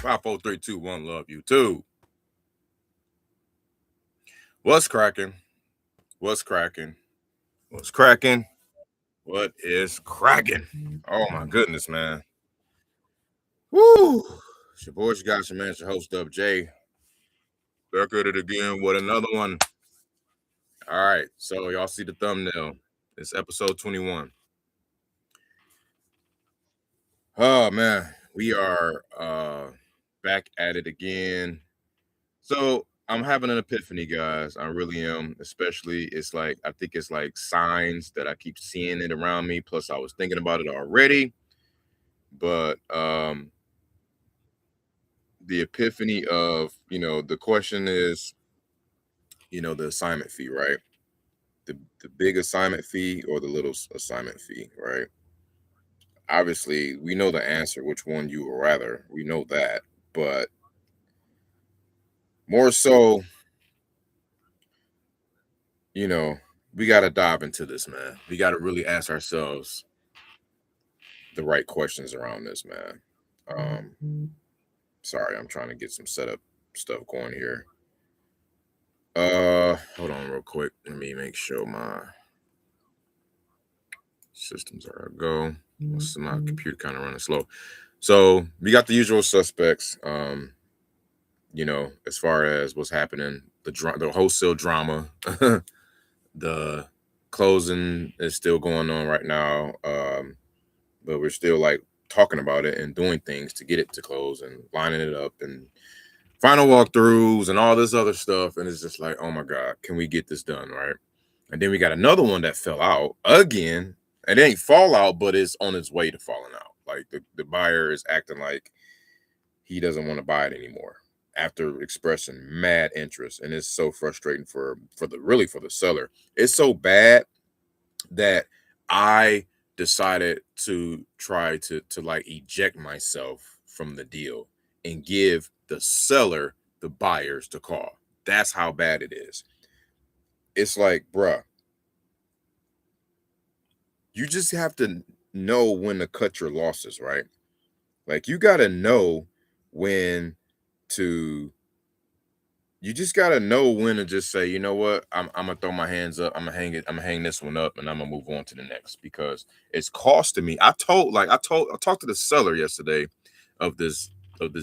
5, 4, 3, 2, 1. Love you too. What's cracking? What's cracking? What's cracking? What is cracking? Oh my goodness, man. Woo! It's your boy, you got your man, it's your host, Up J. Back at it again with another one. All right, so y'all see the thumbnail. It's episode 21. Oh man, we are back at it again. So I'm having an epiphany, guys. I really am. Especially, it's like I think it's like signs that I keep seeing it around me. Plus, I was thinking about it already. But the epiphany of the question is, the assignment fee, right? The big assignment fee or the little assignment fee, right? Obviously, we know the answer, which one you would rather. We know that, but more so, you know, we got to dive into this, man. We got to really ask ourselves the right questions around this, man. Sorry, I'm trying to get some setup stuff going here. Hold on real quick. Let me make sure my systems are a go. My computer kind of running slow. So we got the usual suspects. As far as what's happening, the wholesale drama, the closing is still going on right now. But we're still like talking about it and doing things to get it to close and lining it up and final walkthroughs and all this other stuff. And it's just like, oh my God, can we get this done? Right. And then we got another one that fell out again. It ain't fall out, but it's on its way to falling out. Like the buyer is acting like he doesn't want to buy it anymore after expressing mad interest. And it's so frustrating for the seller. It's so bad that I decided to try to like eject myself from the deal and give the seller the buyers to call. That's how bad it is. It's like, bruh, you just have to know when to cut your losses, right? Like you got to know when to you just gotta know when to just say, you know what, I'm gonna throw my hands up, I'm gonna hang this one up, and I'm gonna move on to the next because it's costing me. I talked to the seller yesterday of this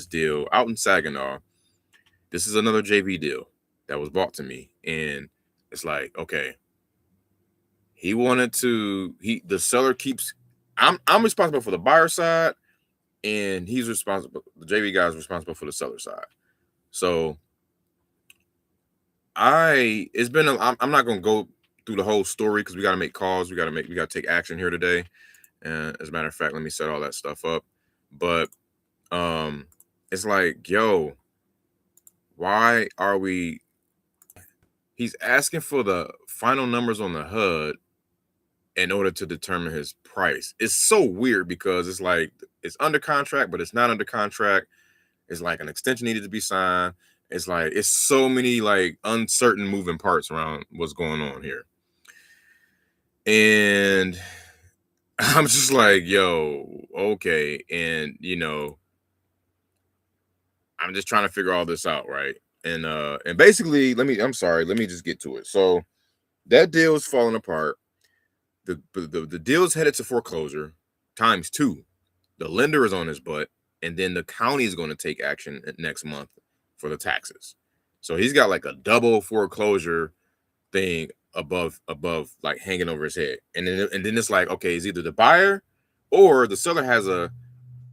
deal out in Saginaw. This is another JV deal that was bought to me, and it's like, okay, the seller keeps. I'm responsible for the buyer side, and he's responsible. The JV guy is responsible for the seller side. So I'm not gonna go through the whole story because we got to make calls. We got to take action here today. And as a matter of fact, let me set all that stuff up. But it's like, yo, why are we? He's asking for the final numbers on the HUD in order to determine his price. It's so weird because it's like it's under contract, but it's not under contract. It's like an extension needed to be signed. It's like it's so many like uncertain moving parts around what's going on here. And I'm just like, yo, okay. And I'm just trying to figure all this out, right? And basically, let me just get to it. So that deal is falling apart. The deal is headed to foreclosure times 2. The lender is on his butt, and then the county is going to take action next month for the taxes. So he's got like a double foreclosure thing above like hanging over his head. And then it's like, okay, it's either the buyer or the seller has a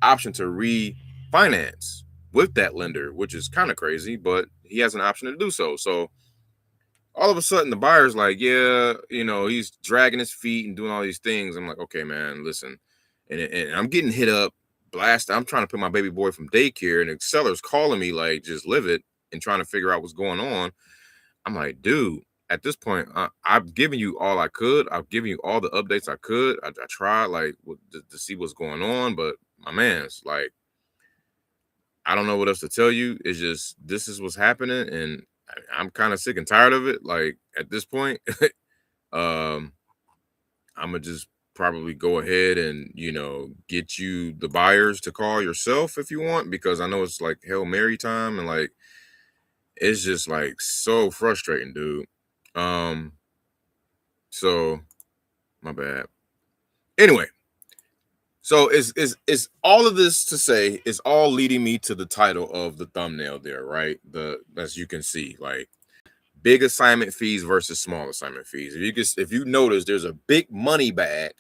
option to refinance with that lender, which is kind of crazy, but he has an option to do so. So all of a sudden the buyer's like, yeah, he's dragging his feet and doing all these things. I'm like, okay, man, listen. And I'm getting hit up, blast. I'm trying to put my baby boy from daycare, and the seller's calling me like just livid and trying to figure out what's going on. I'm like, dude, at this point, I've given you all I could. I've given you all the updates I could. I tried like to see what's going on, but my man's like, I don't know what else to tell you. It's just this is what's happening, and I'm kind of sick and tired of it. Like at this point, I'm gonna just probably go ahead and, you know, get you the buyers to call yourself if you want, because I know it's like Hail Mary time, and like it's just like so frustrating, dude. So my bad. Anyway, so is all of this to say is all leading me to the title of the thumbnail there, right? The as you can see, like big assignment fees versus small assignment fees. If you notice, there's a big money bag,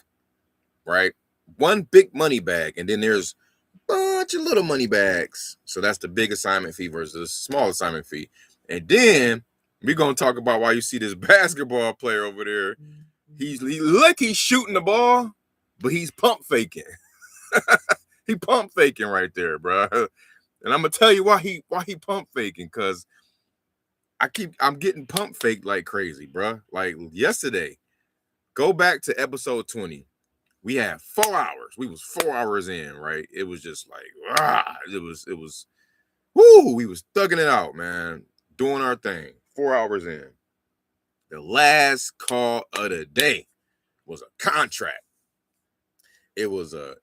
right? One big money bag, and then there's a bunch of little money bags. So that's the big assignment fee versus the small assignment fee. And then we're gonna talk about why you see this basketball player over there. He's shooting the ball, but he's pump faking. He pump faking right there, bro. And I'm gonna tell you why he pump faking, because I'm getting pump faked like crazy, bro. Like yesterday, go back to episode 20. We had 4 hours. We was 4 hours in, right? It was just like it was whoo, we was thugging it out, man. Doing our thing. 4 hours in. The last call of the day was a contract. It was a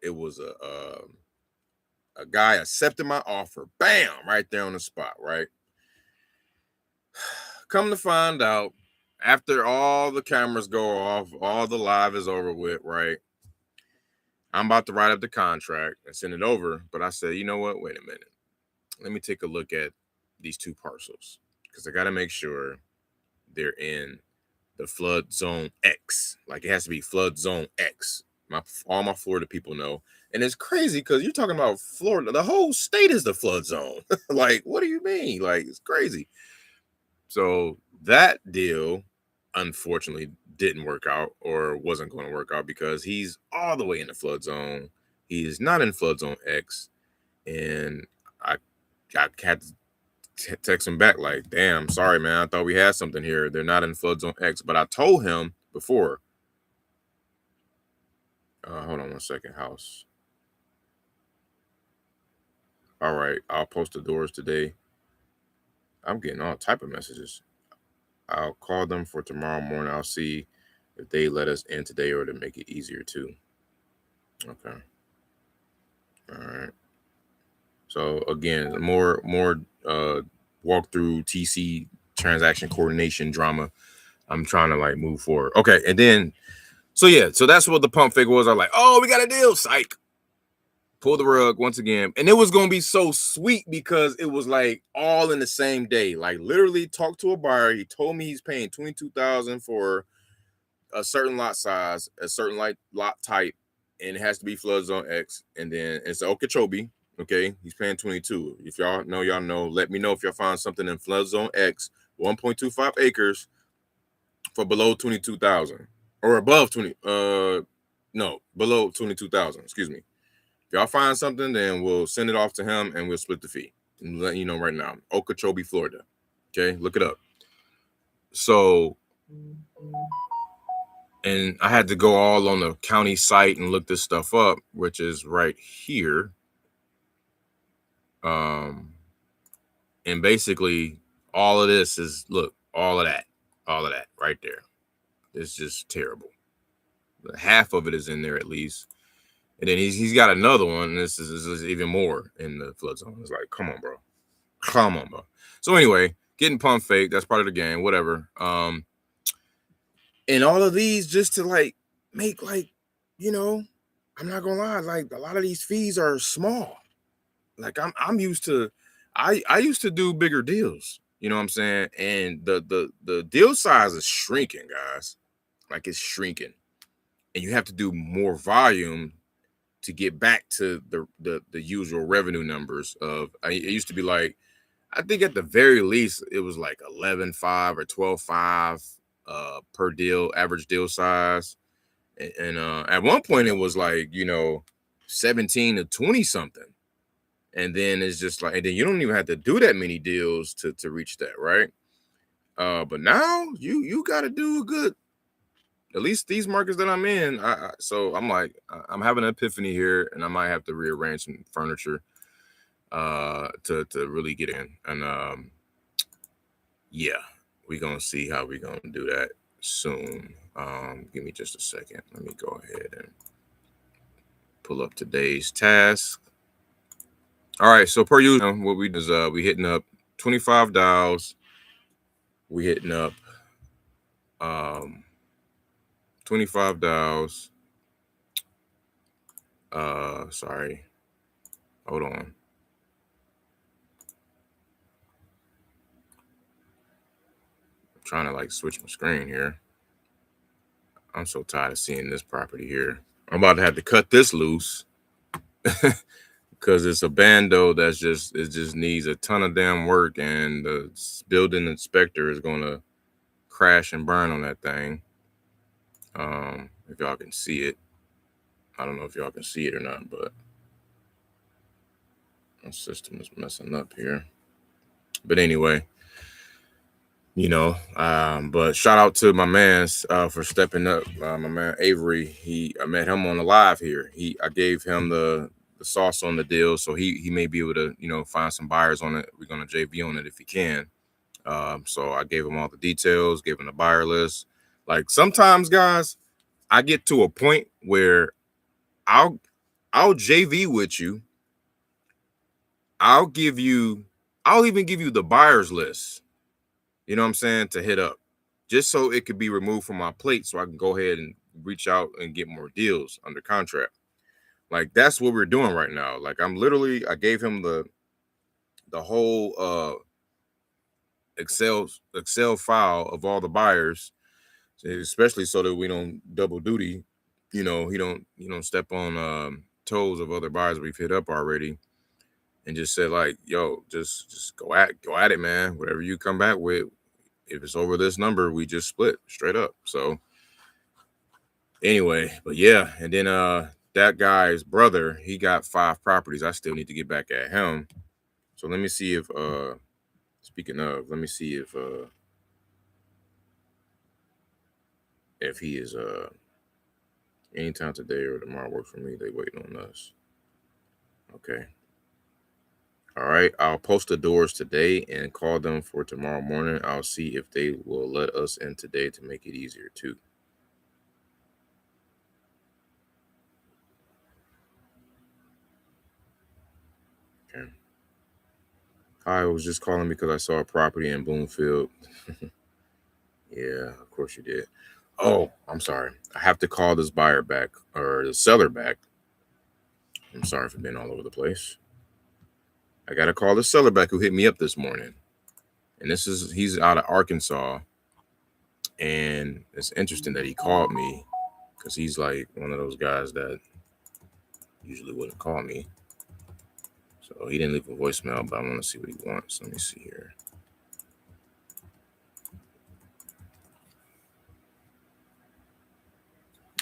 guy accepted my offer. Bam, right there on the spot, right? Come to find out, after all the cameras go off, all the live is over with, right? I'm about to write up the contract and send it over, but I said, you know what? Wait a minute. Let me take a look at these two parcels, because I got to make sure they're in the flood zone X. Like it has to be flood zone X. All my Florida people know. And it's crazy because you're talking about Florida. The whole state is the flood zone. Like, what do you mean? Like, it's crazy. So that deal, unfortunately, didn't work out, or wasn't going to work out, because he's all the way in the flood zone. He is not in flood zone X. And I had to text him back like, damn, sorry, man. I thought we had something here. They're not in flood zone X. But I told him before. Hold on one second, house. All right, I'll post the doors today. I'm getting all type of messages. I'll call them for tomorrow morning. I'll see if they let us in today, or to make it easier too. Okay. All right. So again, more walkthrough TC transaction coordination drama. I'm trying to like move forward. Okay, and then so that's what the pump fake was. I'm like, oh, we got a deal, psych. Pull the rug once again, and it was gonna be so sweet because it was like all in the same day. Like literally, talked to a buyer. He told me he's paying $22,000 for a certain lot size, a certain like lot type, and it has to be flood zone X. And then it's Okeechobee. Okay, he's paying 22. If y'all know, y'all know. Let me know if y'all find something in flood zone X, 1.25 acres for below 22,000 or above 20. No, below 22,000. Excuse me. If y'all find something, then we'll send it off to him and we'll split the fee. I'm letting you know right now. Okeechobee, Florida. Okay, look it up. So, and I had to go all on the county site and look this stuff up, which is right here. And basically all of this is, look, all of that right there. It's just terrible. Half of it is in there at least. And then he's got another one. And this is even more in the flood zone. It's like, come on, bro. Come on, bro. So anyway, getting pump fake, that's part of the game, whatever. And all of these just to like make like, you know, I'm not gonna lie, like a lot of these fees are small. Like I'm used to, I used to do bigger deals, you know what I'm saying? And the deal size is shrinking, guys. Like it's shrinking. And you have to do more volume to get back to the usual revenue numbers of, it used to be like, I think at the very least it was like 11.5 or 12.5 per deal, average deal size. And at one point it was like, you know, 17 to 20 something. And then it's just like, and then you don't even have to do that many deals to reach that, right? But now you got to do a good, at least these markets that I'm in. So I'm like, I'm having an epiphany here, and I might have to rearrange some furniture to really get in. And yeah, we're gonna see how we're gonna do that soon. Give me just a second. Let me go ahead and pull up today's task. All right, so per usual, what we do is we hitting up 25 dials. We hitting up 25 dials. Sorry. Hold on. I'm trying to like switch my screen here. I'm so tired of seeing this property here. I'm about to have to cut this loose because it's a bando that's just needs a ton of damn work, and the building inspector is gonna crash and burn on that thing. If y'all can see it, I don't know if y'all can see it or not, but my system is messing up here. But anyway, you know, but shout out to my man for stepping up. My man Avery, I met him on the live here. I gave him the sauce on the deal, so he may be able to, you know, find some buyers on it. We're gonna JV on it if he can. So I gave him all the details, gave him the buyer list. Like sometimes, guys, I get to a point where I'll JV with you. I'll even give you the buyer's list. You know what I'm saying? To hit up, just so it could be removed from my plate, so I can go ahead and reach out and get more deals under contract. Like that's what we're doing right now. Like I gave him the whole Excel file of all the buyers, especially so that we don't double duty. You know, he don't step on toes of other buyers we've hit up already, and just said like, yo, just go at it, man. Whatever you come back with, if it's over this number, we just split straight up. So anyway, but yeah, and then that guy's brother, he got 5 properties. I still need to get back at him. So let me see if speaking of, let me see if he is anytime today or tomorrow works for me. They waiting on us. Okay. All right, I'll post the doors today and call them for tomorrow morning. I'll see if they will let us in today to make it easier too. Okay. I was just calling because I saw a property in Bloomfield. Yeah, of course you did. Oh, I'm sorry. I have to call this buyer back or the seller back. I'm sorry for being all over the place. I got to call the seller back who hit me up this morning. And he's out of Arkansas. And it's interesting that he called me because he's like one of those guys that usually wouldn't call me. So he didn't leave a voicemail, but I want to see what he wants. Let me see here.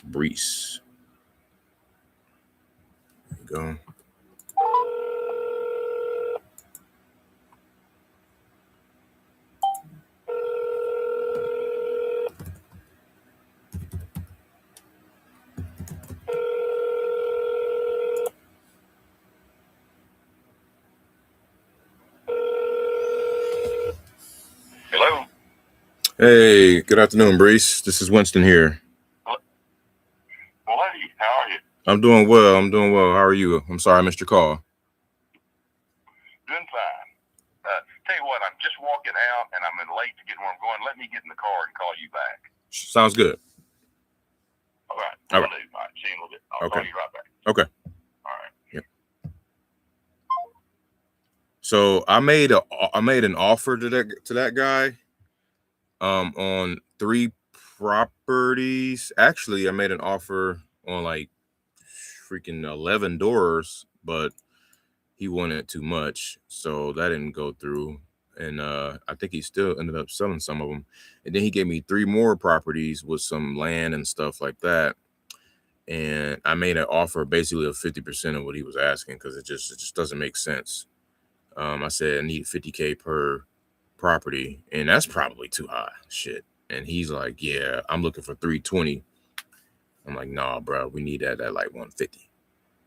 Brees. There you go. Hello. Hey, good afternoon, Brees. This is Winston here. Well, hey, how are you? I'm doing well. How are you? I'm sorry I missed your call. Doing fine. Tell you what, I'm just walking out and I'm late to get where I'm going. Let me get in the car and call you back. Sounds good. All right. All right. All right. See you in a little bit. I'll Okay. call you right back. Okay. All right. Yep. So I made an offer to that guy on 3 properties. Actually, I made an offer on like freaking 11 doors, but he wanted too much, so that didn't go through. And I think he still ended up selling some of them. And then he gave me 3 more properties with some land and stuff like that. And I made an offer basically of 50% of what he was asking because it just doesn't make sense. I said I need 50K per property, and that's probably too high. Shit. And he's like, yeah, I'm looking for 320. I'm like, nah, bro, we need that at like 150.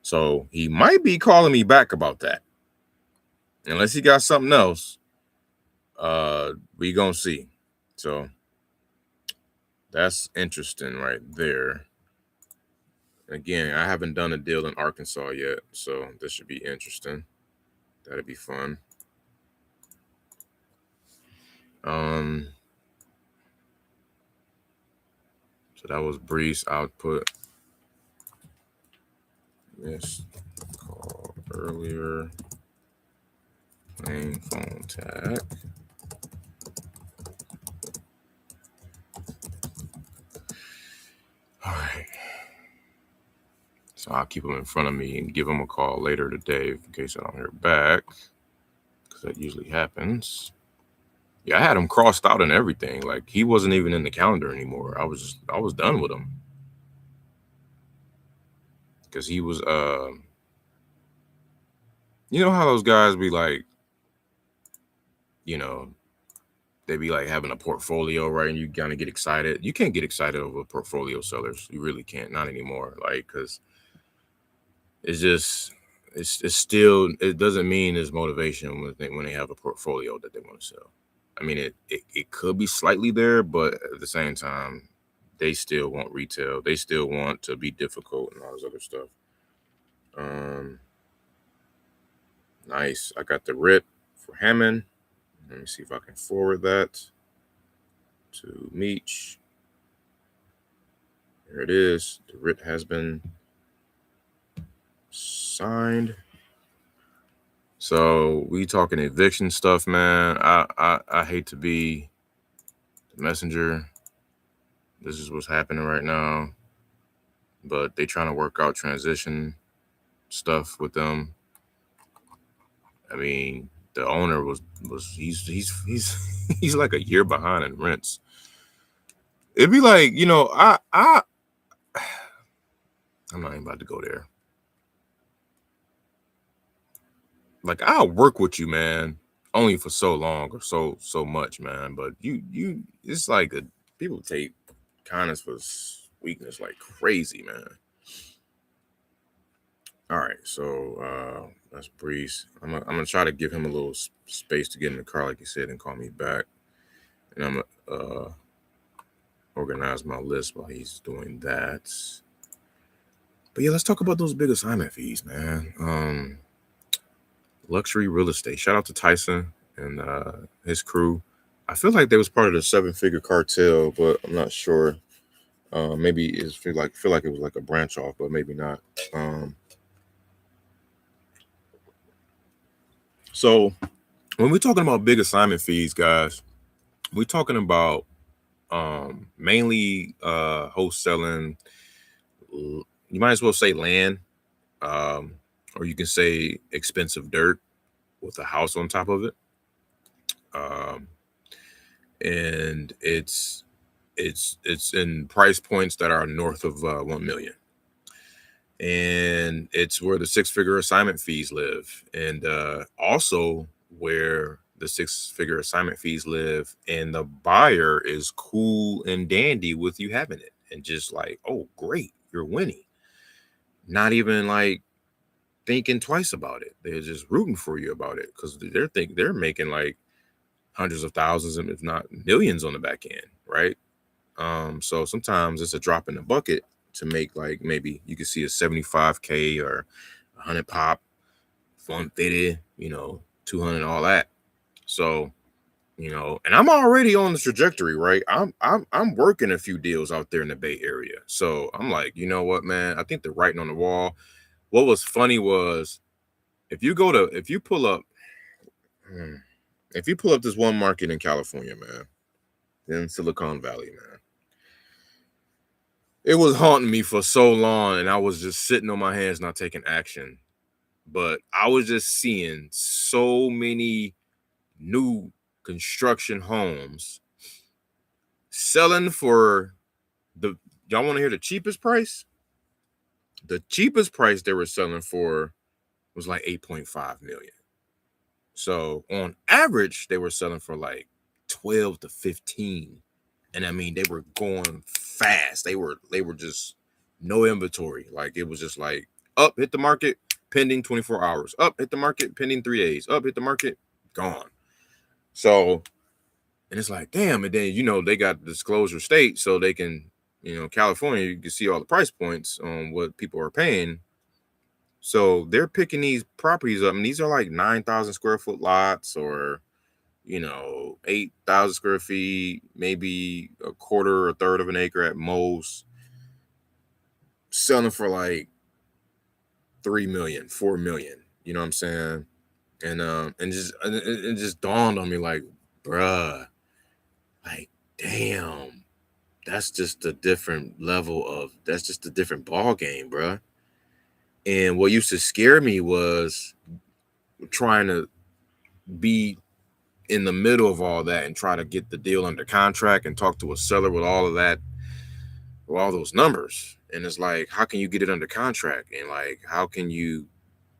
So he might be calling me back about that. Unless he got something else, we gonna see. So That's interesting right there. Again, I haven't done a deal in Arkansas yet, so this should be interesting. That'd be fun. So that was Breeze output. This call earlier. Plain phone tag. All right. So I'll keep them in front of me and give them a call later today in case I don't hear back, because that usually happens. Yeah, I had him crossed out and everything. Like he wasn't even in the calendar anymore. I was done with him because he was you know how those guys be like, you know, they be like having a portfolio, right? And you kind of get excited. You can't get excited over portfolio sellers. You really can't, not anymore. Like, because it's just, it's still, it doesn't mean there's motivation when they have a portfolio that they want to sell. I mean, it could be slightly there, but at the same time, they still want retail. They still want to be difficult and all this other stuff. Nice. I got the RIT for Hammond. Let me see if I can forward that to Meech. There it is. The RIT has been signed. So we talking eviction stuff, man. I hate to be the messenger. This is what's happening right now. But they trying to work out transition stuff with them. I mean, the owner was he's like a year behind in rents. It'd be like, you know, I'm not even about to go there. Like I'll work with you, man, only for so long or so much, man. But you it's like people take kindness for weakness like crazy, man. All right, so that's Breeze. I'm gonna try to give him a little space to get in the car, like you said, and call me back. And I'm gonna organize my list while he's doing that. But yeah, let's talk about those big assignment fees, man. Luxury real estate. Shout out to Tyson and his crew. I feel like they was part of the 7-figure cartel, but I'm not sure. Maybe it feel like it was like a branch off, but maybe not. So when we're talking about big assignment fees, guys, we're talking about mainly wholesaling. You might as well say land, or you can say expensive dirt with a house on top of it. And it's in price points that are north of 1 million, and it's where the 6-figure assignment fees live, and also where the 6-figure assignment fees live, and the buyer is cool and dandy with you having it, and just like, oh great, you're winning, not even like thinking twice about it. They're just rooting for you about it because they're making like hundreds of thousands, if not millions, on the back end, right? So sometimes it's a drop in the bucket to make, like, maybe you can see a 75K or 100 pop, 150, 200, all that. So, and I'm already on the trajectory, right? I'm working a few deals out there in the Bay Area. So I'm like, you know what, man? I think the writing on the wall. What was funny was if you pull up this one market in California, man, in Silicon Valley, man, it was haunting me for so long, and I was just sitting on my hands, not taking action. But I was just seeing so many new construction homes selling for y'all want to hear the cheapest price? The cheapest price they were selling for was like 8.5 million. So on average, they were selling for like 12 to 15. And I mean, they were going fast. They were just no inventory. Like it was just like up, hit the market, pending 24 hours. Up, hit the market, pending 3 days. Up, hit the market, gone. So, And it's like, damn. And then, you know, they got disclosure state, so they can, you know, California, you can see all the price points on what people are paying. So they're picking these properties up, and these are like 9,000 square foot lots, or, you know, 8,000 square feet, maybe a quarter or a third of an acre at most, selling for like 3 million, 4 million. You know what I'm saying? And it just dawned on me like, bruh, like, damn, that's just a different level of, that's just a different ball game, bruh. And what used to scare me was trying to be in the middle of all that and try to get the deal under contract and talk to a seller with all of that, with all those numbers. And it's like, how can you get it under contract? And like, how can you,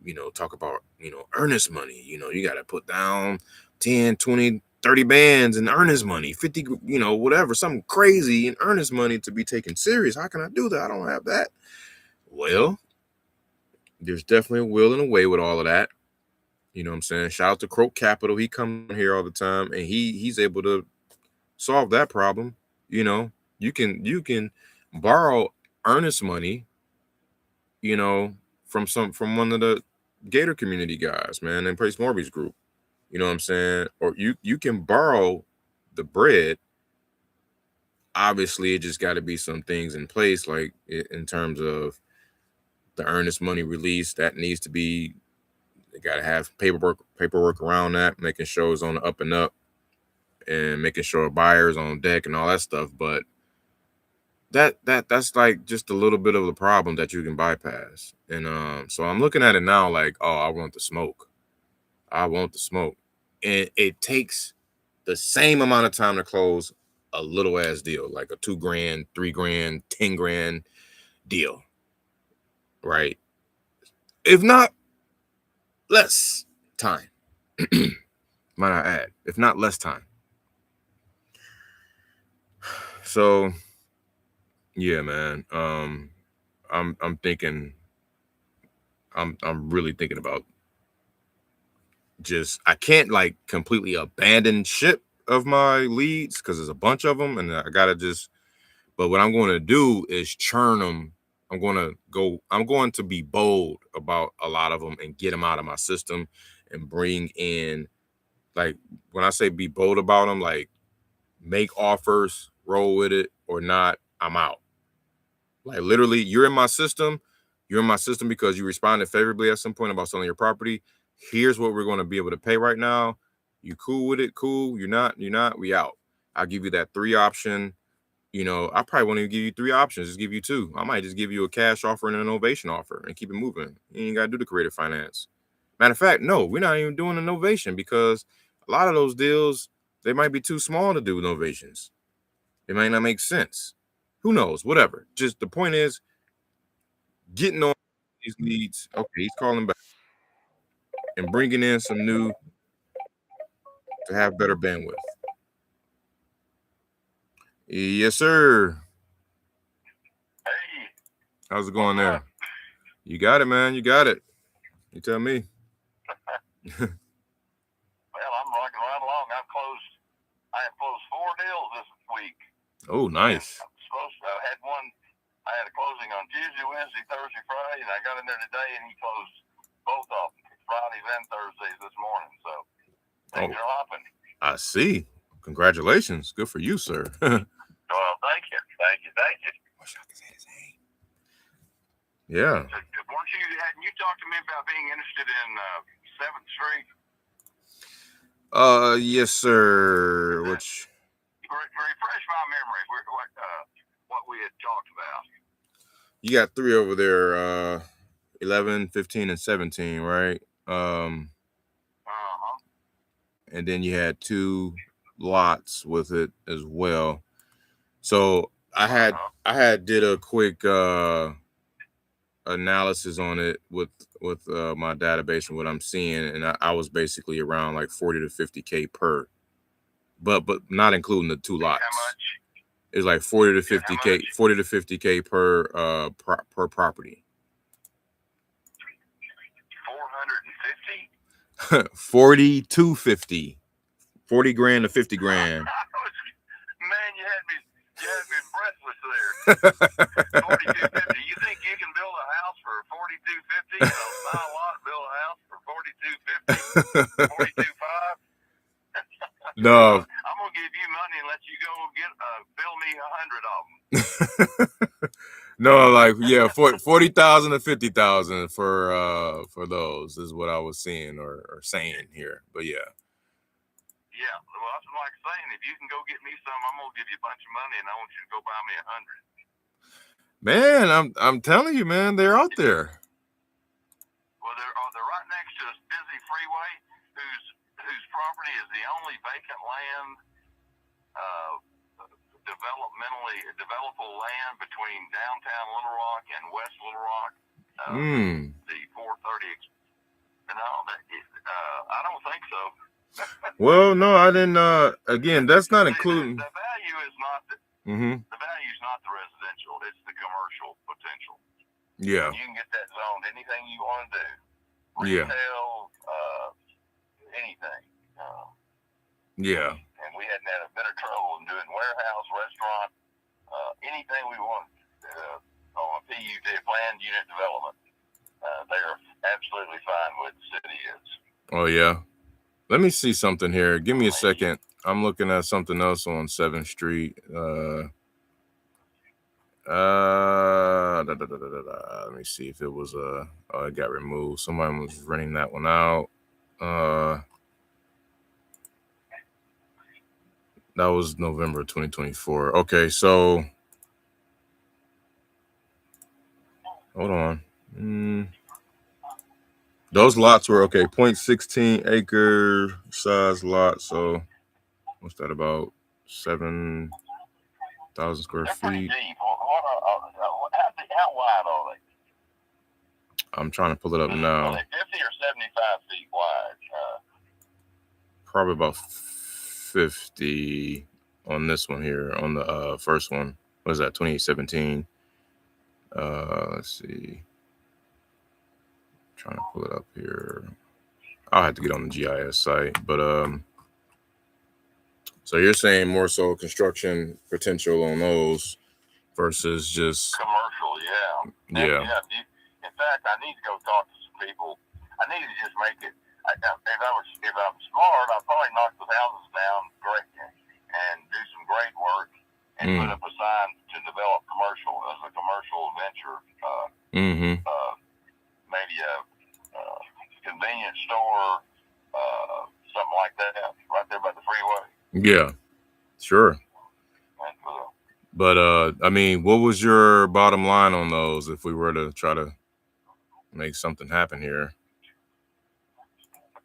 you know, talk about, you know, earnest money? You know, you got to put down 10, 20, 30 bands in earnest money, 50, you know, whatever, something crazy in earnest money to be taken serious. How can I do that? I don't have that. Well, there's definitely a will and a way with all of that. You know what I'm saying? Shout out to Croak Capital. He comes here all the time, and he's able to solve that problem. You know, you can borrow earnest money, you know, from one of the Gator community guys, man, and Place Mortgage Group. You know what I'm saying? Or you can borrow the bread. Obviously, it just got to be some things in place, like in terms of the earnest money release that needs to be. They got to have paperwork around that, making sure it's on the up and up, and making sure buyers on deck and all that stuff. But that's like just a little bit of the problem that you can bypass. And so I'm looking at it now like, oh, I want the smoke. I want the smoke. And it takes the same amount of time to close a little ass deal, like a $2,000, $3,000, $10,000 deal. Right? If not less time. Might I add, if not less time. So yeah, man. I'm thinking, I'm really thinking about, just, I can't like completely abandon ship of my leads because there's a bunch of them, and I gotta just, but what I'm going to do is churn them. I'm going to be bold about a lot of them and get them out of my system and bring in, like, when I say be bold about them, like, make offers, roll with it or not, I'm out. Like, literally, you're in my system because you responded favorably at some point about selling your property. Here's what we're going to be able to pay right now. You cool with it? Cool. You're not, we out. I'll give you that 3 option. You know, I probably won't even give you 3 options, just give you 2. I might just give you a cash offer and an innovation offer and keep it moving. You ain't got to do the creative finance. Matter of fact, no, we're not even doing innovation because a lot of those deals, they might be too small to do innovations. It might not make sense. Who knows? Whatever. Just the point is, getting on these leads. Okay, he's calling back and bringing in some new to have better bandwidth. Yes, sir. Hey, How's it going there? You got it, man. You got it. You tell me. well, I'm rocking right along. I have closed 4 deals this week. Oh, nice. I had a closing on Tuesday, Wednesday, Thursday, Friday, and I got in there today, and he closed both of them, Fridays and Thursdays this morning. So things are hopping. I see. Congratulations. Good for you, sir. Well, thank you. Yeah. So, hadn't you talked to me about being interested in 7th Street? Yes, sir. Which refresh my memory. What we had talked about. You got 3 over there, 11, 15, and 17, right? And then you had 2 lots with it as well. So I had did a quick analysis on it with my database and what I'm seeing, and I was basically around like 40 to 50K per, but not including the 2 lots. How much? It's like 40 to 50K, 40 to 50K per per property. 450? 40 to 50. 40 grand to 50 grand. $42.50. You think you can build a house for $42.50? You know, it's not a lot to build a house for $42.50, $42.5. No. I'm gonna give you money and let you go get build me 100 of them. No, like yeah, 40,000 to 50,000 for those is what I was seeing or saying here. But yeah. Yeah, well, that's like saying if you can go get me some, I'm gonna give you a bunch of money and I want you to go buy me 100. Man, I'm telling you, man, they're out there. Well, they're right next to a busy freeway whose property is the only vacant land, developable land between downtown Little Rock and West Little Rock. The 430. No, I don't think so. Well, no, I didn't. Again, that's not including. The value is not the. The value is not the residential; it's the commercial potential. Yeah. You can get that zoned anything you want to do. Yeah. Retail, anything. Yeah. And we hadn't had a bit of trouble in doing warehouse, restaurant, anything we want on a PUD, planned unit development. They're absolutely fine with the city is. Oh yeah. Let me see something here. Give me a second. I'm looking at something else on 7th Street. Let me see if it was oh, it got removed. Somebody was renting that one out. That was November 2024. Okay, so hold on. Those lots were okay, 0.16 acre size lot. So what's that, about 7,000 square They're feet? pretty deep. How wide are they? I'm trying to pull it up now. Are they 50 or 75 feet wide? Probably about 50 on this one here, on the first one. What is that, 2017? Let's see. Trying to pull it up here. I'll have to get on the GIS site. But so you're saying more so construction potential on those versus just commercial, yeah. Yeah. In fact, I need to go talk to some people. I need to just make it. If I'm smart, I'll probably knock the houses down great and do some great work and put up a sign to develop commercial as a commercial venture. Maybe a convenience store, something like that, right there by the freeway. Yeah, sure. But I mean, what was your bottom line on those if we were to try to make something happen here?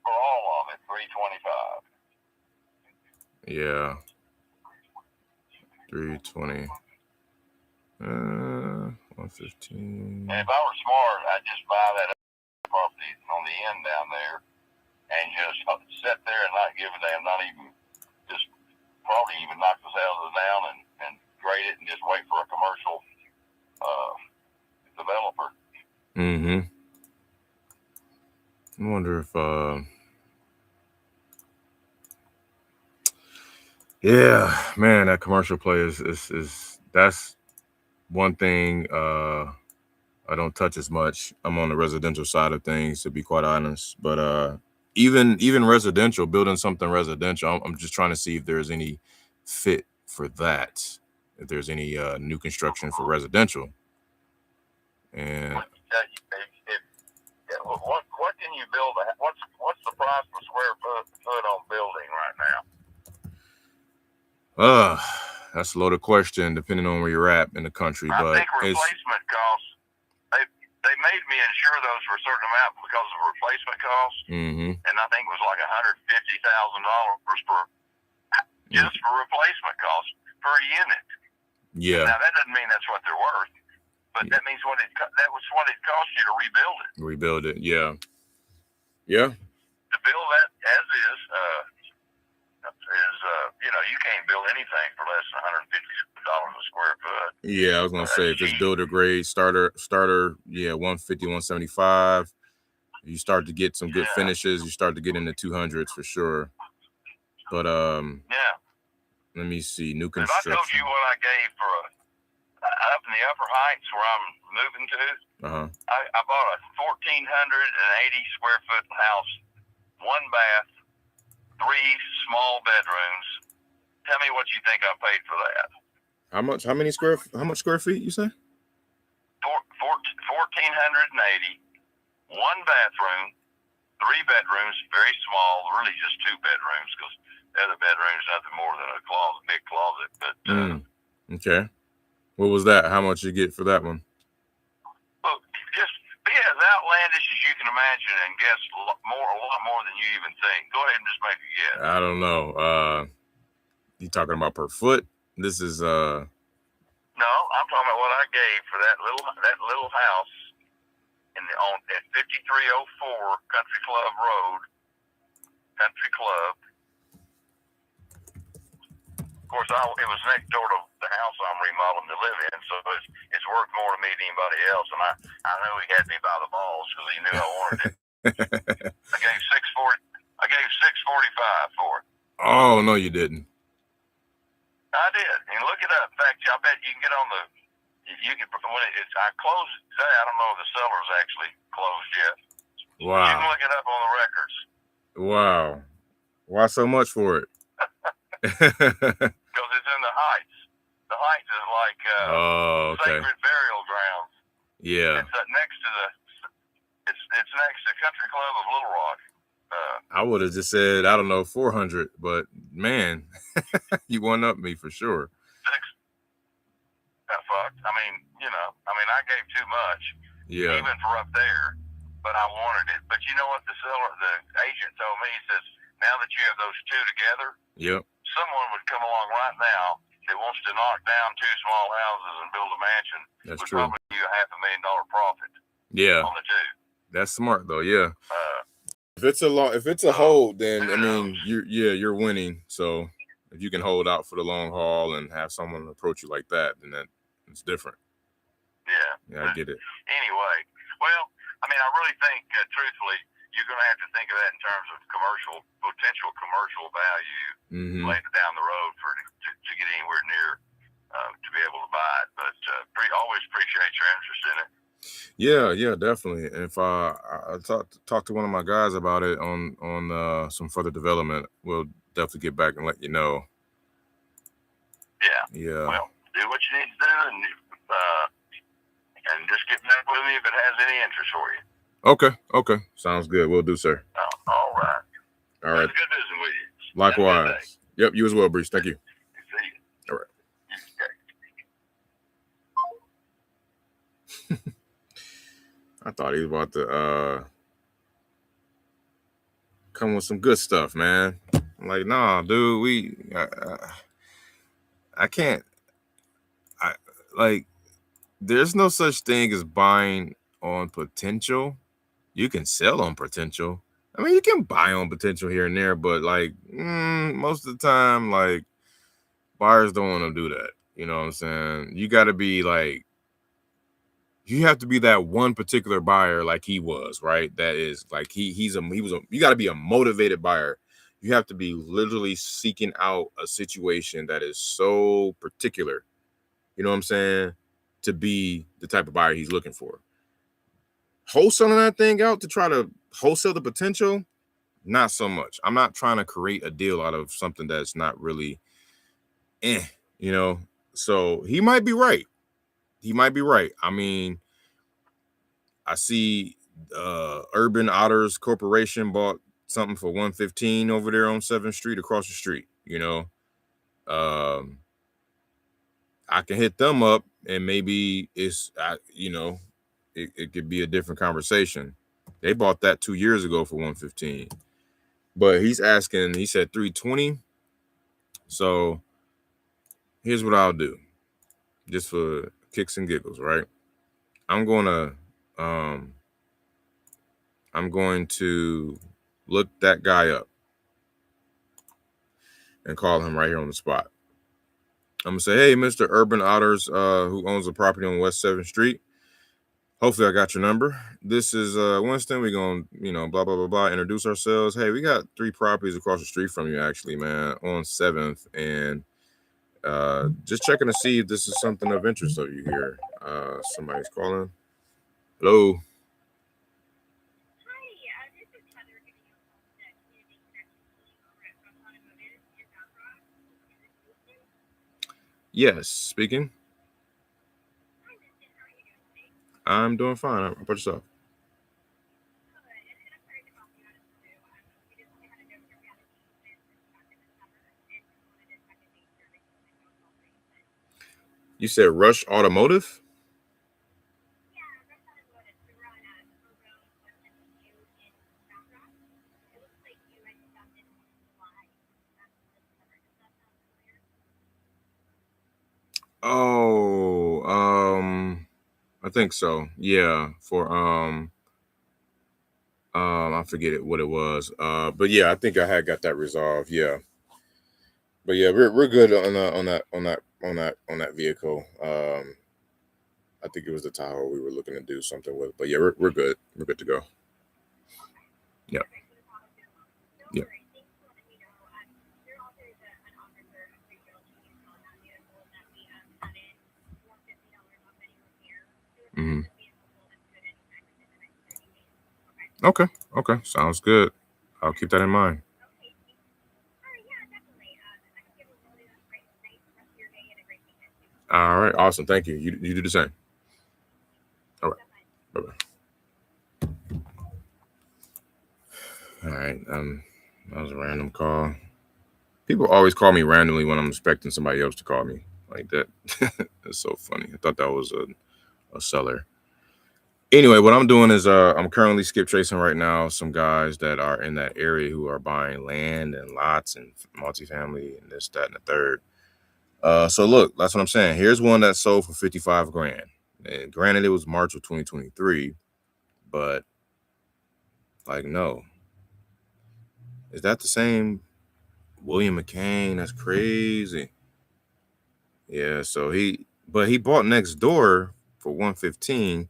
For all of it, $325. Yeah. 320. 115. And if I were smart, I'd just buy that property on the end down there and just sit there and not give a damn, not even, just probably even knock the houses down and grade it and just wait for a commercial developer. I wonder if yeah, man, that commercial play is that's one thing I don't touch as much. I'm on the residential side of things, to be quite honest. But even residential, building something residential, I'm just trying to see if there's any fit for that. If there's any new construction for residential. And what can you build? What's the price per square foot on building right now? That's a loaded question, depending on where you're at in the country. I but think replacement costs. They made me insure those for a certain amount because of replacement costs, and I think it was like $150,000 per just for replacement costs per unit. Yeah. Now that doesn't mean that's what they're worth, but that means that was what it cost you to rebuild it. Rebuild it, yeah. Yeah. To build that as is you can't build anything for less than $150 a square foot. Yeah, I was gonna say if it's builder grade starter, yeah, 150, 175. You start to get some good finishes. You start to get into 200s for sure. But yeah. Let me see, new construction. If I told you what I gave for I up in the upper heights where I'm moving to, I bought a 1,480 square foot house, 1 bath, 3 small bedrooms. Tell me what you think I paid for that. How much? How much square feet you say? 1,480, 1 bathroom, 3 bedrooms, very small, really just 2 bedrooms because the other bedroom's nothing more than a closet, big closet. But okay, what was that? How much you get for that one? Look, just be as outlandish as you can imagine and guess a lot more than you even think. Go ahead and just make a guess. I don't know. You talking about per foot? This is No, I'm talking about what I gave for that little house at 5304 Country Club Road. Country Club. Of course, it was next door to the house I'm remodeling to live in, so it's worth more to me than anybody else. And I know he had me by the balls because he knew I wanted it. I gave $645 for it. Oh no, you didn't. I did. And look it up. In fact, I bet you can get on the. You can I closed it today. I don't know if the seller's actually closed yet. Wow. You can look it up on the records. Wow. Why so much for it? Because it's in the Heights. The Heights is like sacred burial grounds. Yeah. It's next to it's next to Country Club of Little Rock. I would have just said, I don't know, 400, but man, you one up me for sure. Got fucked. I mean, I gave too much. Yeah. Even for up there, but I wanted it. But you know what the agent told me? He says, now that you have those 2 together, yep, someone would come along right now that wants to knock down 2 small houses and build a mansion. That's would true. Probably do $500,000 profit. Yeah. On the 2. That's smart though. Yeah. If it's a hold, then I mean you're winning. So if you can hold out for the long haul and have someone approach you like that, then it's different. Yeah, I get it. Anyway, well, I mean, I really think, truthfully, you're going to have to think of that in terms of potential commercial value later down the road to get anywhere near to be able to buy it. But always appreciate your interest in it. Yeah, definitely. If I talk to one of my guys about it on some further development, we'll definitely get back and let you know. Yeah. Well, do what you need to do, and just get back with me if it has any interest for you. Okay. Sounds good. We'll do, sir. All right. All right. It's good visiting with you. Likewise. Yep, you as well, Breeze. Thank you. See you. All right. Okay. I thought he was about to come with some good stuff, man. I'm like, nah, dude, I can't. There's no such thing as buying on potential. You can sell on potential. I mean, you can buy on potential here and there, but most of the time, buyers don't want to do that. You know what I'm saying? You got to be you have to be that one particular buyer like he was, right? That is you got to be a motivated buyer. You have to be literally seeking out a situation that is so particular, you know what I'm saying, to be the type of buyer he's looking for. Wholesaling that thing out to try to wholesale the potential, not so much. I'm not trying to create a deal out of something that's not really, So he might be right. I mean, I see Urban Otters Corporation bought something for $115 over there on 7th Street across the street. I can hit them up and maybe it could be a different conversation. They bought that 2 years ago for $115, but he said $320. So here's what I'll do, just for kicks and giggles, right? I'm going to look that guy up and call him right here on the spot. I'm gonna say, hey, Mr. Urban Otters, who owns a property on West 7th Street. Hopefully I got your number. This is Winston. We're gonna, blah, blah, blah, blah, introduce ourselves. Hey, we got 3 properties across the street from you, actually, man, on 7th. And Just checking to see if this is something of interest of you here. Somebody's calling. Hello. Yes, speaking. I'm doing fine. How about yourself? You said Rush Automotive? Oh, I think so. Yeah, for I forget it what it was. But yeah, I think I had got that resolved. Yeah. But yeah, we're good on that vehicle. I think it was the Tahoe we were looking to do something with. But yeah, we're good. We're good to go. Yep. Yep. Mm-hmm. Okay. Okay. Sounds good. I'll keep that in mind. All right. Awesome. Thank you. You do the same. All right. Bye bye. All right. That was a random call. People always call me randomly when I'm expecting somebody else to call me like that. That's so funny. I thought that was a seller. Anyway, what I'm doing is I'm currently skip tracing right now some guys that are in that area who are buying land and lots and multifamily and this, that, and the third. So look, that's what I'm saying. Here's one that sold for 55 grand. And granted, it was March of 2023, but like, no. Is that the same William McCain? That's crazy. Yeah, so he bought next door for 115, and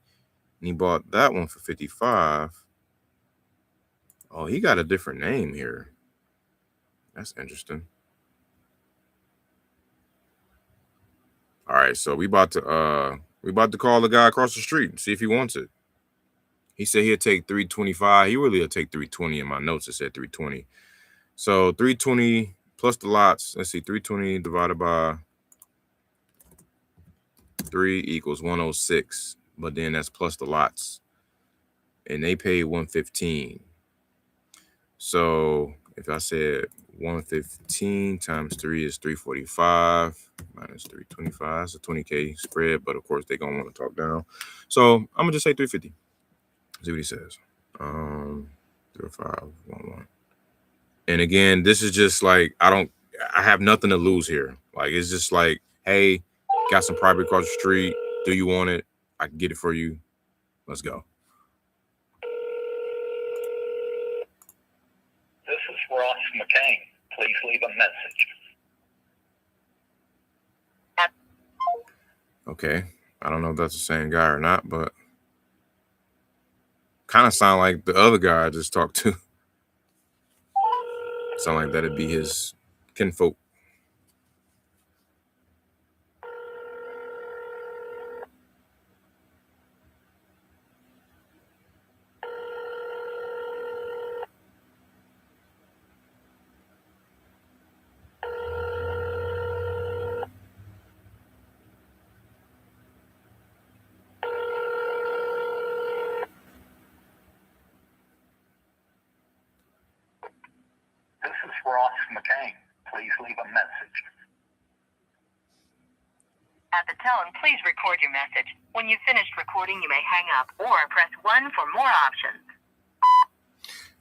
he bought that one for 55. Oh, he got a different name here. That's interesting. All right, so we about to call the guy across the street and see if he wants it. He said he'll take 325. He really will take 320. In my notes it said 320. So 320 plus the lots. Let's see, 320 divided by 3 equals 106. But then that's plus the lots. And they paid 115. So if I said 115 times 3 is 345 minus 325, it's a 20K spread, but of course they're gonna want to talk down. So I'm gonna just say 350. See what he says. 0511. And again, this is just like I have nothing to lose here. Like it's just like, hey, got some property across the street. Do you want it? I can get it for you. Let's go. This is Ross McCain. Please leave a message. Okay. I don't know if that's the same guy or not, but kind of sound like the other guy I just talked to. Sound like that'd be his kinfolk. This is Ross McCain. Please leave a message. At the tone, please record your message. When you've finished recording, you may hang up or press 1 for more options.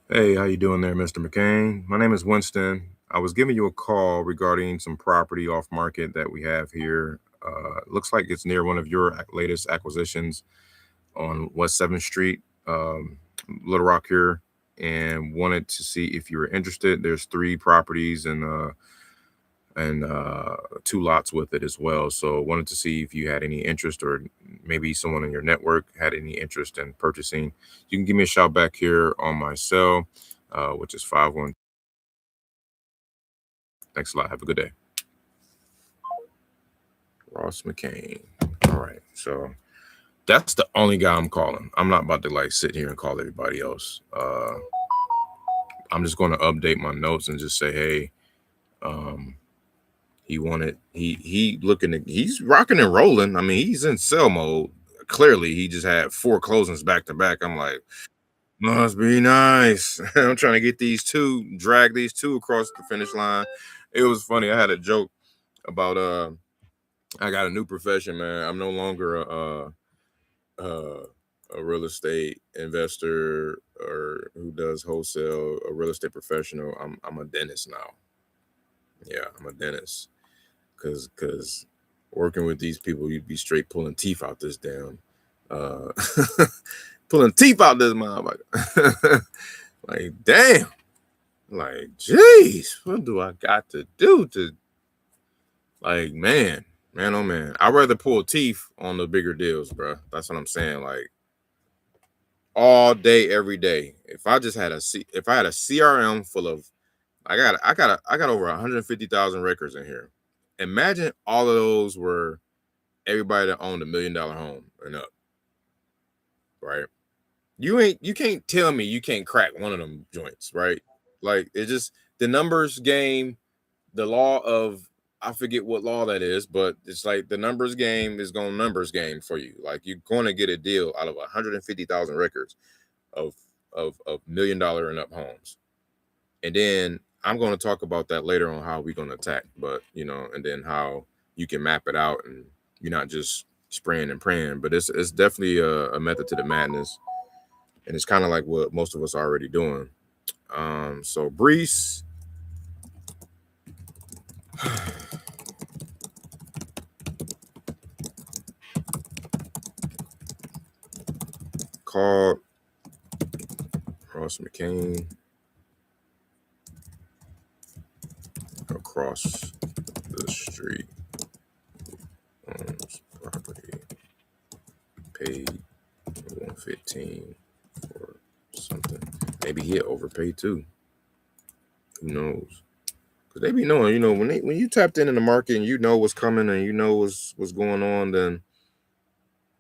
Hey, how you doing there, Mr. McCain? My name is Winston. I was giving you a call regarding some property off market that we have here. Looks like it's near one of your latest acquisitions on West 7th Street, Little Rock here, and wanted to see if you were interested. There's 3 properties and 2 lots with it as well. So wanted to see if you had any interest or maybe someone in your network had any interest in purchasing. You can give me a shout back here on my cell, which is 51. Thanks a lot. Have a good day. Ross McCain. All right, so that's the only guy I'm calling. I'm not about to like sit here and call everybody else. I'm just going to update my notes and just say, hey, he's rocking and rolling. I mean, he's in sell mode. Clearly, he just had 4 closings back to back. I'm like, must be nice. I'm trying to get drag these two across the finish line. It was funny. I had a joke about I got a new profession, man. I'm no longer a real estate investor or who does wholesale, a real estate professional. I'm a dentist now. Yeah, I'm a dentist. Cause working with these people, you'd be straight pulling teeth out this damn pulling teeth out this motherfucker. Like, damn. Like, jeez, what do I got to do to, like, man, oh man. I'd rather pull teeth on the bigger deals, bro. That's what I'm saying. Like, all day, every day. If I had a CRM full of, I got over 150,000 records in here. Imagine all of those were everybody that owned $1 million home and up, right? You can't tell me you can't crack one of them joints, right? Like, it's just the numbers game, the law of, I forget what law that is, but it's like the numbers game is going numbers game for you. Like, you're going to get a deal out of 150,000 records of $1 million and up homes. And then I'm going to talk about that later on, how we're going to attack, but and then how you can map it out and you're not just spraying and praying, but it's definitely a method to the madness. And it's kind of like what most of us are already doing. So Brees, called Ross McCain across the street, owns property, paid $115 for something. Maybe he'll overpay too. Who knows? Because they be knowing, when you tapped in the market and you know what's coming and you know what's going on, then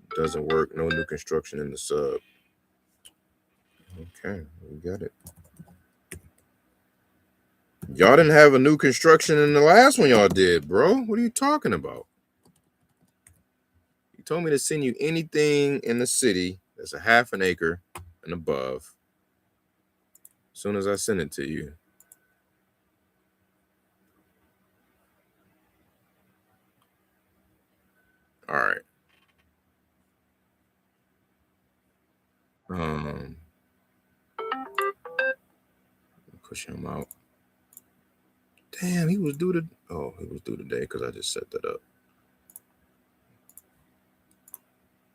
it doesn't work. No new construction in the sub. Okay, we got it. Y'all didn't have a new construction in the last one y'all did, bro. What are you talking about? You told me to send you anything in the city that's a half an acre and above. As soon as I send it to you. All right. Push him out. Damn, he was due today because I just set that up.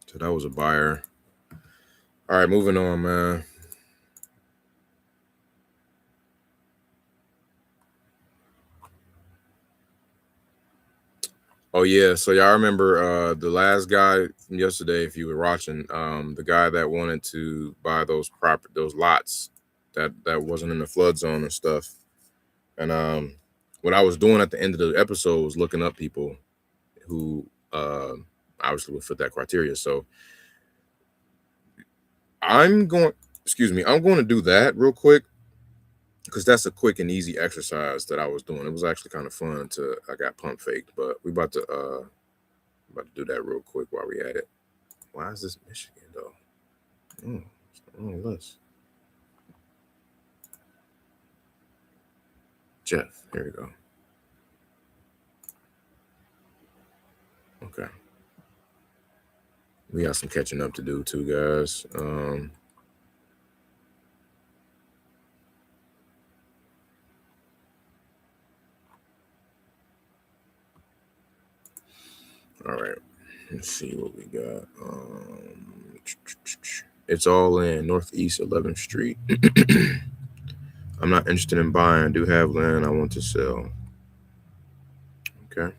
So that was a buyer. All right, moving on, man. Oh yeah, so y'all remember the last guy from yesterday, if you were watching, the guy that wanted to buy those lots that wasn't in the flood zone and stuff. And what I was doing at the end of the episode was looking up people who obviously would fit that criteria. So I'm going to do that real quick because that's a quick and easy exercise that I was doing. It was actually kind of fun I got pump faked, but we about to do that real quick while we at it. Why is this Michigan though? It's the wrong list. Jeff, here we go. Okay. We got some catching up to do too, guys. All right. Let's see what we got. It's all in Northeast 11th Street. I'm not interested in buying. I do have land I want to sell. Okay.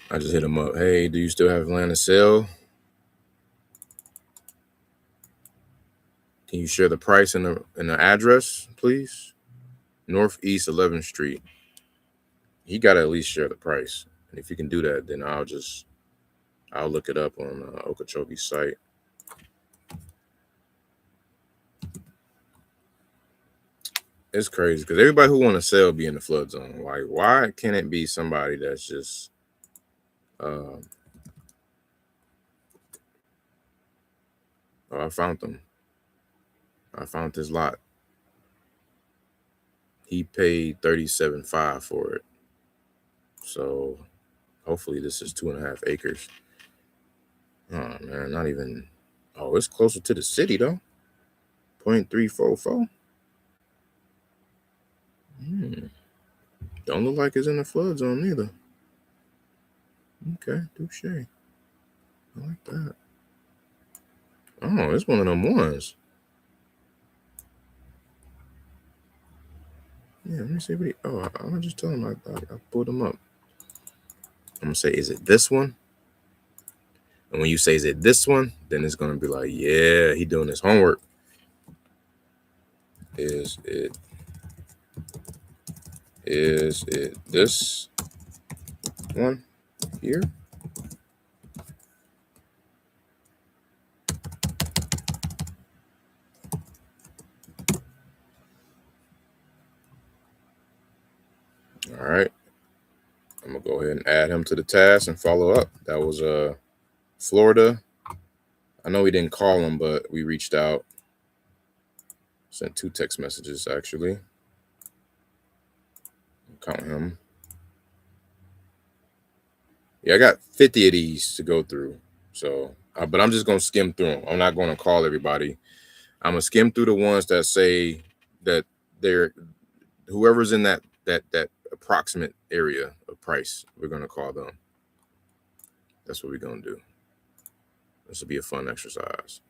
I just hit him up. Hey, do you still have land to sell? Can you share the price and the address, please? Northeast 11th Street. He got to at least share the price. And if you can do that, then I'll look it up on Okeechobee's site. It's crazy because everybody who want to sell be in the flood zone. Like, why can't it be somebody that's just oh, I found them. I found this lot. He paid $37,500 for it. So hopefully this is 2.5 acres. Oh man, not even. Oh, it's closer to the city though. 0.344. Don't look like it's in the flood zone either. Okay, touche. I like that. Oh, it's one of them ones. Yeah, let me see what I'm gonna just tell him I pulled him up. I'm gonna say, is it this one? And when you say, is it this one? Then it's gonna be like, yeah, he doing his homework. Is it this one here? All right. I'm gonna go ahead and add him to the task and follow up. That was Florida. I know we didn't call him, but we reached out. Sent 2 text messages actually. Count him. Yeah, I got 50 of these to go through. So, but I'm just gonna skim through them. I'm not gonna call everybody. I'm gonna skim through the ones that say that they're whoever's in that approximate area of price. We're gonna call them. That's what we're gonna do. This will be a fun exercise.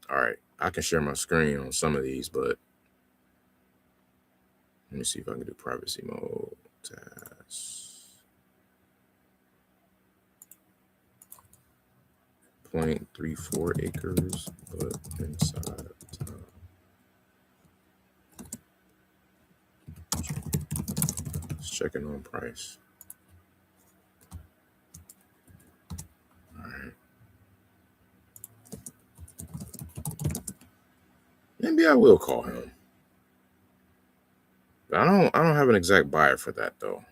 All right, I can share my screen on some of these, but let me see if I can do privacy mode. Task. 0.34 acres, but inside town. Just checking on price. All right. Maybe I will call him. I don't have an exact buyer for that though.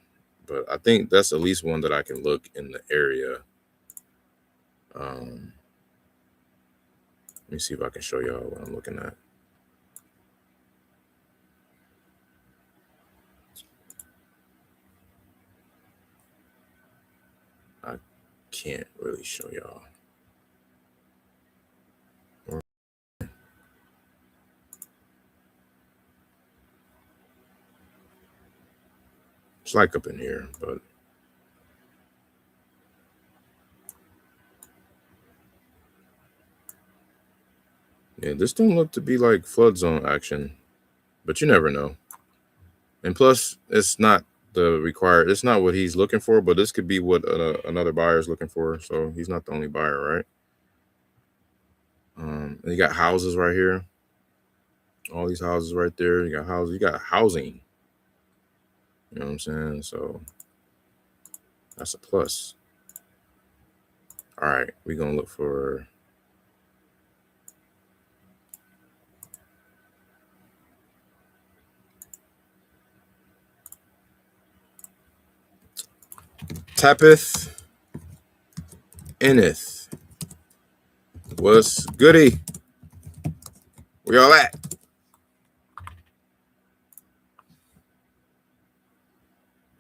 But I think that's at least one that I can look in the area. Let me see if I can show y'all what I'm looking at. I can't really show y'all. It's like up in here, but yeah, this don't look to be like flood zone action, but you never know. And plus, it's not it's not what he's looking for, but this could be what another buyer is looking for. So he's not the only buyer, right? And you got houses right here. All these houses right there. You got houses. You got housing. You know what I'm saying? So that's a plus. All right, we're gonna look for Tapith Enith. What's goody? Where y'all at?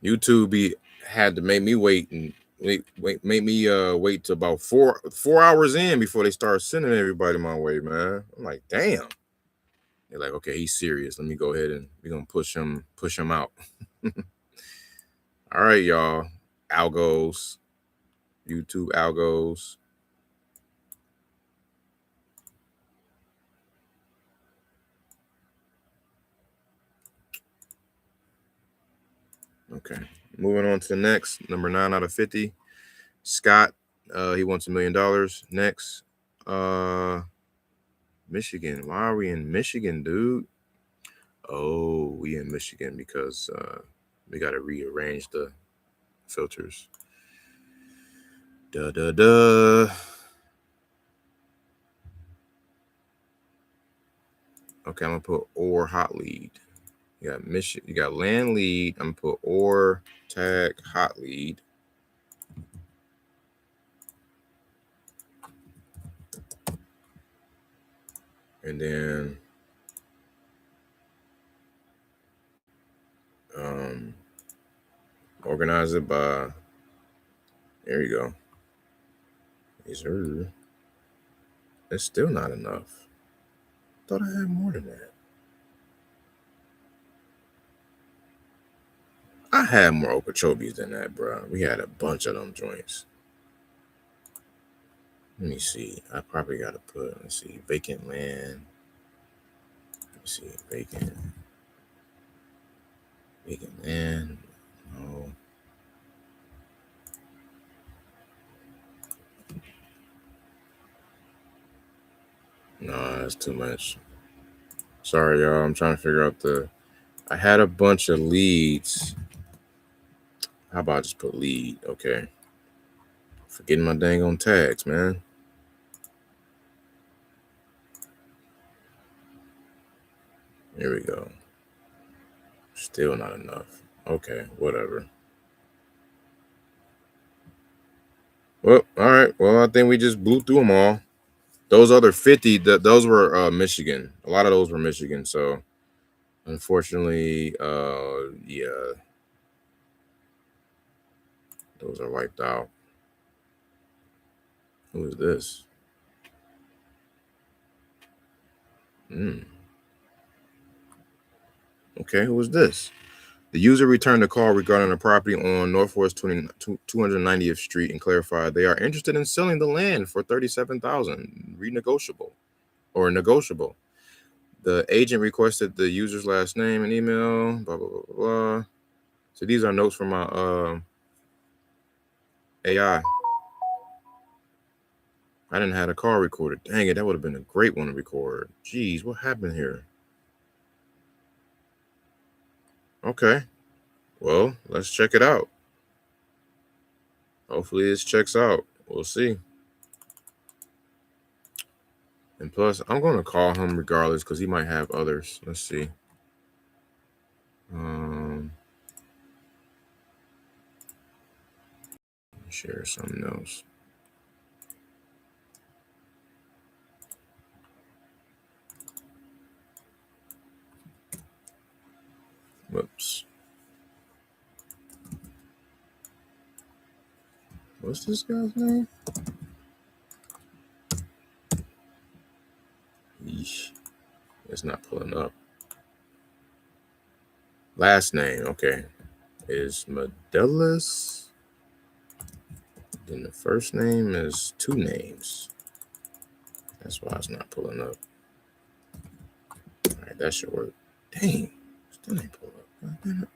YouTube had to make me wait and make me wait to about 4 hours in before they start sending everybody my way, man. I'm like, damn. They're like, okay, he's serious. Let me go ahead and we're gonna push him out. All right, y'all. Algos, YouTube algos. Okay, Moving on to the next, number 9 out of 50. Scott, he wants $1 million. Next, Michigan. Why are we in Michigan, dude? Oh, we in Michigan because we got to rearrange the filters. Okay, I'm gonna put or hot lead. You got Michigan. You got land lead. I'm gonna put or tag hot lead. And then organize it by, there you go. It's still not enough. Thought I had more than that. I had more Okeechobes than that, bro. We had a bunch of them joints. Let me see. I probably got to put, let's see, vacant land. Let's see, vacant land. No. No, that's too much. Sorry, y'all. I'm trying to figure out I had a bunch of leads. How about I just put lead? Okay. Forgetting my dang on tags, man. Here we go. Still not enough. Okay, whatever. Well, all right. Well, I think we just blew through them all. Those other 50, those were Michigan. A lot of those were Michigan. So, unfortunately, yeah, those are wiped out. Who is this? Okay, who is this? The user returned a call regarding a property on Northwest 290th Street and clarified they are interested in selling the land for $37,000, renegotiable or negotiable. The agent requested the user's last name and email, blah, blah, blah, blah. So these are notes from my AI. I didn't have a call recorded. Dang it, that would have been a great one to record. Jeez, what happened here? Okay. Well, let's check it out. Hopefully this checks out. We'll see. And plus, I'm going to call him regardless because he might have others. Let's see. Share something else. Whoops. What's this guy's name? Yeesh. It's not pulling up. Last name, okay, is Medellis. Then the first name is 2 names. That's why it's not pulling up. All right, that should work. Dang, still ain't pull up. God damn it.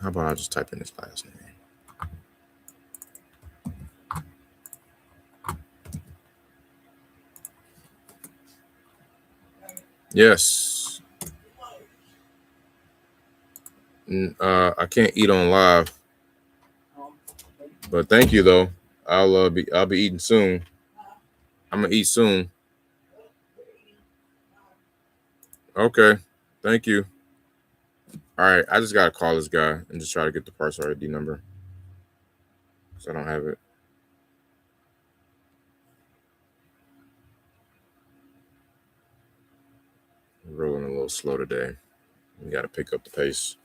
How about I just type in his last name? Yes. I can't eat on live, but thank you though. I'll be eating soon. I'm gonna eat soon. Okay, thank you. All right, I just gotta call this guy and just try to get the parcel ID number because I don't have it. We're rolling a little slow today. We gotta pick up the pace.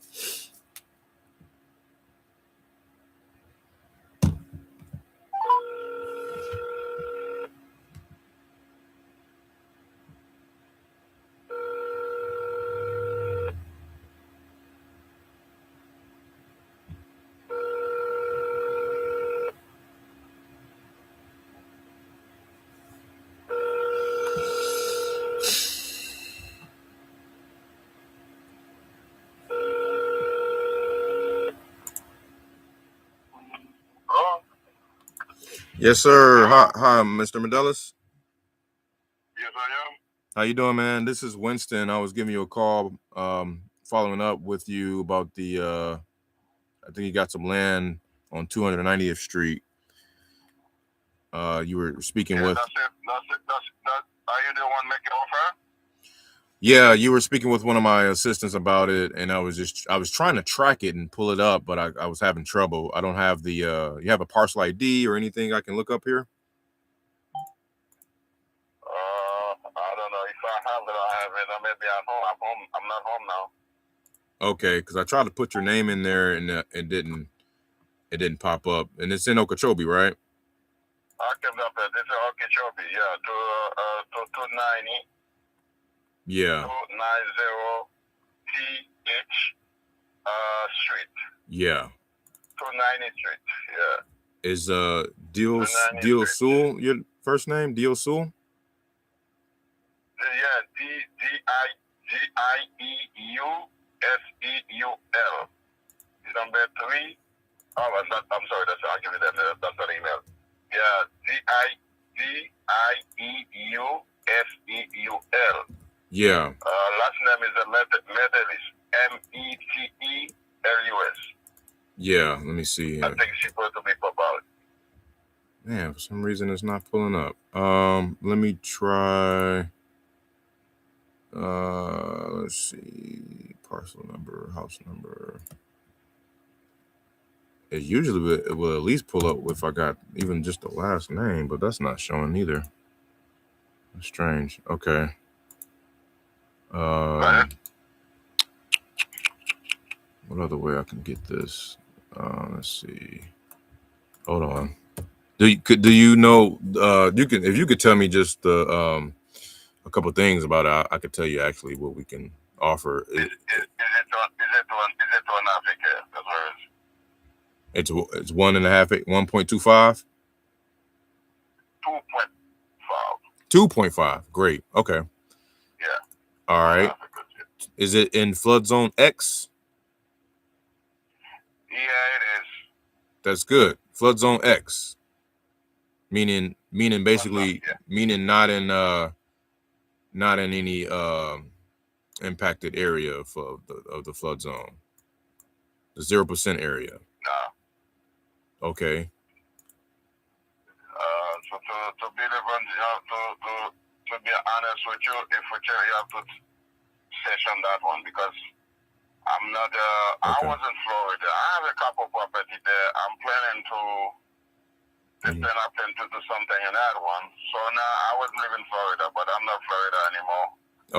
Yes, sir. Hi, Mr. Medelis. Yes, I am. How you doing, man? This is Winston. I was giving you a call, following up with you about the. I think you got some land on 290th Street. You were speaking with. That's it. Are you the one making offer? Yeah, you were speaking with one of my assistants about it, and I was trying to track it and pull it up, but I was having trouble. I don't have the. You have a parcel ID or anything I can look up here? I don't know if I have it. I have it. I may be at home. I'm not home now. Okay, because I tried to put your name in there and it didn't pop up, and it's in Okeechobee, right? I came up there. This is Okeechobee. Yeah, to 290. Yeah. 290 TH Street. Yeah. 290 Street. Yeah. Is Deal Sul your first name? Deal Sul? Yeah, DIEUSEUL. Number 3. Oh, I'm sorry. I'll give you that. That's an email. Yeah, DIEUSEUL. Yeah. Last name is Medelis. METELUS. Yeah. Let me see. I think she's supposed to be pop out. Man, for some reason it's not pulling up. Let me try. Let's see. Parcel number, house number. It usually it will at least pull up if I got even just the last name, but that's not showing either. That's strange. Okay. What other way I can get this? Let's see. Hold on. Do you know? If you could tell me just a couple things about it, I could tell you actually what we can offer. Is it one Africa? That's where it's 1.5, 1.25. 2.5. 2.5. Great. Okay. Yeah. All right. Is it in flood zone X? Yeah, it is. That's good. Flood zone X. Meaning basically meaning not in any impacted area of the flood zone. The 0% area. No. Okay. So to be honest with you, you have to session that one because I'm not. I was in Florida. I have a couple property there. I'm planning to. I plan to do something in that one. So now I was living in Florida, but I'm not Florida anymore.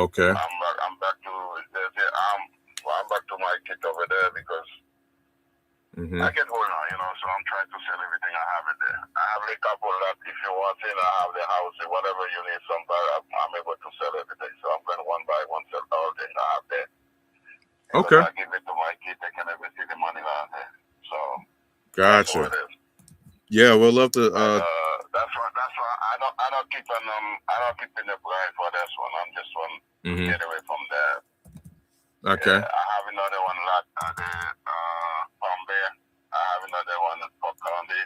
Okay. I'm back to. I'm back to my kid over there because. I get hold on, so I'm trying to sell everything I have in there. I have a couple that if you want it, I have the house, whatever you need, I'm able to sell everything. So I'm going one by one, sell all the I have there. Okay. I give it to my kid, they can never see the money around there. So gotcha. Yeah, we'll love to that's why I don't keep in the price for this one. I'm just one get away from there. Okay. Yeah, I have another one lot at the Palm Bay. I have another one at Port County.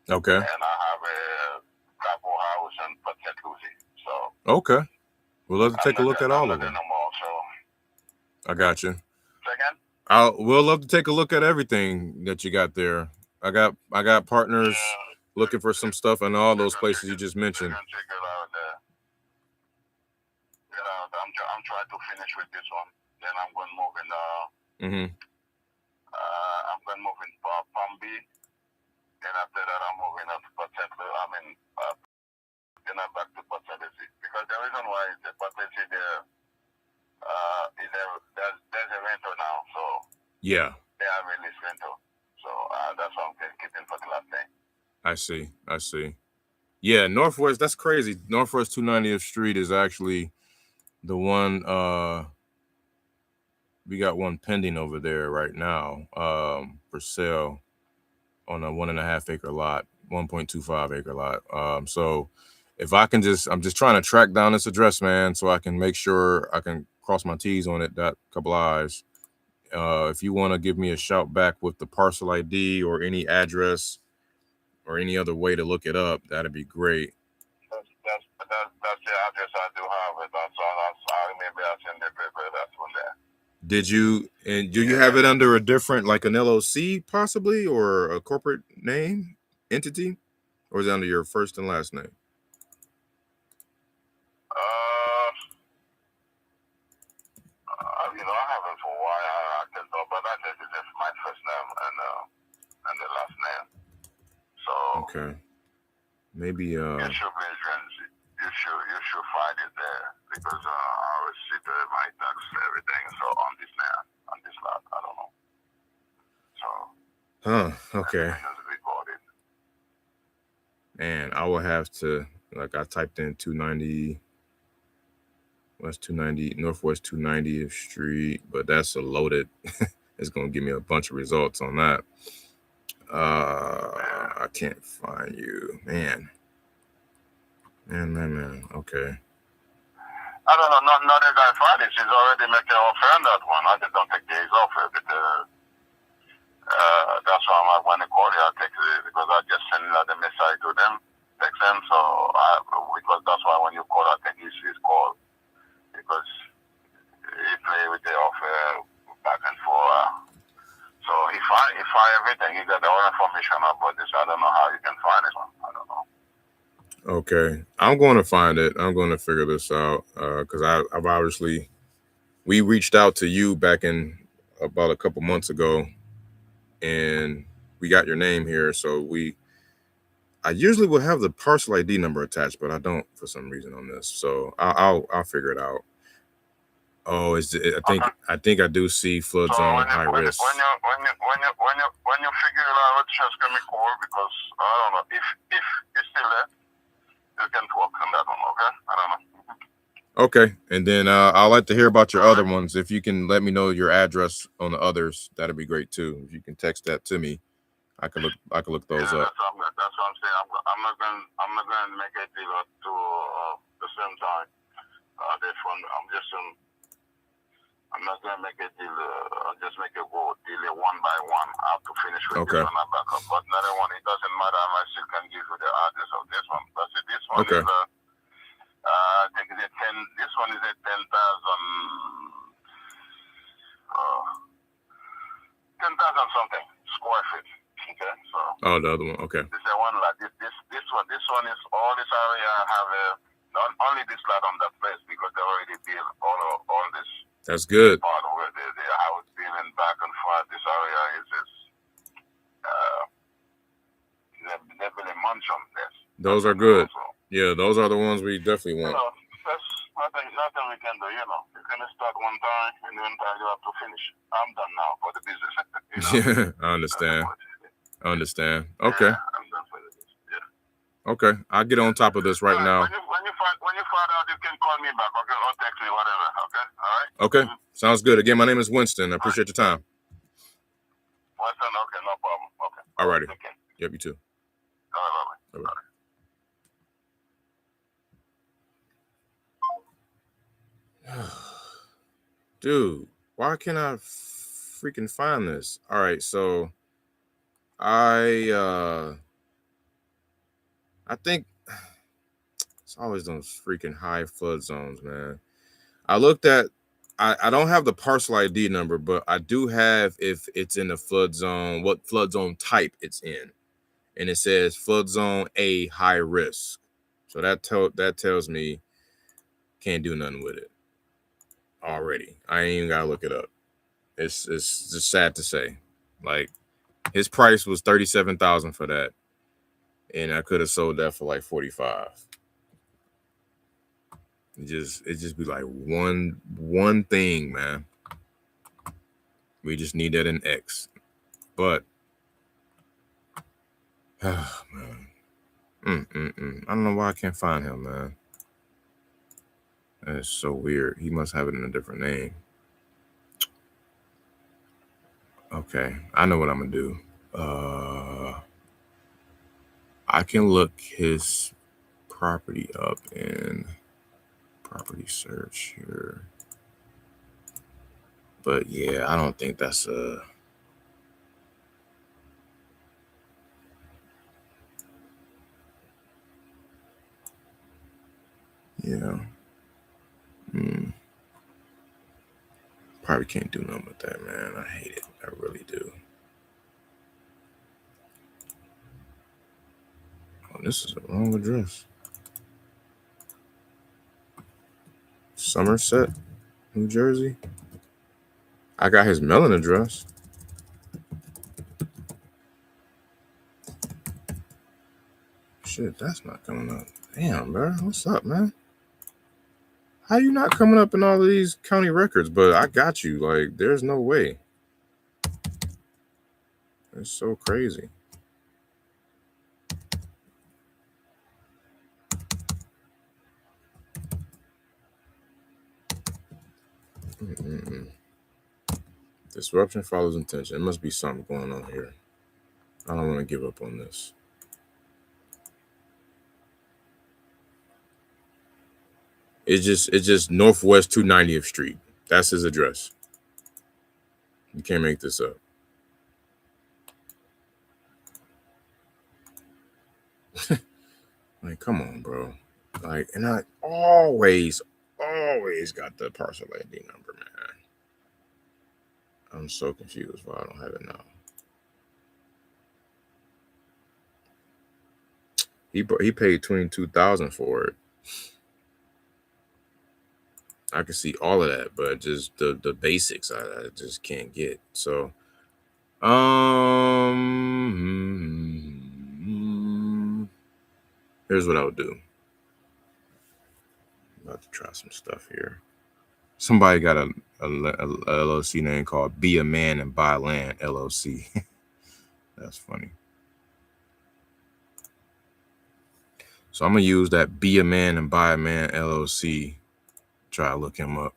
Okay. And I have a couple house in Port St. Lucie. So okay. We'll love to take a look at all of them. So. I got you. Second? We'll love to take a look at everything that you got there. I got partners looking for some stuff in all those places you just mentioned. I'm trying to finish with this one. Then I'm going to move in. I'm going to move in Palm Beach. Then after that, I'm moving up to Port St. Lucie. Then I'm back to Port St. Lucie because the reason why is the Port St. Lucie there's a rental now. So yeah, they have released rental. So that's why I'm keeping for the last day. I see. Yeah, Northwest. That's crazy. Northwest 290th Street is actually the one. We got one pending over there right now for sale on a 1.5 acre lot, 1.25 acre lot. So if I can I'm just trying to track down this address, man, so I can make sure I can cross my T's on it, dot a couple I's. If you want to give me a shout back with the parcel ID or any address or any other way to look it up, that'd be great. That's the address I do have it. I remember I sent the paper. That's one there. Did you, and do you have it under a different, like an LLC possibly, or a corporate name entity, or is it under your first and last name? I haven't for a while. I can talk, but I think it's just my first name and the last name. So okay, maybe you should find it there because I will see my tax everything. So on this lot, I don't know. So okay. Man, I will have to, like, I typed in 290 West 290 Northwest 290th Street, but that's a loaded. It's gonna give me a bunch of results on that. I can't find you, man. Okay. I don't know. Not a guy Friday. She's already making an offer on that one. I just don't take days off it. That's why I'm like, when they call you, I take it because I just send the message to them, text them. So because that's why when you call, I take his call because he play with the offer back and forth. So if I everything, you got all information about this. I don't know how you can find it. I don't know. Okay, I'm going to find it. I'm going to figure this out because I've obviously, we reached out to you back in about a couple months ago, and we got your name here. So I usually will have the parcel ID number attached, but I don't for some reason on this. So I'll figure it out. Oh, I think I do see flood zone high risk. When you figure it out, just give me a call because I don't know if it's still there. You can talk on that one, okay? I don't know. Okay, and then I'd like to hear about your other ones. If you can let me know your address on the others, that'd be great too. If you can text that to me, I can look those up. That's what I'm saying. I'm not gonna make a deal to the same time. I'm not gonna make a deal. Just make a deal one by one. I have to finish with this one and back up. But another one, it doesn't matter. I still can give you the address of this one. But this one is I think it's this one is a 10,000 something square feet. Okay, so. Oh, the other one. Okay. This is one like this one is all this area have not only this lot on that place because they already built all this. That's good. Part of it, the house building back and forth. This area is just they're building mansion there. Those are good. Yeah, those are the ones we definitely want. There's nothing we can do. You can start one time and then you have to finish. I'm done now for the business. Yeah, I understand. Okay. Yeah, I'm done for the business. Yeah. Okay, I'll get on top of this right now. When you find out, you can call me back, okay, or text me, whatever. Okay, all right. Okay, sounds good. Again, my name is Winston. I appreciate your time. Winston, okay, no problem. Okay. All righty. Okay. Yep, you too. All right, bye-bye. Dude, why can't I freaking find this? All right, so I think it's always those freaking high flood zones, man. I looked at, I don't have the parcel ID number, but I do have if it's in the flood zone, what flood zone type it's in. And it says flood zone A, high risk. So that tells me can't do nothing with it already. I ain't even gotta look it up. It's just sad to say. Like, his price was $37,000 for that, and I could have sold that for like $45,000. It just be like one thing, man. We just need that in X, but oh, man. I don't know why I can't find him, man. That's so weird. He must have it in a different name. Okay, I know what I'm gonna do. I can look his property up in property search here. But yeah, I don't think that's Yeah. Probably can't do nothing with that, man. I hate it. I really do. Oh, this is the wrong address. Somerset, New Jersey. I got his mailing address. Shit, that's not coming up. Damn, bro. What's up, man? How you not coming up in all of these county records? But I got you. Like, there's no way. It's so crazy. Disruption follows intention. There must be something going on here. I don't want to give up on this. It's just Northwest 290th Street. That's his address. You can't make this up. Like, come on, bro. Like, and I always got the parcel ID number, man. I'm so confused why I don't have it now. He paid $22,000 for it. I can see all of that, but just the basics I just can't get. So here's what I would do. I'm about to try some stuff here. Somebody got a LLC name called Be a Man and Buy Land LLC. That's funny. So I'm gonna use that Be a Man and Buy a Man LLC. Try to look him up.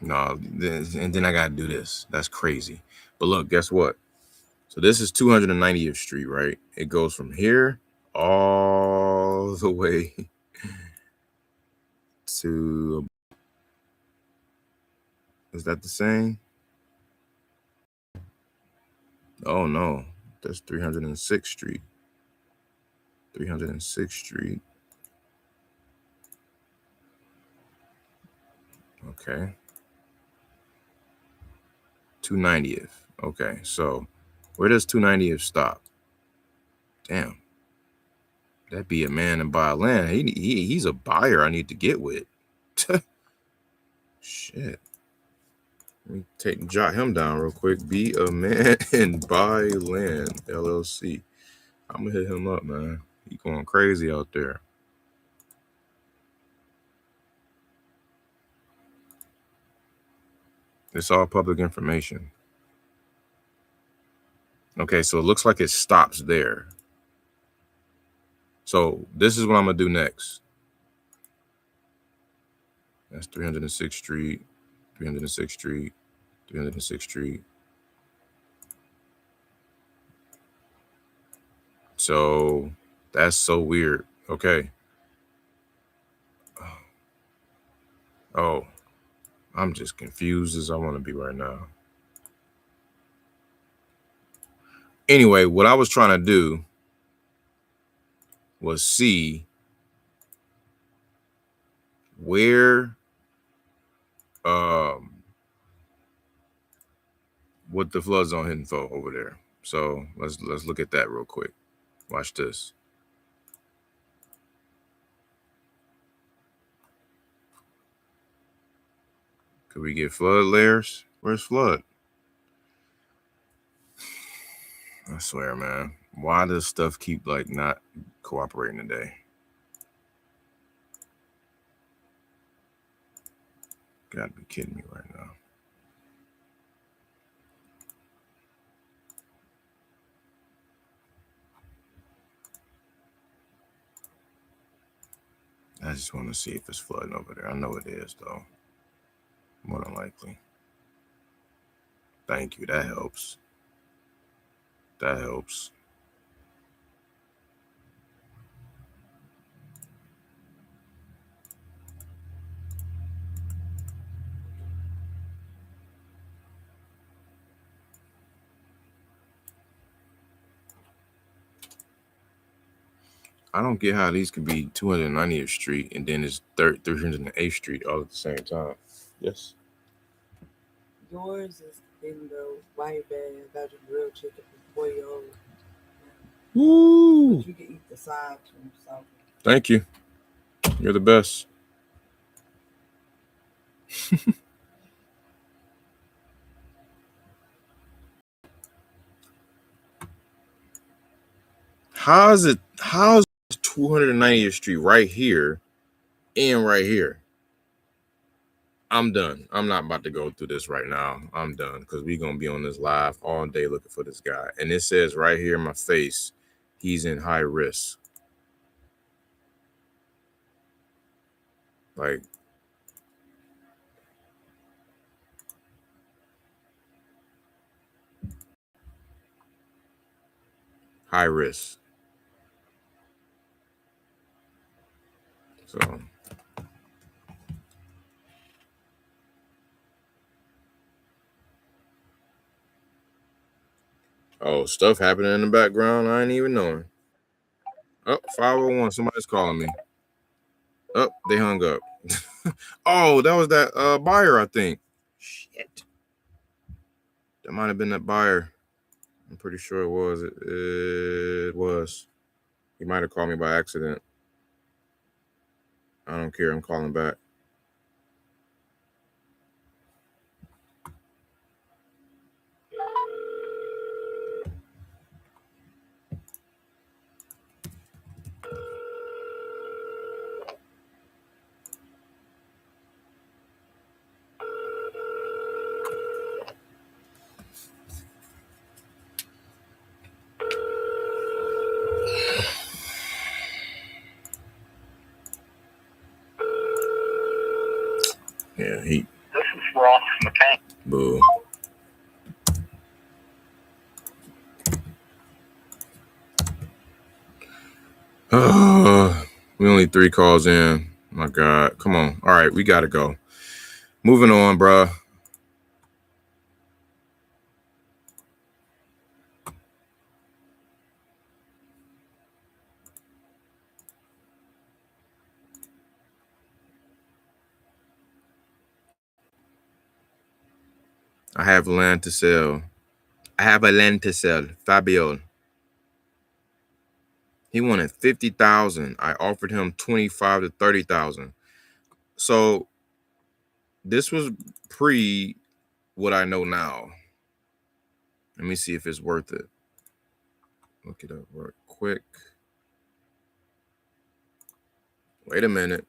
No, and then I gotta do this. That's crazy. But look, guess what? So this is 290th Street, right? It goes from here all the way to. Is that the same? Oh no, that's 306th Street. 306th Street. Okay. 290th. Okay, so where does 290th stop? Damn. That'd Be a Man and Buy Land. He's a buyer I need to get with. Shit. Let me jot him down real quick. Be a Man and Buy Land LLC. I'm gonna hit him up, man. He going crazy out there. It's all public information. Okay, so it looks like it stops there. So this is what I'm gonna do next. That's 306th Street, 306th Street, 306th Street. So that's so weird. Okay. Oh, I'm just confused as I want to be right now. Anyway, what I was trying to do was see where what the flood zone info over there. So let's look at that real quick. Watch this. Could we get flood layers? Where's flood? I swear, man. Why does stuff keep like not cooperating today? Gotta be kidding me right now. I just want to see if it's flooding over there. I know it is, though. More than likely. Thank you. That helps. That helps. I don't get how these could be 290th Street and then it's 308th Street all at the same time. Yes. Yours is in the white bag. I got your grilled chicken for $4. Woo! But you can eat the side too. So. Thank you. You're the best. How's 290th Street right here and right here? I'm done. I'm not about to go through this right now. I'm done because we're going to be on this live all day looking for this guy. And it says right here in my face, he's in high risk. Like, high risk. So, oh, stuff happening in the background. I ain't even knowing. Oh, 501. Somebody's calling me. Oh, they hung up. Oh, that was that buyer, I think. Shit. That might have been that buyer. I'm pretty sure it was. It was. He might have called me by accident. I don't care. I'm calling back. Yeah, he. This is Ross McCain. Boo. We only 3 calls in. My God. Come on. All right, we got to go. Moving on, bruh. I have land to sell. Fabio. He wanted 50,000. I offered him 25 to 30,000. So this was pre what I know now. Let me see if it's worth it. Look it up real quick. Wait a minute.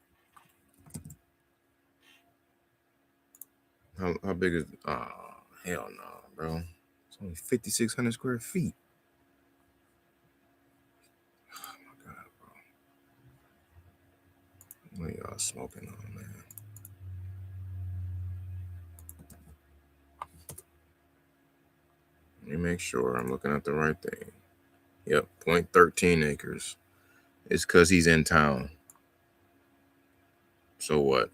How big is? Oh, hell no, bro. It's only 5,600 square feet. Oh my God, bro. What y'all smoking on, man? Let me make sure I'm looking at the right thing. Yep, 0.13 acres. It's because he's in town. So what?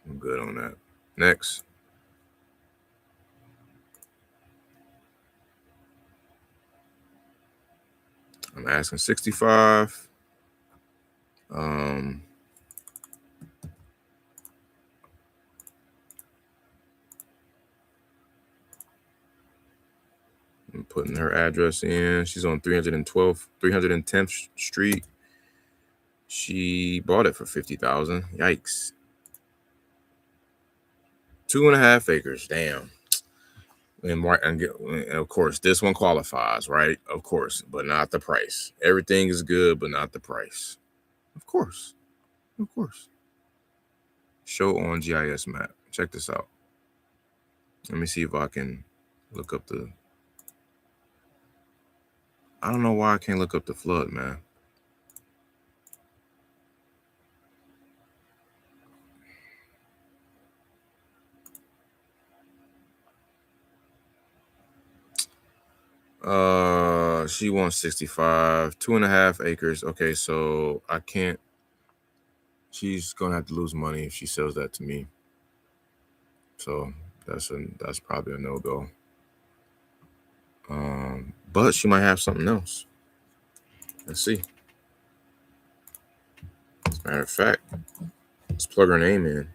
I'm good on that. Next. I'm asking 65. I'm putting her address in. She's on 310th Street. She bought it for 50,000. Yikes. 2.5 acres. Damn. And of course, this one qualifies, right? Of course, but not the price. Everything is good, but not the price. Of course. Of course. Show on GIS map. Check this out. Let me see if I can look up the. I don't know why I can't look up the flood, man. She wants 65, 2.5 acres. Okay, so I can't. She's gonna have to lose money if she sells that to me. So that's probably a no-go. But she might have something else. Let's see. As a matter of fact, let's plug her name in.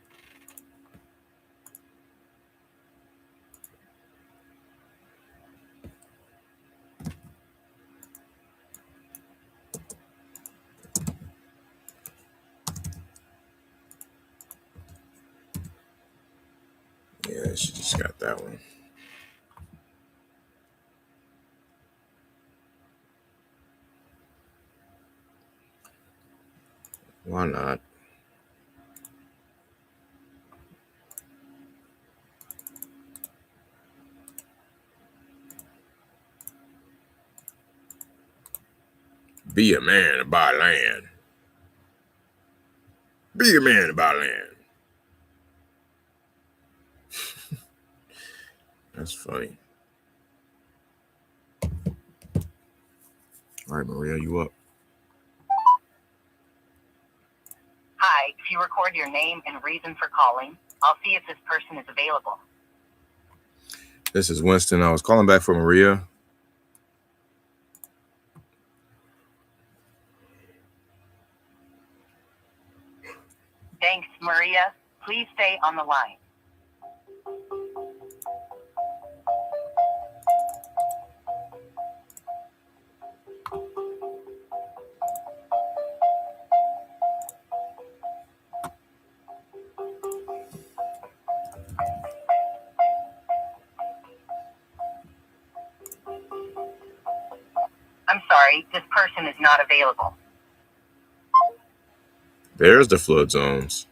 Yeah, she just got that one. Why not? Be a man to buy land. Be a man to buy land. That's funny. All right, Maria, you up? Hi, if you record your name and reason for calling, I'll see if this person is available. This is Winston. I was calling back for Maria. Thanks, Maria. Please stay on the line. I'm sorry, this person is not available. There's the flood zones.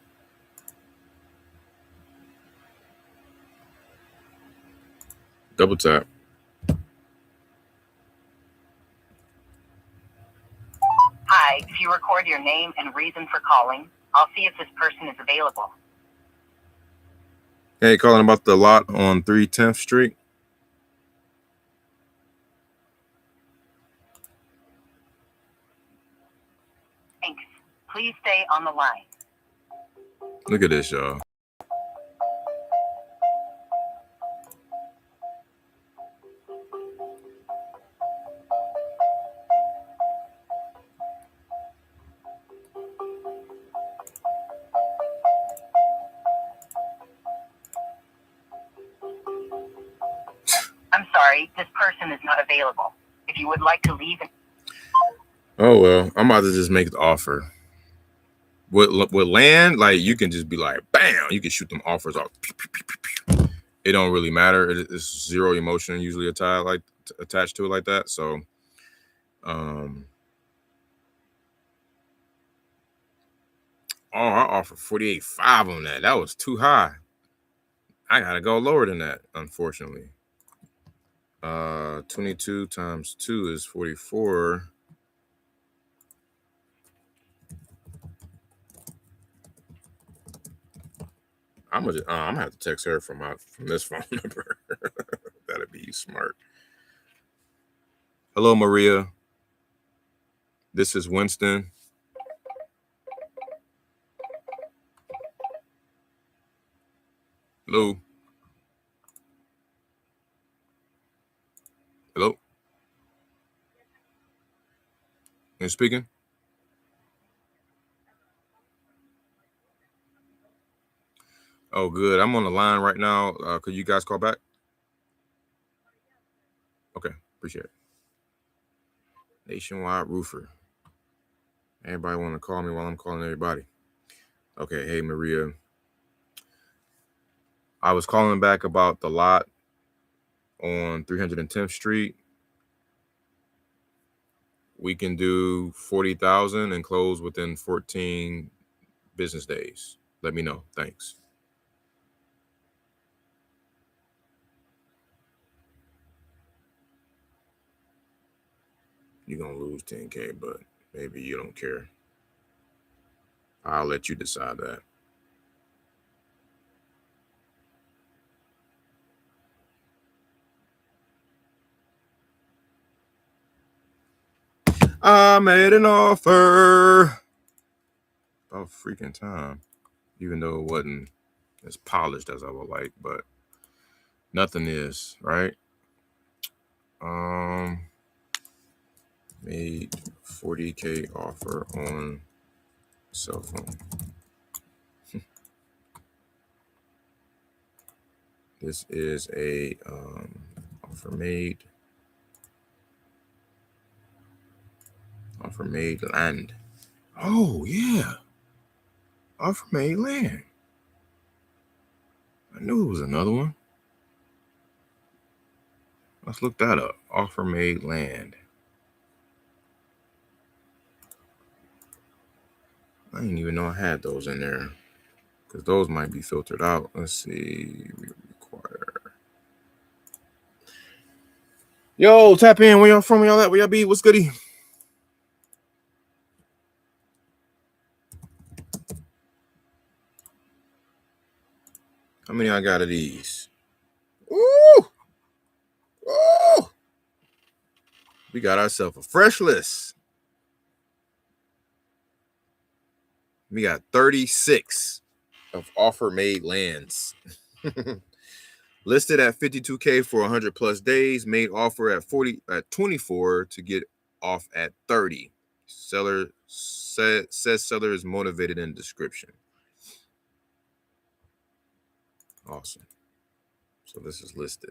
Double tap. Hi, if you record your name and reason for calling, I'll see if this person is available. Hey, calling about the lot on 310th Street. Thanks. Please stay on the line. Look at this, y'all. I'm sorry, this person is not available. If you would like to leave an... Oh, well, I'm about to just make the offer. With land, like, you can just be like, bam, you can shoot them offers off. It don't really matter. It's zero emotion usually attached to it like that. So, oh, I offered 48.5 on that. That was too high. I gotta go lower than that, unfortunately. 22 times 2 is 44. I'm gonna have to text her from this phone number. That'd be smart. Hello, Maria. This is Winston. Hello. Hello. You speaking? Oh, good. I'm on the line right now. Could you guys call back? Okay, appreciate it. Nationwide roofer. Everybody want to call me while I'm calling everybody. Okay, hey, Maria. I was calling back about the lot on 310th Street. We can do 40,000 and close within 14 business days. Let me know. Thanks. You're going to lose 10K, but maybe you don't care. I'll let you decide that. I made an offer. About freaking time. Even though it wasn't as polished as I would like, but nothing is, right? Made $40K offer on cell phone. This is a offer made land. Oh yeah, offer made land. I knew it was another one. Let's look that up. Offer made land. I didn't even know I had those in there, because those might be filtered out. Let's see. We require. Yo, tap in. Where y'all from? Where y'all at? Where y'all be? What's goody? How many I got of these? Ooh! Ooh! We got ourselves a fresh list. We got 36 of offer made lands. Listed at 52K for 100 plus days. Made offer at 24 to get off at 30. Seller says seller is motivated in description. Awesome. So this is listed.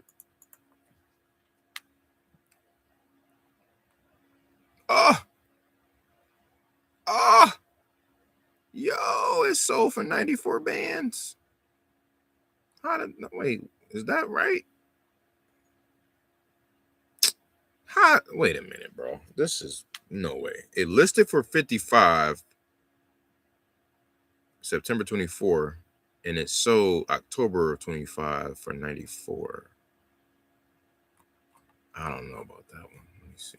Yo, it's sold for 94 bands. Wait, is that right? Wait a minute, bro. This is no way. It listed for 55 September 24, and it sold October of 25 for 94. I don't know about that one. Let me see.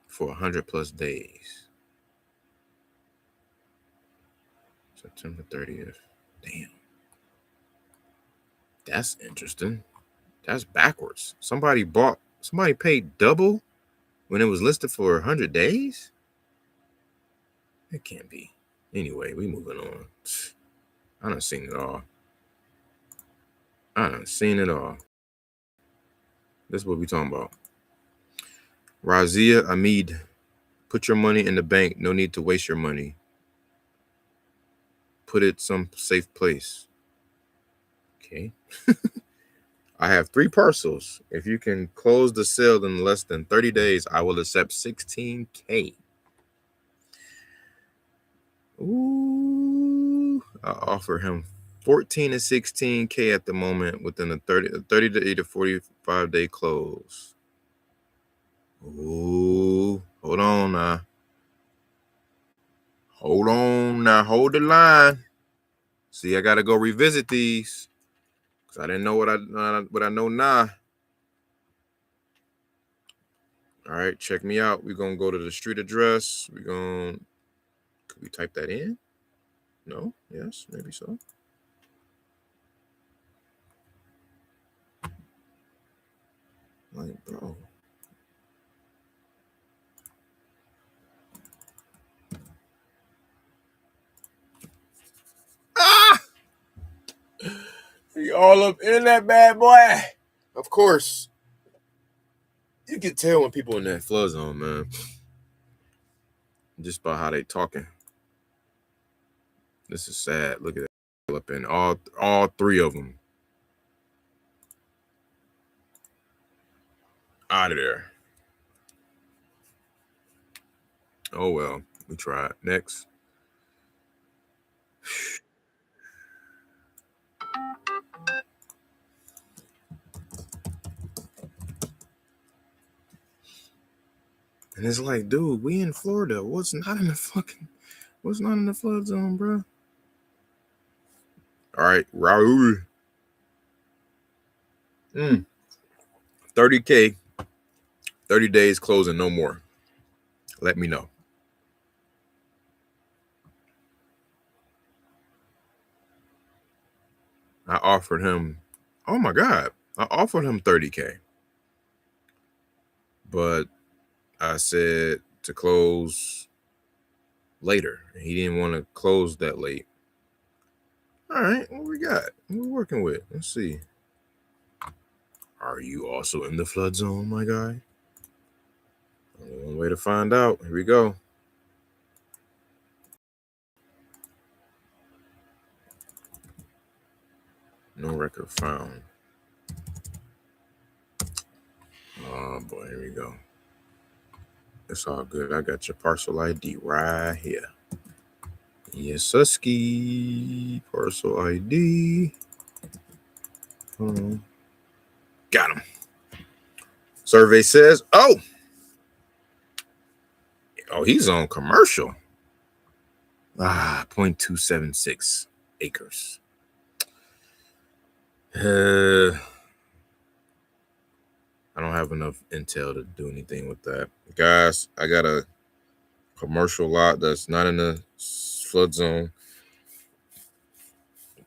For 100 plus days. September 30th. Damn. That's interesting. That's backwards. Somebody paid double when it was listed for 100 days? It can't be. Anyway, we moving on. I done seen it all. This is what we talking about. Razia Ahmed. Put your money in the bank. No need to waste your money. Put it some safe place. Okay. I have 3 parcels. If you can close the sale in less than 30 days, I will accept 16K. Ooh. I offer him 14 to 16K at the moment within a 30 to 45 day close. Ooh. Hold on now. Hold the line. See, I got to go revisit these, because I didn't know what I know now. All right, check me out. We're going to go to the street address. Could we type that in? No? Yes, maybe so. Like, bro. You all up in that bad boy. Of course. You can tell when people in that flood zone, man. Just by how they talking. This is sad. Look at that. Up in all 3 of them. Out of there. Oh well. We tried. Next. And it's like, dude, we in Florida. What's not in the flood zone, bro? All right, Raul. 30K, 30 days closing, no more. Let me know. I offered him, oh my God, I offered him 30K. But I said to close later. He didn't want to close that late. All right, what we got? What we working with? Let's see. Are you also in the flood zone, my guy? Only one way to find out. Here we go. No record found. Oh boy, here we go. It's all good. I got your parcel ID right here. Yes, Susky. Parcel ID. Got him. Survey says, oh, he's on commercial. 0.276 acres. I don't have enough intel to do anything with that. Guys, I got a commercial lot that's not in the flood zone.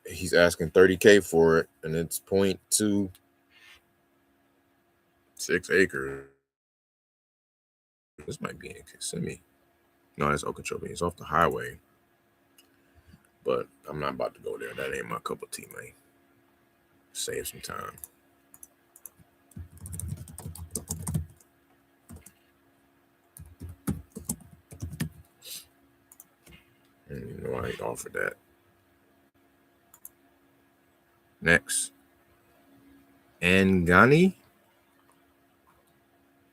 He's asking $30K for it, and it's 0.26 acres. This might be in Kissimmee. No, that's Okeechobee. It's off the highway. But I'm not about to go there. That ain't my cup of tea, man. Save some time. I didn't even know why he offered that. Next. Angani.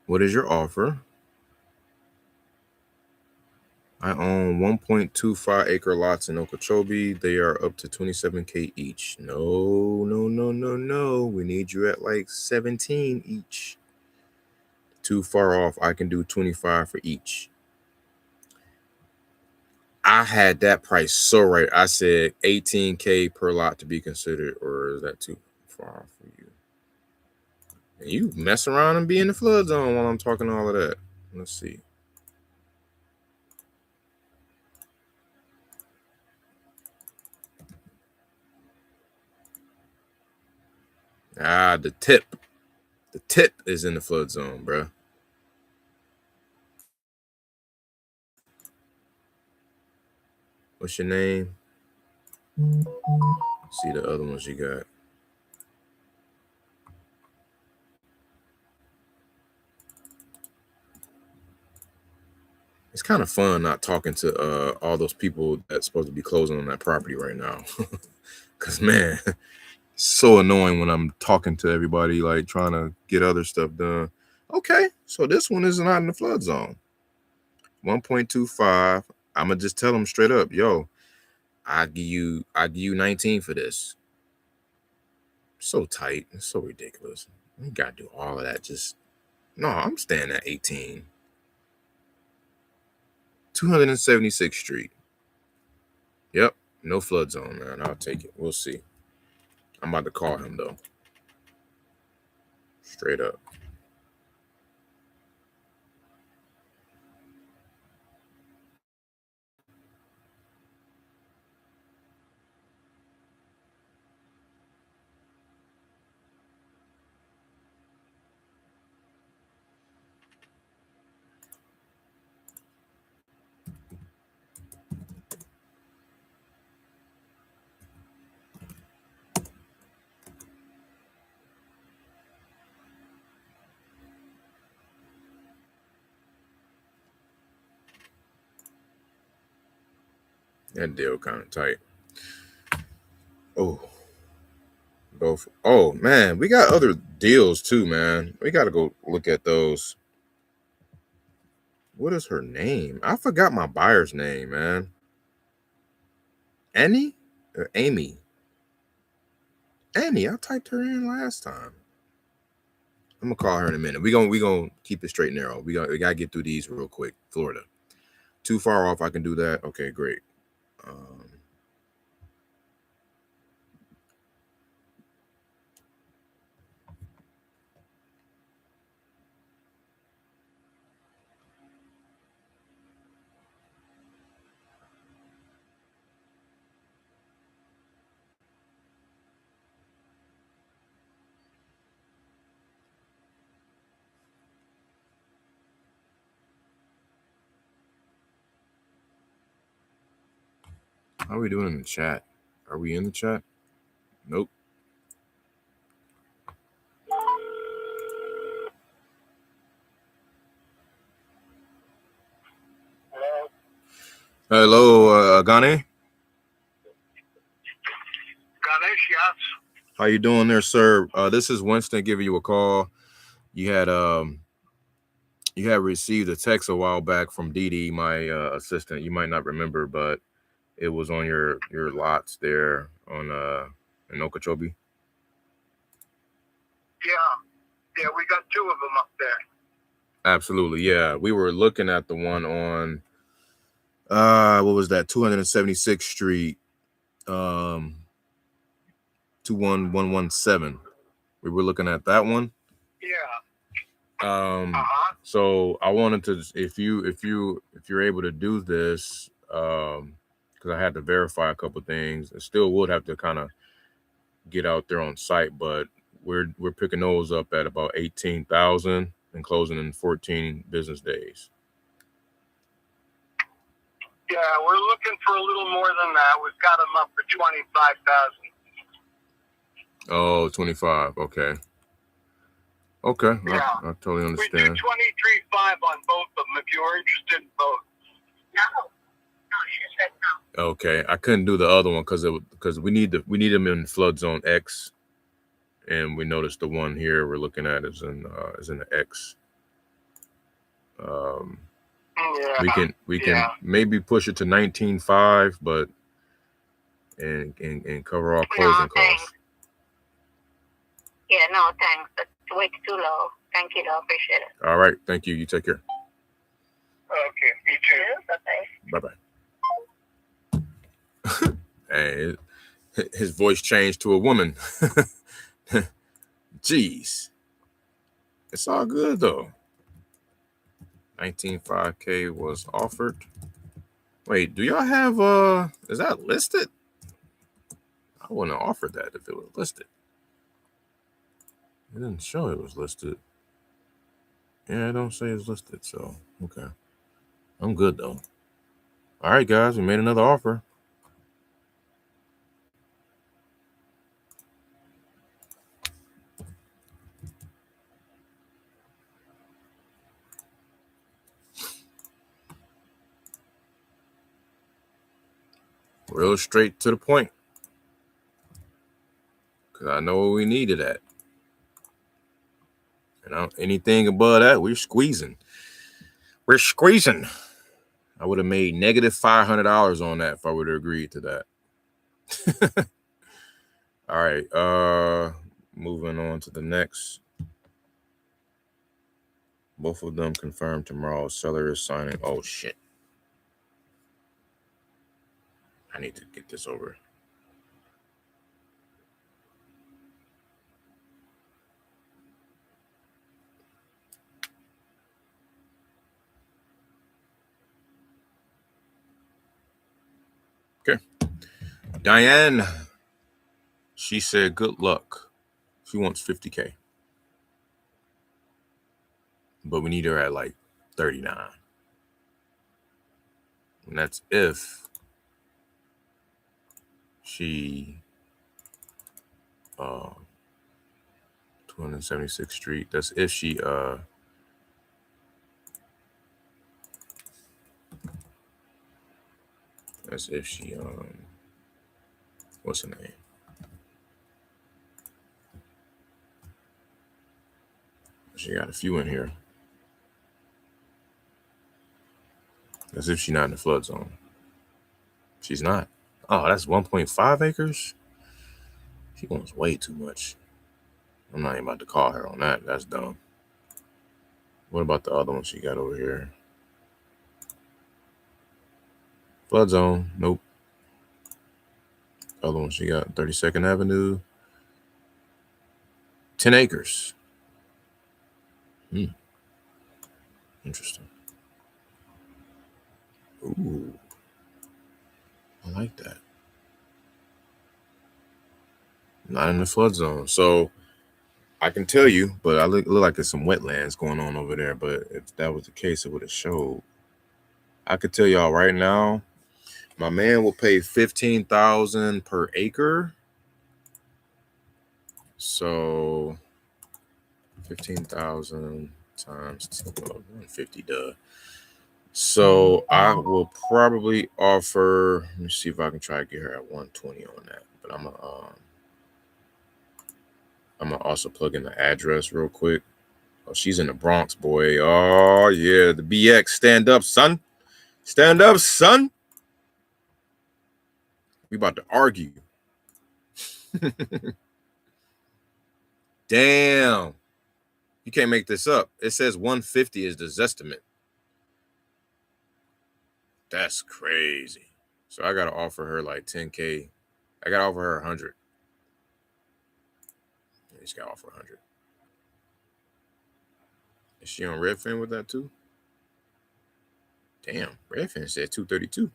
What is your offer? I own 1.25 acre lots in Okeechobee. They are up to 27K each. No. We need you at like 17 each. Too far off. I can do 25 for each. I had that price so right. I said 18K per lot to be considered, or is that too far for you? And you mess around and be in the flood zone while I'm talking all of that. Let's see. The tip. The tip is in the flood zone, bro. What's your name? See the other ones you got. It's kind of fun not talking to all those people that's supposed to be closing on that property right now. Because, man, it's so annoying when I'm talking to everybody, like trying to get other stuff done. Okay, so this one is not in the flood zone. 1.25. I'm going to just tell them straight up, yo, I give you 19 for this. So tight. It's so ridiculous. You got to do all of that. No, I'm staying at 18. 276th Street. Yep. No flood zone, man. I'll take it. We'll see. I'm about to call him, though. Straight up. That deal kind of tight. Oh, man. We got other deals, too, man. We got to go look at those. What is her name? I forgot my buyer's name, man. Annie or Amy? Annie. I typed her in last time. I'm gonna call her in a minute. We gonna keep it straight and narrow. We gotta get through these real quick. Florida. Too far off. I can do that. Okay, great. How are we doing in the chat? Are we in the chat? Nope. Hello, Gane. Ganesh, yes. How you doing there, sir? This is Winston giving you a call. You had received a text a while back from Dee Dee, my assistant. You might not remember, but it was on your lots there on in Okeechobee. Yeah, we got 2 of them up there. Absolutely, yeah. We were looking at the one on what was that, 276th Street, 21117. We were looking at that one. Yeah. So I wanted to, if you're able to do this, because I had to verify a couple things. I still would have to kind of get out there on site, but we're picking those up at about 18,000 and closing in 14 business days. Yeah, we're looking for a little more than that. We've got them up for 25,000. Oh, 25. Okay. Okay. Yeah. I totally We understand. do 23.5 on both of them if you're interested in both. No, she said no. Okay. I couldn't do the other one because we need them in flood zone X, and we noticed the one here we're looking at is in the X. We can maybe push it to 19.5, but and cover all closing costs. Yeah, no, thanks. That's way too low. Thank you, though. Appreciate it. All right. Thank you. You take care. Okay, me too. Bye-bye. Hey, his voice changed to a woman. Jeez. It's all good, though. 19.5K was offered. Wait, do y'all have, is that listed? I wouldn't have offered that if it was listed. It didn't show it was listed. Yeah, I don't say it's listed, so, okay. I'm good, though. All right, guys, we made another offer. Real straight to the point. Because I know what we needed at. And anything above that, we're squeezing. We're squeezing. I would have made negative $500 on that if I would have agreed to that. All right. Moving on to the next. Both of them confirmed tomorrow. Seller is signing. Oh, shit. I need to get this over. Okay. Diane, she said good luck. She wants 50K. But we need her at like 39. And that's if she 276th Street. That's if she what's her name? She got a few in here. As if she's not in the flood zone. She's not. Oh, that's 1.5 acres? She wants way too much. I'm not even about to call her on that. That's dumb. What about the other one she got over here? Flood zone. Nope. Other one she got 32nd Avenue. 10 acres. Interesting. Ooh. I like that. Not in the flood zone. So I can tell you, but I look like there's some wetlands going on over there. But if that was the case, it would have showed. I could tell y'all right now, my man will pay $15,000 per acre. So 15,000 times 150, duh. So I will probably offer. Let me see if I can try to get her at 120 on that. But I'm gonna also plug in the address real quick. Oh, she's in the Bronx, boy. Oh yeah, the BX. Stand up, son. Stand up, son. We about to argue. Damn. You can't make this up. It says 150 is the estimate. That's crazy. So I gotta offer her like 10K. I gotta offer her 100. I just gotta offer 100. Is she on Redfin with that too? Damn, Redfin said 232.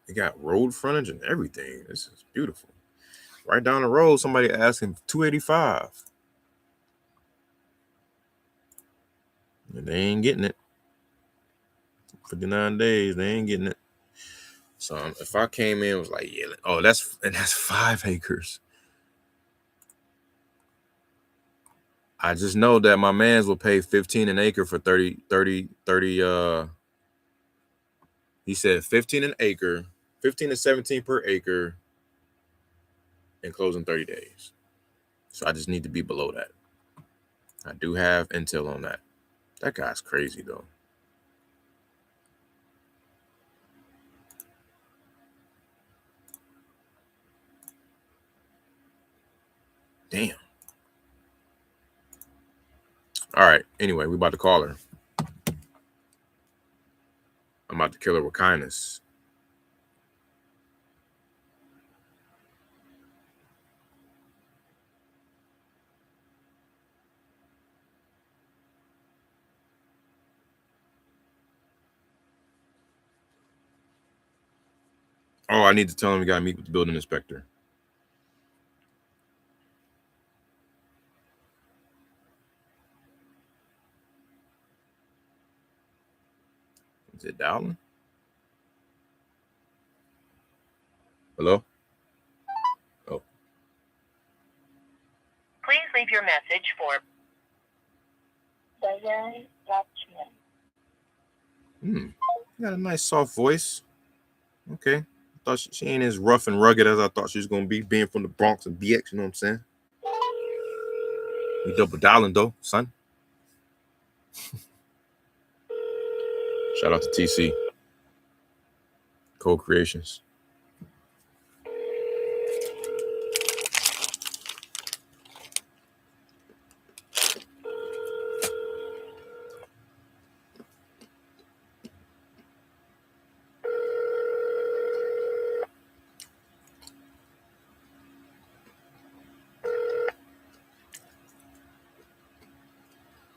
They got road frontage and everything. This is beautiful. Right down the road, somebody asking 285. And they ain't getting it. 59 days, they ain't getting it. So if I came in, was like, yeah, oh, that's 5 acres. I just know that my mans will pay 15 an acre for 30. He said 15 an acre, 15 to 17 per acre, and close in 30 days. So I just need to be below that. I do have intel on that. That guy's crazy though. Damn. All right. Anyway, we about to call her. I'm about to kill her with kindness. Oh, I need to tell him we got to meet with the building inspector. Is it dialing? Hello? Oh. Please leave your message for You got a nice soft voice. Okay. I thought she ain't as rough and rugged as I thought she was going to be, being from the Bronx and BX, you know what I'm saying? We double dialing though, son. Shout out to TC. Co-creations.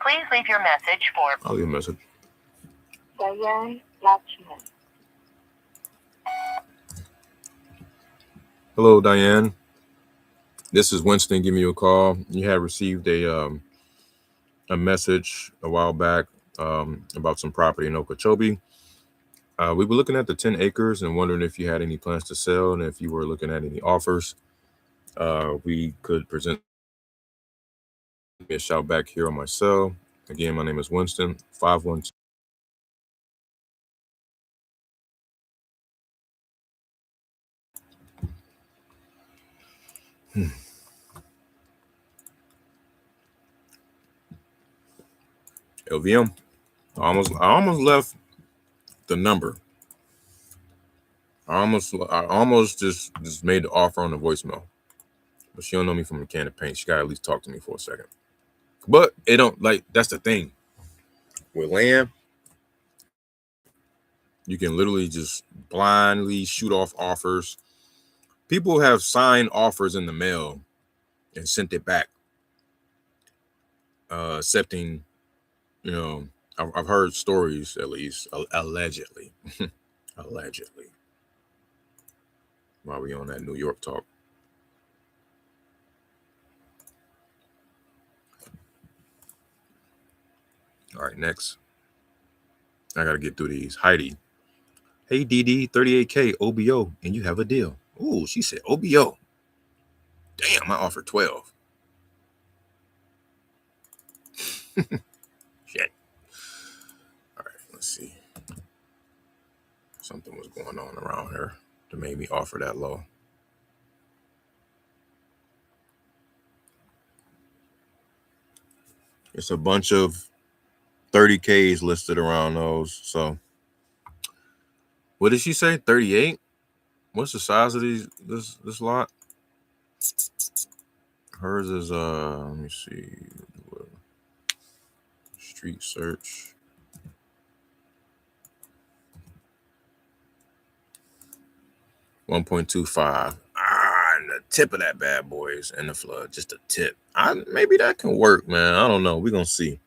Please leave your message for I'll leave a message. Hello, Diane. This is Winston giving you a call. You have received a message a while back about some property in Okeechobee. We were looking at the 10 acres and wondering if you had any plans to sell and if you were looking at any offers. We could present a shout back here on my cell. Again, my name is Winston, 512. LVM. I almost left the number. I almost just made the offer on the voicemail. But she don't know me from a can of paint. She gotta at least talk to me for a second. But it don't, like, that's the thing. With land, you can literally just blindly shoot off offers. People have signed offers in the mail and sent it back, accepting, you know, I've heard stories, at least, allegedly. Allegedly. While we on that New York talk. All right, next. I got to get through these. Heidi. Hey, DD, 38K, OBO, and you have a deal. Ooh, she said OBO. Damn, I offered 12. Shit. All right, let's see. Something was going on around here to make me offer that low. It's a bunch of 30Ks listed around those. So what did she say? 38? What's the size of this lot? Hers is let me see. Street search. 1.25. And the tip of that bad boy is in the flood. Just a tip. Maybe that can work, man. I don't know. We're gonna see.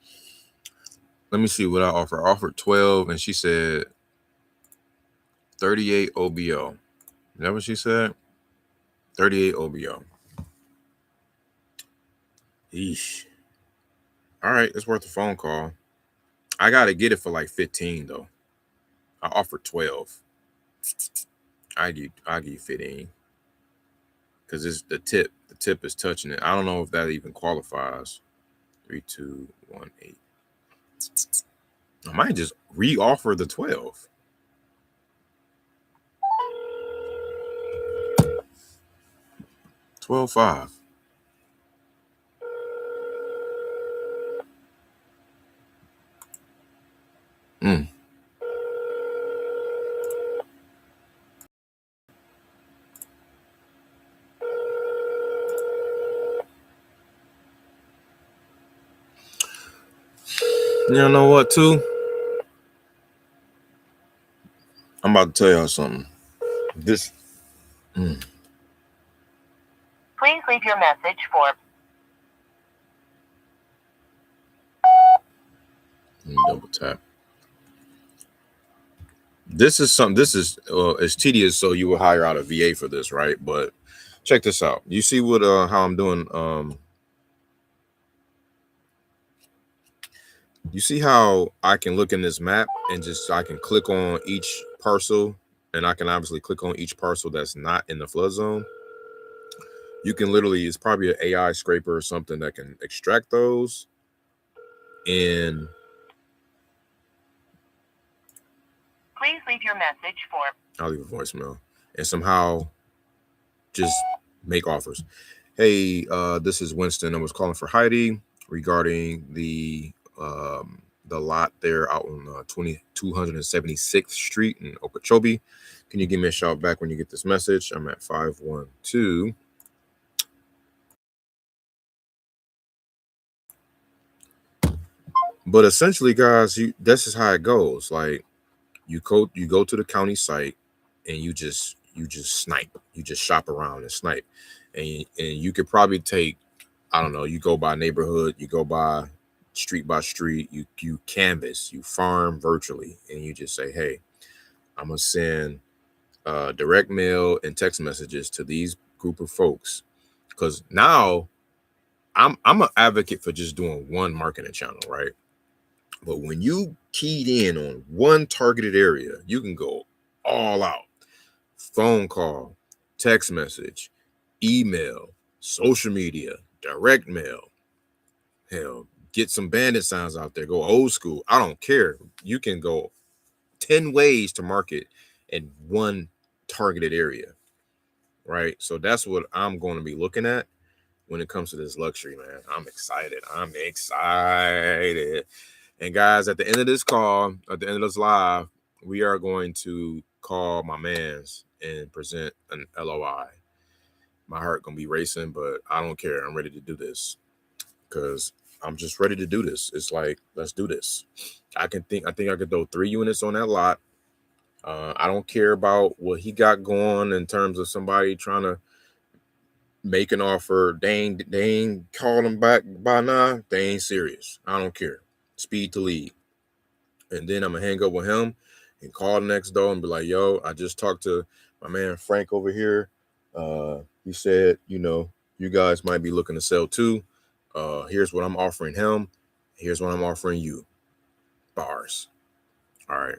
Let me see what I offer. I offered 12, and she said 38 OBO. Is that what she said? 38 OBO. Eesh. All right, it's worth a phone call. I gotta get it for like 15 though. I offered 12. I give you 15 because it's the tip. The tip is touching it. I don't know if that even qualifies. 3, 2, 1, 8. I might just re-offer the 12. $12.5. You know what, too? I'm about to tell y'all something. This. Please leave your message for. Let me double tap. This is something. This is it's tedious, so you will hire out a VA for this, right? But check this out. You see what how I'm doing? You see how I can look in this map and I can click on each parcel, and I can obviously click on each parcel that's not in the flood zone. You can literally, it's probably an AI scraper or something that can extract those, and Please leave your message for. I'll leave a voicemail and somehow just make offers. Hey, this is Winston. I was calling for Heidi regarding the lot there out on 2276th Street in Okeechobee. Can you give me a shout back when you get this message? I'm at 512. But essentially, guys, this is how it goes. Like you go to the county site and you just snipe. You just shop around and snipe. And you could probably take, I don't know, you go by neighborhood, you go by street, you canvas, you farm virtually, and you just say, hey, I'm gonna send direct mail and text messages to these group of folks. Because now I'm an advocate for just doing one marketing channel, right? But when you keyed in on one targeted area, you can go all out. Phone call, text message, email, social media, direct mail. Hell, get some bandit signs out there. Go old school. I don't care. You can go 10 ways to market in one targeted area, right? So that's what I'm going to be looking at when it comes to this luxury, man. I'm excited. And guys, at the end of this call, at the end of this live, we are going to call my mans and present an LOI. My heart gonna be racing, but I don't care. I'm ready to do this because I'm just ready to do this. It's like, let's do this. I think I could throw 3 units on that lot. I don't care about what he got going in terms of somebody trying to make an offer. They ain't called him back by now. They ain't serious. I don't care. Speed to lead. And then I'm gonna hang up with him and call next door and be like, yo, I just talked to my man Frank over here. He said, you guys might be looking to sell too. Here's what I'm offering him. Here's what I'm offering you. Bars. All right.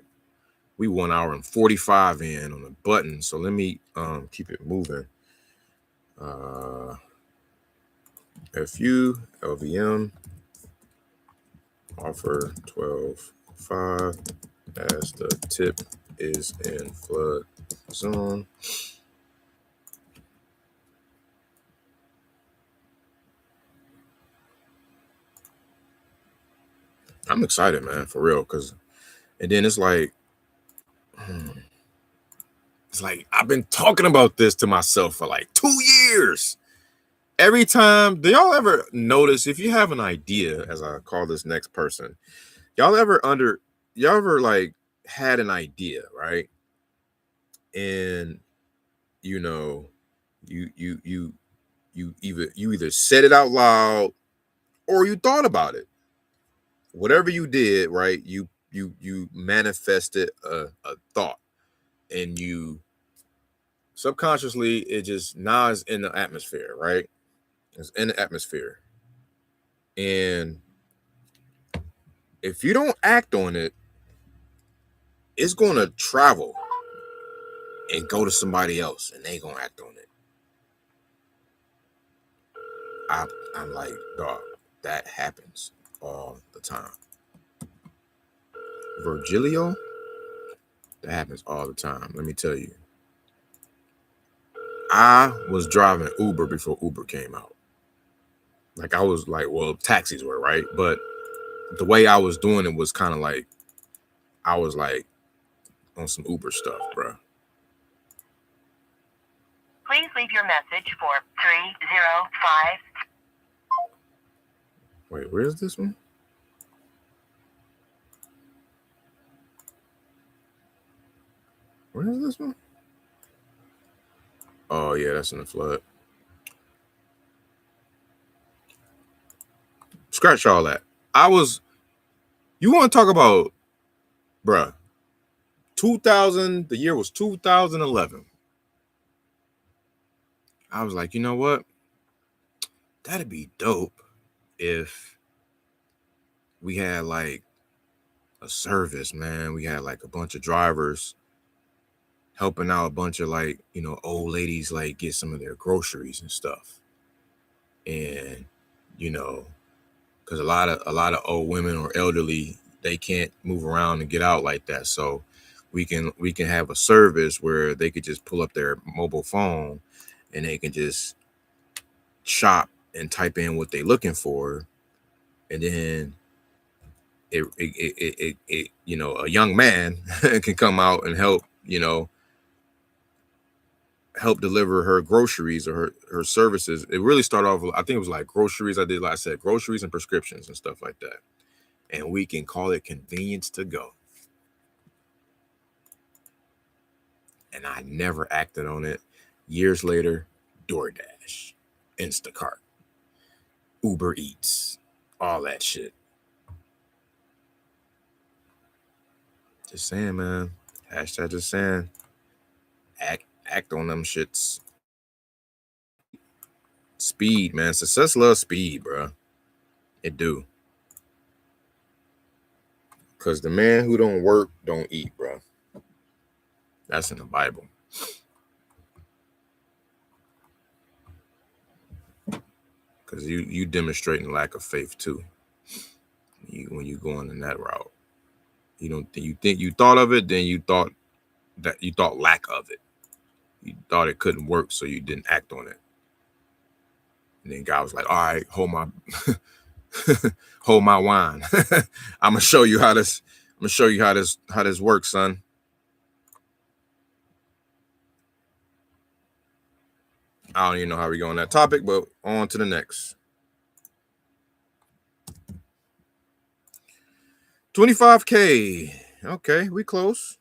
We 1 hour and 45 in on the button. So let me keep it moving. FU, LVM. Offer 12.5 as the tip is in flood zone. I'm excited, man, for real. And then it's like I've been talking about this to myself for like 2 years. Every time, do y'all ever notice, if you have an idea, as I call this next person, y'all ever like had an idea, right? And you know, you either said it out loud or you thought about it. Whatever you did, right? You manifested a thought, and you subconsciously, it just now is in the atmosphere, right? It's in the atmosphere. And if you don't act on it, it's going to travel and go to somebody else, and they going to act on it. I'm like, dog, that happens all the time. Virgilio, that happens all the time. Let me tell you. I was driving Uber before Uber came out. Like, I was like, well, taxis were, right? But the way I was doing it was kind of like, I was like on some Uber stuff, bro. Please leave your message for 305. Wait, where's this one? Where is this one? Oh, yeah, that's in the flood. Scratch all that. You want to talk about, bruh, 2000, the year was 2011. I was like, you know what? That'd be dope if we had like a service, man. We had like a bunch of drivers helping out a bunch of like, old ladies, like get some of their groceries and stuff. And, because a lot of old women or elderly, they can't move around and get out like that. So we can have a service where they could just pull up their mobile phone and they can just shop and type in what they're looking for, and then it a young man can come out and help deliver her groceries or her services. It really started off, I think it was like groceries. Like I said, groceries and prescriptions and stuff like that. And we can call it convenience to go. And I never acted on it. Years later, DoorDash, Instacart, Uber Eats, all that shit. Just saying, man. Hashtag just saying. Act on them shits. Speed, man. Success loves speed, bro. It do. Because the man who don't work don't eat, bro. That's in the Bible. Because you demonstrating lack of faith too. When you going in that route, you think you thought of it, then you thought lack of it. You thought it couldn't work, so you didn't act on it. And then God was like, "All right, hold my hold my wine. I'm gonna show you how this. I'm gonna show you how this works, son." I don't even know how we go on that topic, but on to the next. 25K. Okay, we close.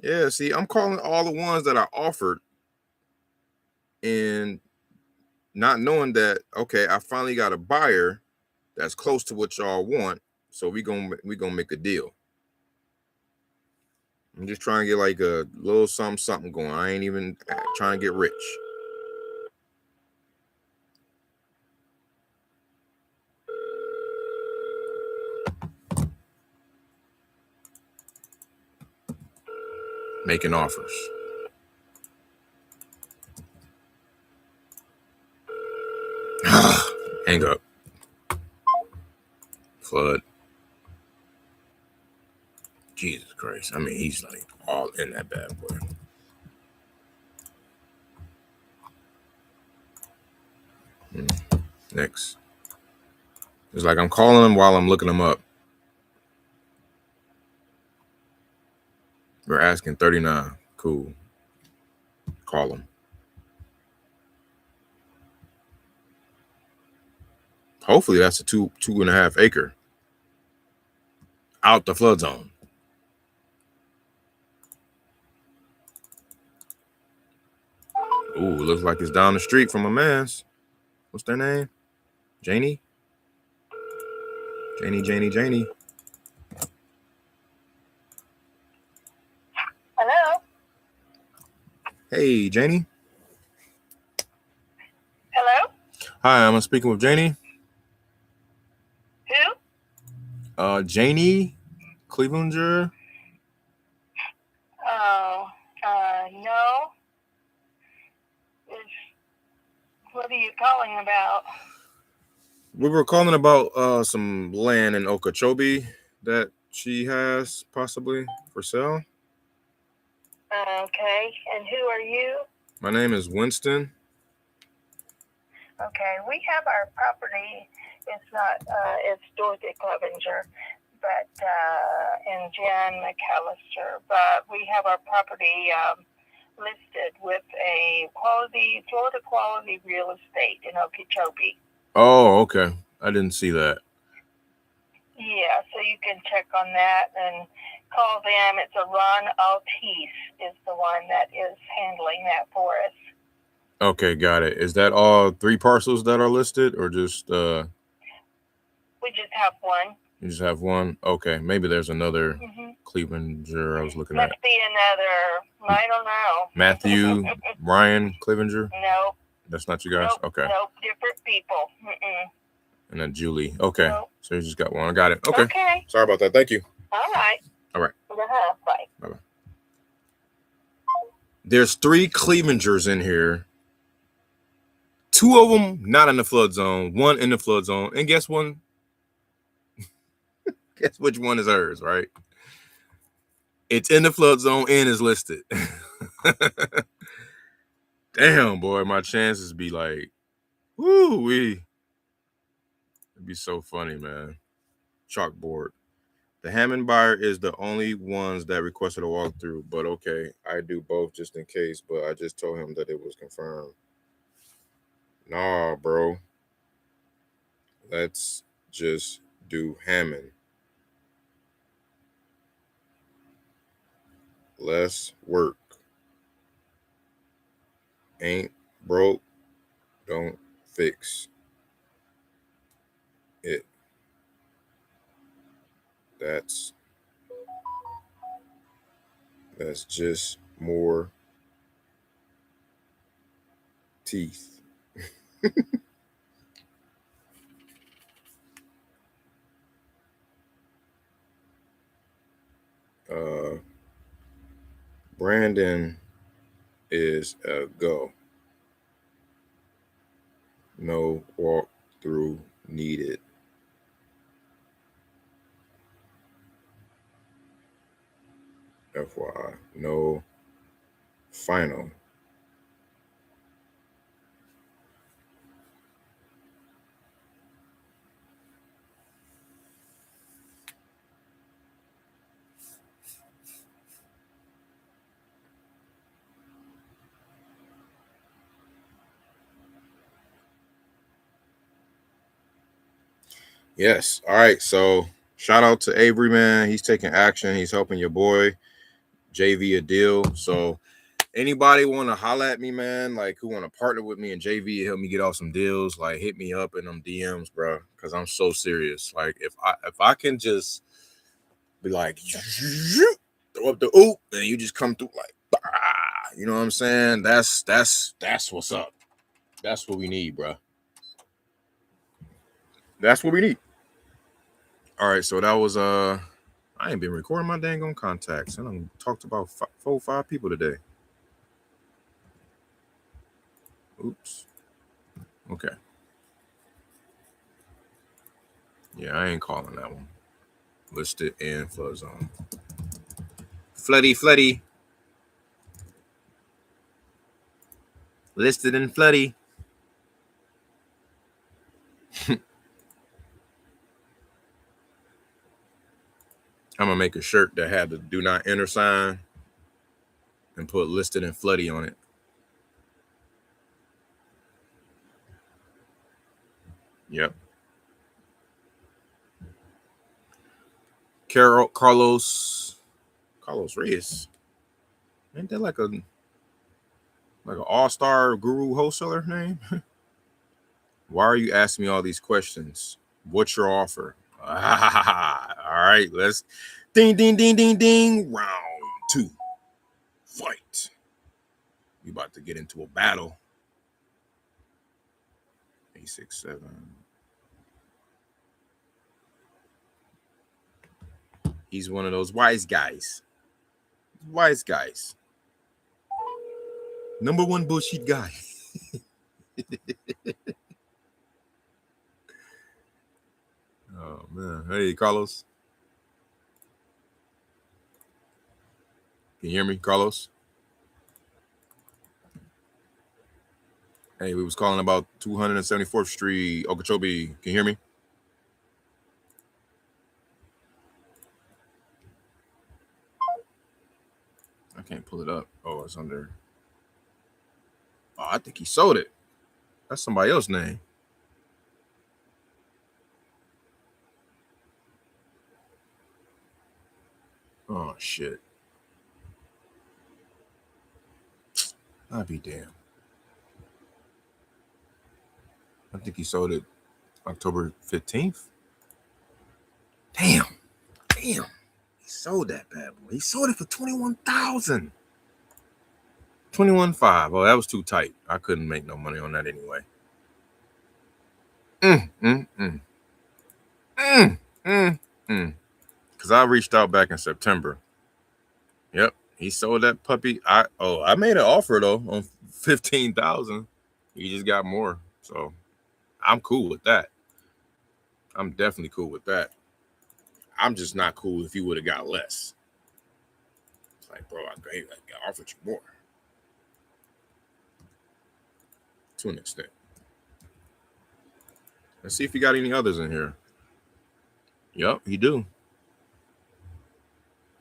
Yeah, see, I'm calling all the ones that I offered and not knowing that, okay, I finally got a buyer that's close to what y'all want. So we gonna make a deal. I'm just trying to get like a little something going. I ain't even trying to get rich. Making offers. Hang up. Flood. Jesus Christ. I mean, he's like all in that bad boy. Next. It's like I'm calling him while I'm looking him up. We're asking 39. Cool. Call him. Hopefully that's a 2.5 acre. Out the flood zone. Ooh, looks like it's down the street from a man's. What's their name? Janie? Janie. Hello? Hey, Janie. Hello? Hi, I'm speaking with Janie. Who? Janie Clevelanger. Oh, no. What are you calling about? We were calling about some land in Okeechobee that she has possibly for sale. Okay, and who are you? My name is Winston. Okay, we have our property. It's Dorothy Clevenger, but and Jan McAllister. But we have our property listed with a Florida quality real estate in Okeechobee. Oh, okay. I didn't see that. Yeah, so you can check on that and call them. It's a Ron Altice is the one that is handling that for us. Okay, got it. Is that all 3 parcels that are listed, or just We just have one. you just have one? Okay, maybe there's another Clevenger I was looking at. Must be another. I don't know. Matthew, Ryan Clevenger. No. That's not you guys. Nope, Okay. Nope, different people. And then Julie. Okay, Nope. So you just got one. I got it. Okay. Okay. Sorry about that. Thank you. All right. All right. Bye. Bye. There's 3 Clevengers in here. 2 of them not in the flood zone. 1 in the flood zone. And guess one? Guess which one is hers, right? It's in the flood zone and is listed. Damn, boy, my chances be like, woo-wee. It'd be so funny, man. Chalkboard. The Hammond buyer is the only ones that requested a walkthrough, but okay, I do both just in case, but I just told him that it was confirmed. Nah, bro. Let's just do Hammond. Less work. Ain't broke, don't fix it. That's just more teeth. Brandon is a go. No walkthrough needed. FYI, no final. Yes. All right. So shout out to Avery, man. He's taking action. He's helping your boy JV a deal. So anybody want to holla at me, man, like who want to partner with me and JV help me get off some deals, like hit me up in them DMs, bro, because I'm so serious. Like if I can just be like throw up the oop and you just come through like you know what I'm saying? That's what's up. That's what we need, bro. That's what we need. All right, so that was I ain't been recording my dang on contacts. And I talked about 4 or 5 people today. Oops. Okay. Yeah, I ain't calling that one. Listed in flood zone. Floody. Listed in floody. I'm gonna make a shirt that had the do not enter sign and put listed in floody on it. Yep. Carlos Reyes. Ain't that like an all-star guru wholesaler name? Why are you asking me all these questions? What's your offer? All right, let's ding. Round 2. Fight. We about to get into a battle. 867. He's one of those wise guys. Number one bullshit guy. Oh man. Hey, Carlos. Can you hear me, Carlos? Hey, we was calling about 274th Street, Okeechobee. Can you hear me? I can't pull it up. Oh, it's under. Oh, I think he sold it. That's somebody else's name. Oh, shit. I'll be damned. I think he sold it October 15th. Damn. He sold that bad boy. He sold it for $21,000. $21,500. Oh, that was too tight. I couldn't make no money on that anyway. Because I reached out back in September. Yep, he sold that puppy. I made an offer though on $15,000. He just got more, so I'm cool with that. I'm definitely cool with that. I'm just not cool if he would have got less. It's like, bro, I offered you more to an extent. Let's see if he got any others in here. Yep, he do.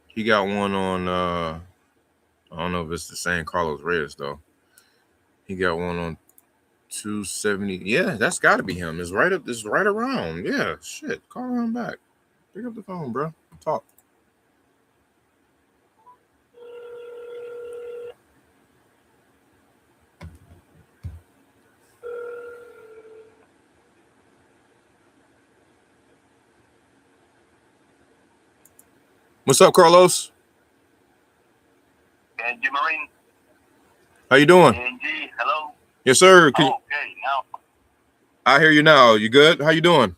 He got one on. I don't know if it's the same Carlos Reyes though. He got one on 270. Yeah, that's got to be him. It's right up. It's right around. Yeah, shit. Call him back. Pick up the phone, bro. Talk. What's up, Carlos? Angie Marine. How you doing? Angie, hello. Yes, sir. Okay, now. I hear you now. You good? How you doing?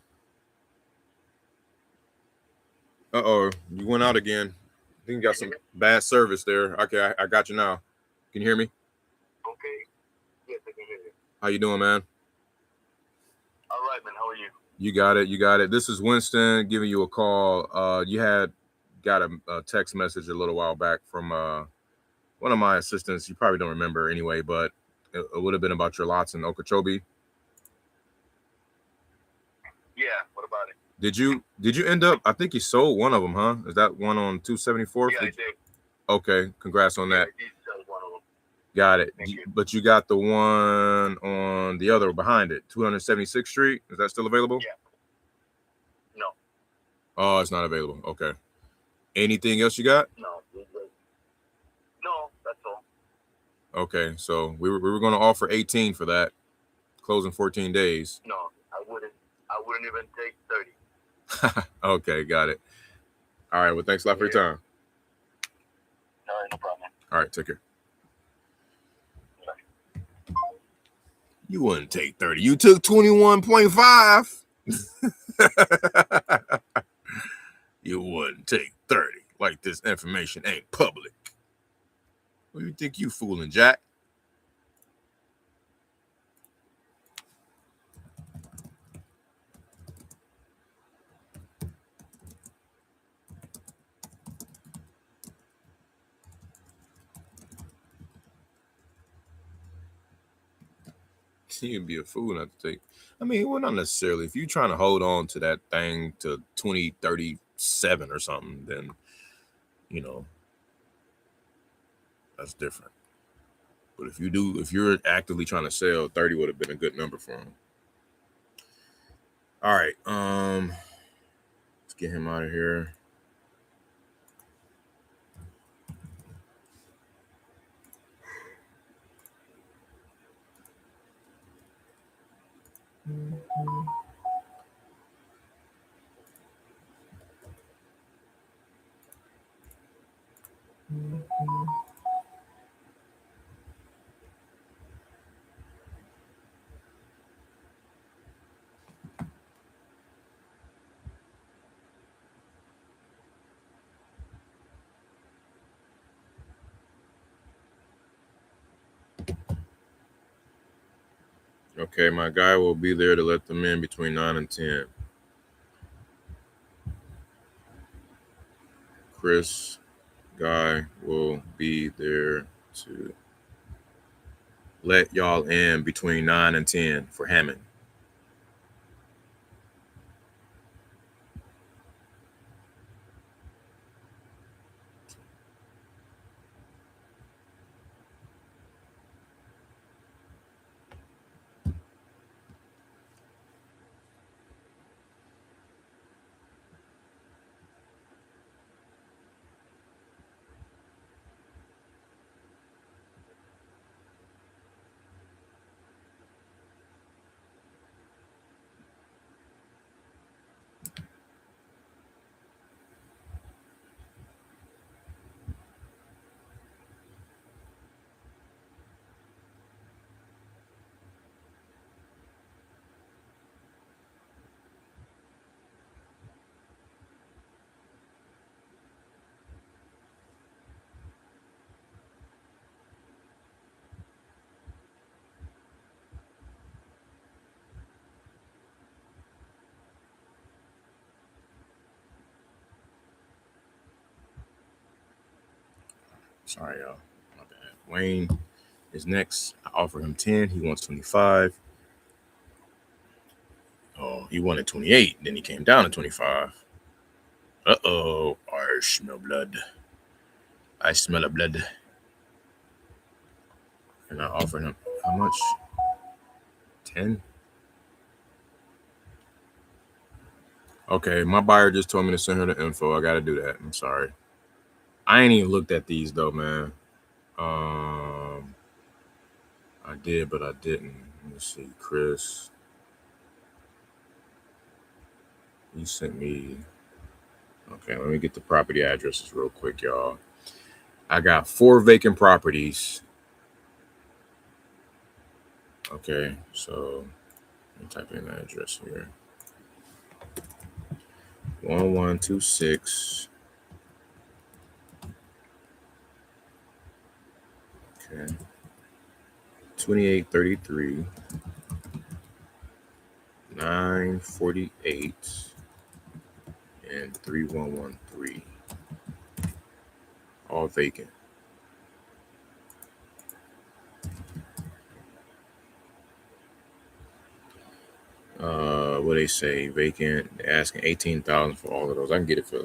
Uh-oh, you went out again. I think you got some bad service there. Okay, I got you now. Can you hear me? Okay. Yes, I can hear you. How you doing, man? All right, man. How are you? You got it. This is Winston giving you a call. You had got a text message a little while back from one of my assistants. You probably don't remember anyway, but it would have been about your lots in Okeechobee. Yeah, what about it? Did you end up? I think you sold one of them, huh? Is that one on 274th? Yeah, I did. Okay, congrats on that. I did sell one of them. Got it. Thank you. But you got the one on the other behind it, 276th Street. Is that still available? Yeah. No. Oh, it's not available. Okay. Anything else you got? No. No, that's all. Okay, so we were going to offer 18 for that, closing 14 days. No, I wouldn't even take 30. Okay, got it. All right, well, thanks a lot for your time. All right, no problem. All right, take care. You wouldn't take 30. You took 21.5. You wouldn't take 30. Like this information ain't public. What do you think you fooling, Jack? You'd be a fool not to take. I mean, well, not necessarily. If you're trying to hold on to that thing to 2037 or something, then, you know, that's different. But if you're actively trying to sell, 30 would have been a good number for him. All right. Let's get him out of here. Okay, my guy will be there to let them in between 9 and 10. Chris, guy will be there to let y'all in between 9 and 10 for Hammond. Sorry, y'all. My bad. Wayne is next. I offered him 10. He wants 25. Oh, he wanted 28. Then he came down to 25. Uh-oh. I smell blood. I smell a blood. And I offered him how much? 10? Okay, my buyer just told me to send her the info. I got to do that. I'm sorry. I ain't even looked at these, though, man. I did, but I didn't. Let me see. Chris. You sent me. Okay, let me get the property addresses real quick, y'all. I got 4 vacant properties. Okay, so let me type in the address here. 1126. Okay. 2833. 948. And 3113. All vacant. What they say, vacant. They're asking 18,000 for all of those. I can get it for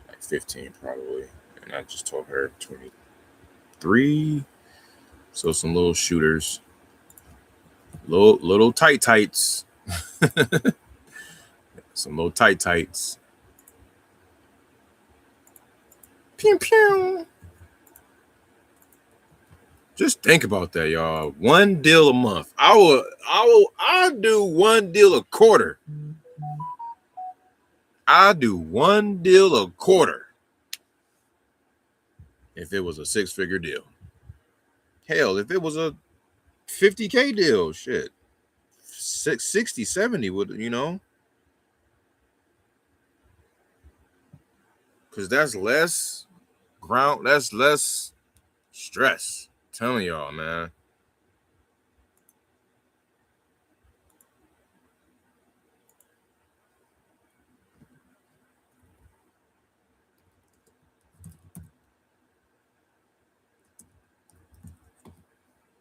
like 15 probably. And I just told her 23. So some little shooters. Little tights. Some little tights. Pew pew. Just think about that, y'all. 1 deal a month. I'll do 1 deal a quarter. I'll do 1 deal a quarter. If it was a 6-figure deal. Hell, if it was a 50K deal, shit. 60, 70 would, you know. Because that's less ground, that's less stress. I'm telling y'all, man.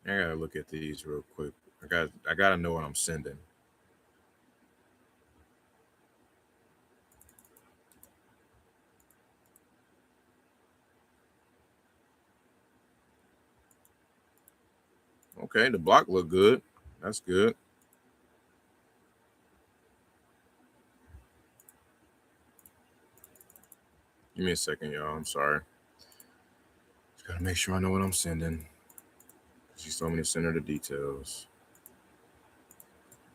I gotta look at these real quick. I gotta know what I'm sending. Okay, the block look good. That's good. Give me a second, y'all. I'm sorry. Just gotta make sure I know what I'm sending. She told me to send her the details.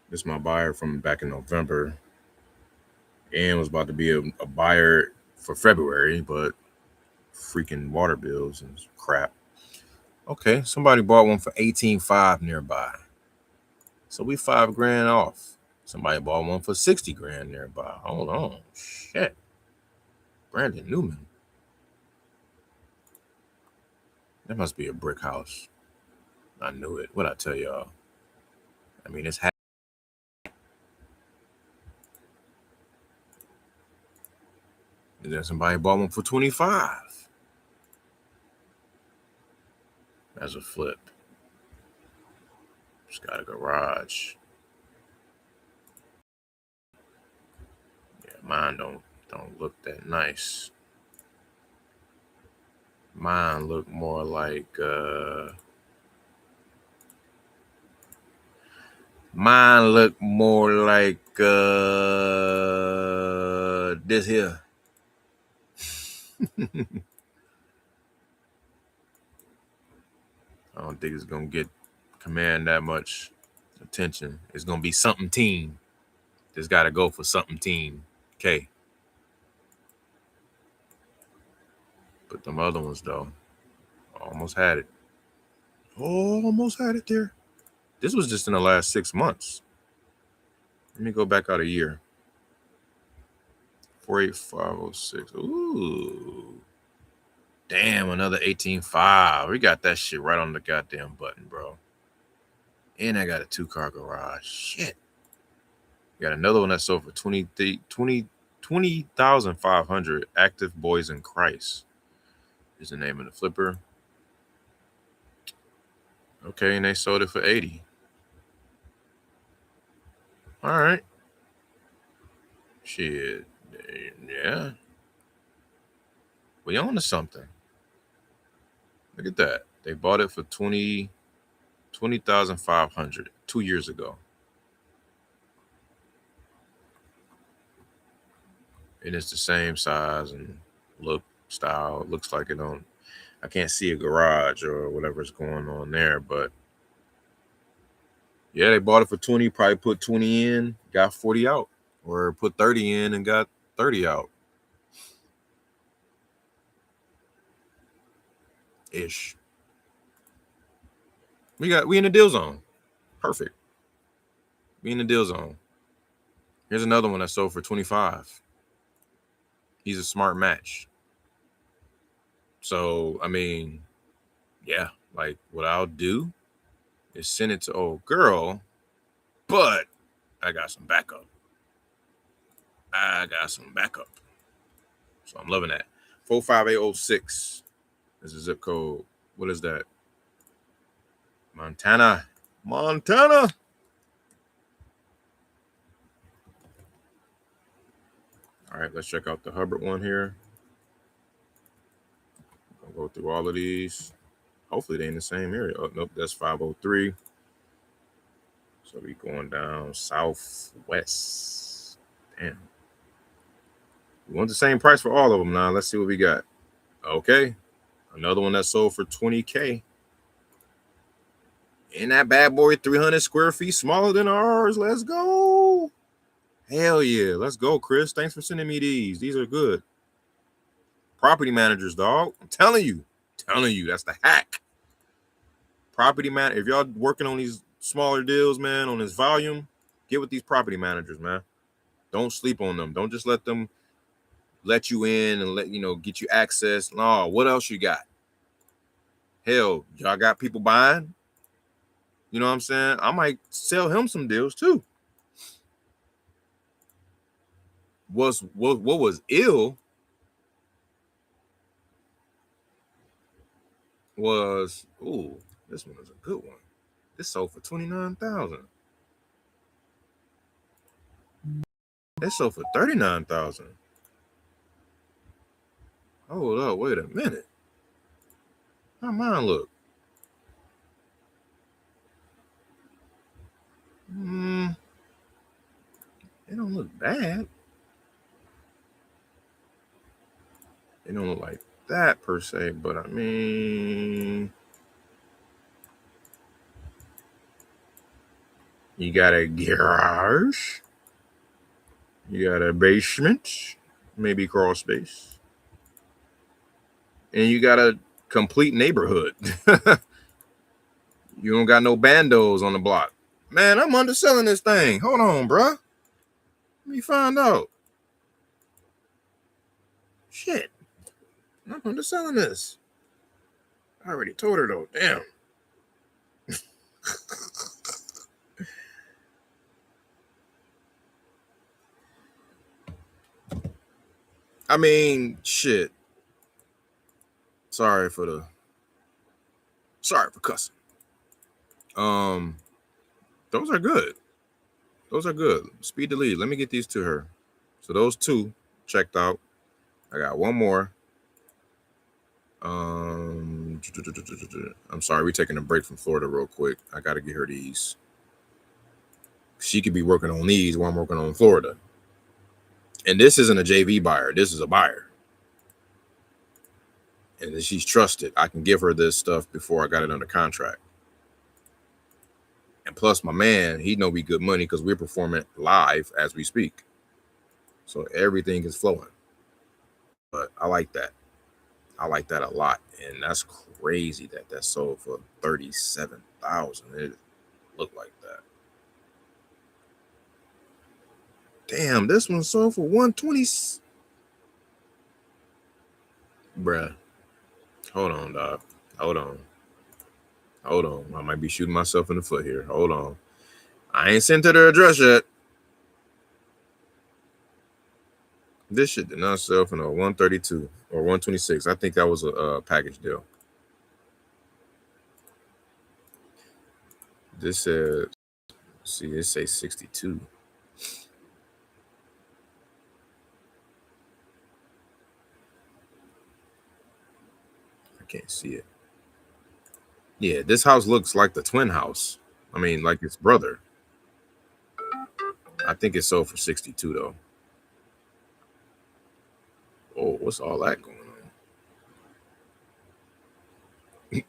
This is my buyer from back in November. And was about to be a buyer for February, but freaking water bills and crap. Okay, somebody bought one for $18,500 nearby. So we $5,000 off. Somebody bought one for $60,000 nearby. Hold on. Shit. Brandon Newman. That must be a brick house. I knew it. What'd I tell y'all? I mean, it's and then somebody bought one for $25,000 as a flip. Just got a garage. Yeah, mine don't look that nice. Mine look more like this here. I don't think it's gonna command that much attention. It's gonna be something teen. Just gotta go for something teen. Okay. But them other ones though, almost had it. Almost had it there. This was just in the last 6 months. Let me go back out a year. 48506. Ooh. Damn, another 18,500. We got that shit right on the goddamn button, bro. And I got a 2-car garage. Shit. Got another one that sold for $20,500. Active Boys in Christ is the name of the flipper. Okay, and they sold it for $80,000. All right. Shit. Yeah. We own to something. Look at that. They bought it for $20,500 2 years ago. And it's the same size and look, style. It looks like it don't. I can't see a garage or whatever's going on there, but yeah, they bought it for 20, probably put 20 in, got 40 out, or put 30 in and got 30 out. Ish. We in the deal zone. Perfect. We in the deal zone. Here's another one that sold for 25. He's a smart match. So, I mean, yeah, like what I'll do is send it to old girl, but I got some backup. So I'm loving that. 45806 is the zip code. What is that? Montana. All right, let's check out the Hubbard one here. I'll go through all of these. Hopefully they in the same area. Oh, nope, that's 503. So we going down southwest. Damn. We want the same price for all of them now. Let's see what we got. Okay. Another one that sold for $20,000. In that bad boy, 300 square feet, smaller than ours. Let's go. Hell yeah. Let's go, Chris. Thanks for sending me these. These are good. Property managers, dog. I'm telling you. That's the hack. Property man. If y'all working on these smaller deals, man, on this volume, get with these property managers, man. Don't sleep on them. Don't just let them let you in and get you access. No, what else you got? Hell, y'all got people buying. You know what I'm saying? I might sell him some deals too. What was ill was, ooh, this one is a good one. This sold for $29,000. It sold for $39,000. Hold up, wait a minute. How mine look? It don't look bad. It don't look like that per se, but I mean, you got a garage, you got a basement, maybe crawl space, and you got a complete neighborhood. You don't got no bandos on the block. Man, I'm underselling this thing. Hold on, bruh. Let me find out. Shit. I'm underselling this. I already told her though. Damn. I mean, shit. Sorry for cussing. Those are good. Those are good. Speed delete. Let me get these to her. So those two checked out. I got one more. I'm sorry, we're taking a break from Florida real quick. I gotta get her these. She could be working on these while I'm working on Florida. And this isn't a JV buyer. This is a buyer. And she's trusted. I can give her this stuff before I got it under contract. And plus, my man, he know we good money because we're performing live as we speak. So everything is flowing. But I like that. I like that a lot. And that's crazy that sold for $37,000. It looked like that. Damn, this one sold for $120. Bruh. Hold on, dog. Hold on. I might be shooting myself in the foot here. Hold on. I ain't sent her the address yet. This shit did not sell for no 132 or 126. I think that was a package deal. This says, see, it says 62. I can't see it. Yeah, this house looks like the twin house. I mean, like its brother. I think it sold for 62 though. Oh, what's all that going on?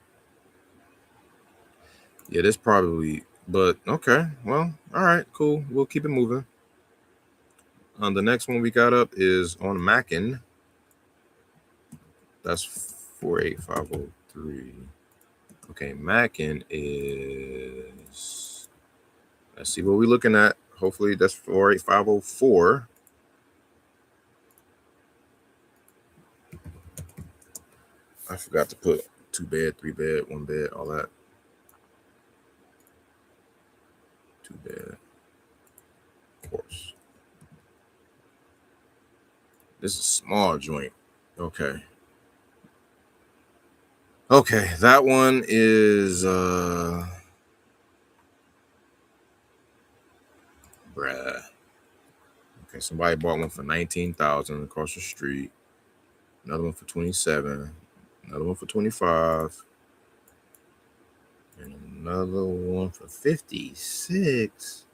Yeah, this probably, but okay. Well, all right, cool. We'll keep it moving. The next one we got up is on Mackin. That's 48503. Okay, Mackin is, let's see what we're looking at. Hopefully that's 48504. I forgot to put 2 bed, 3 bed, 1 bed, all that. 2 bed, of course. This is a small joint. Okay. Okay, that one is bruh. Okay, somebody bought one for $19,000 across the street. Another one for 27. Another one for 25. And another one for 56.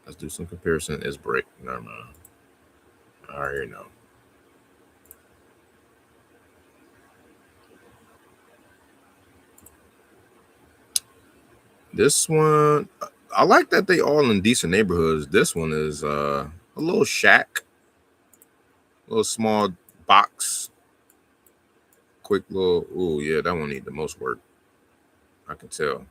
Let's do some comparison. It's brick. Never mind. I already know. This one, I like that they all in decent neighborhoods. This one is a little shack, a little small box, quick little. Oh yeah, that one need the most work. I can tell.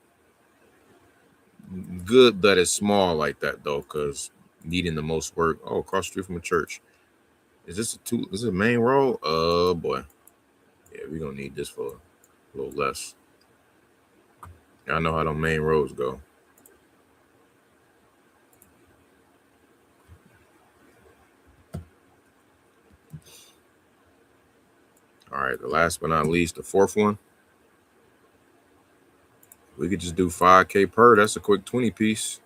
Good that it's small like that though, because needing the most work. Oh, across the street from a church. Is this a main road? Oh boy. Yeah, we're gonna need this for a little less. I know how the main roads go. All right, the last but not least, the fourth one. We could just do 5K per. That's a quick 20 piece.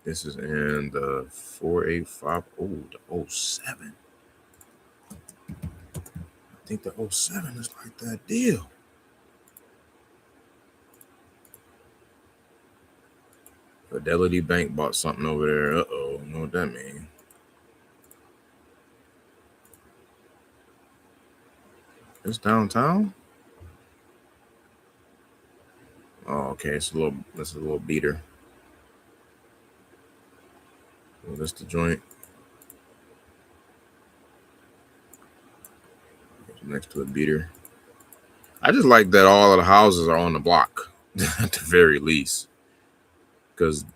This is in the 485. Oh, the 07. I think the 07 is like that deal. Fidelity Bank bought something over there. Uh-oh, you know what that means. It's downtown? Oh, okay. It's a little beater. Well, that's the joint. Next to a beater. I just like that all of the houses are on the block at the very least. Because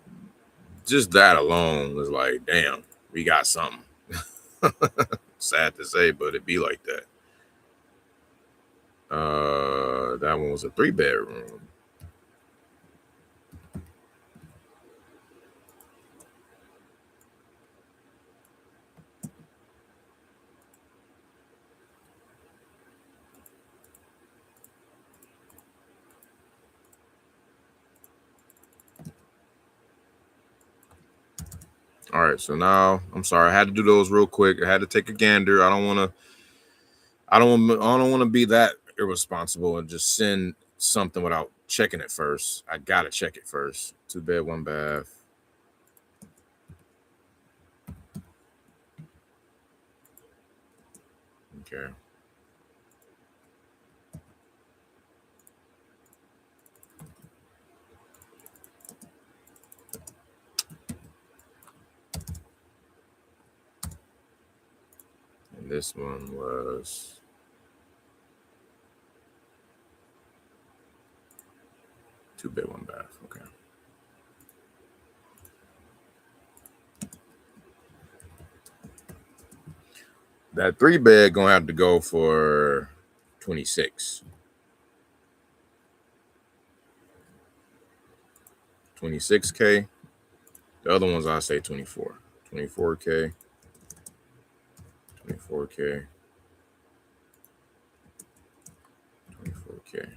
just that alone was like, damn, we got something. Sad to say, but it be like that. That one was a 3-bedroom. All right, so now I'm sorry, I had to do those real quick. I had to take a gander. I don't want to be that irresponsible and just send something without checking it first. I gotta check it first. 2-bed, 1-bath. Okay. And this one was 2-bed, 1-bath. Okay. That 3-bed gonna have to go for 26. 26K. The other ones I say 24. 24K. 24K. 24K.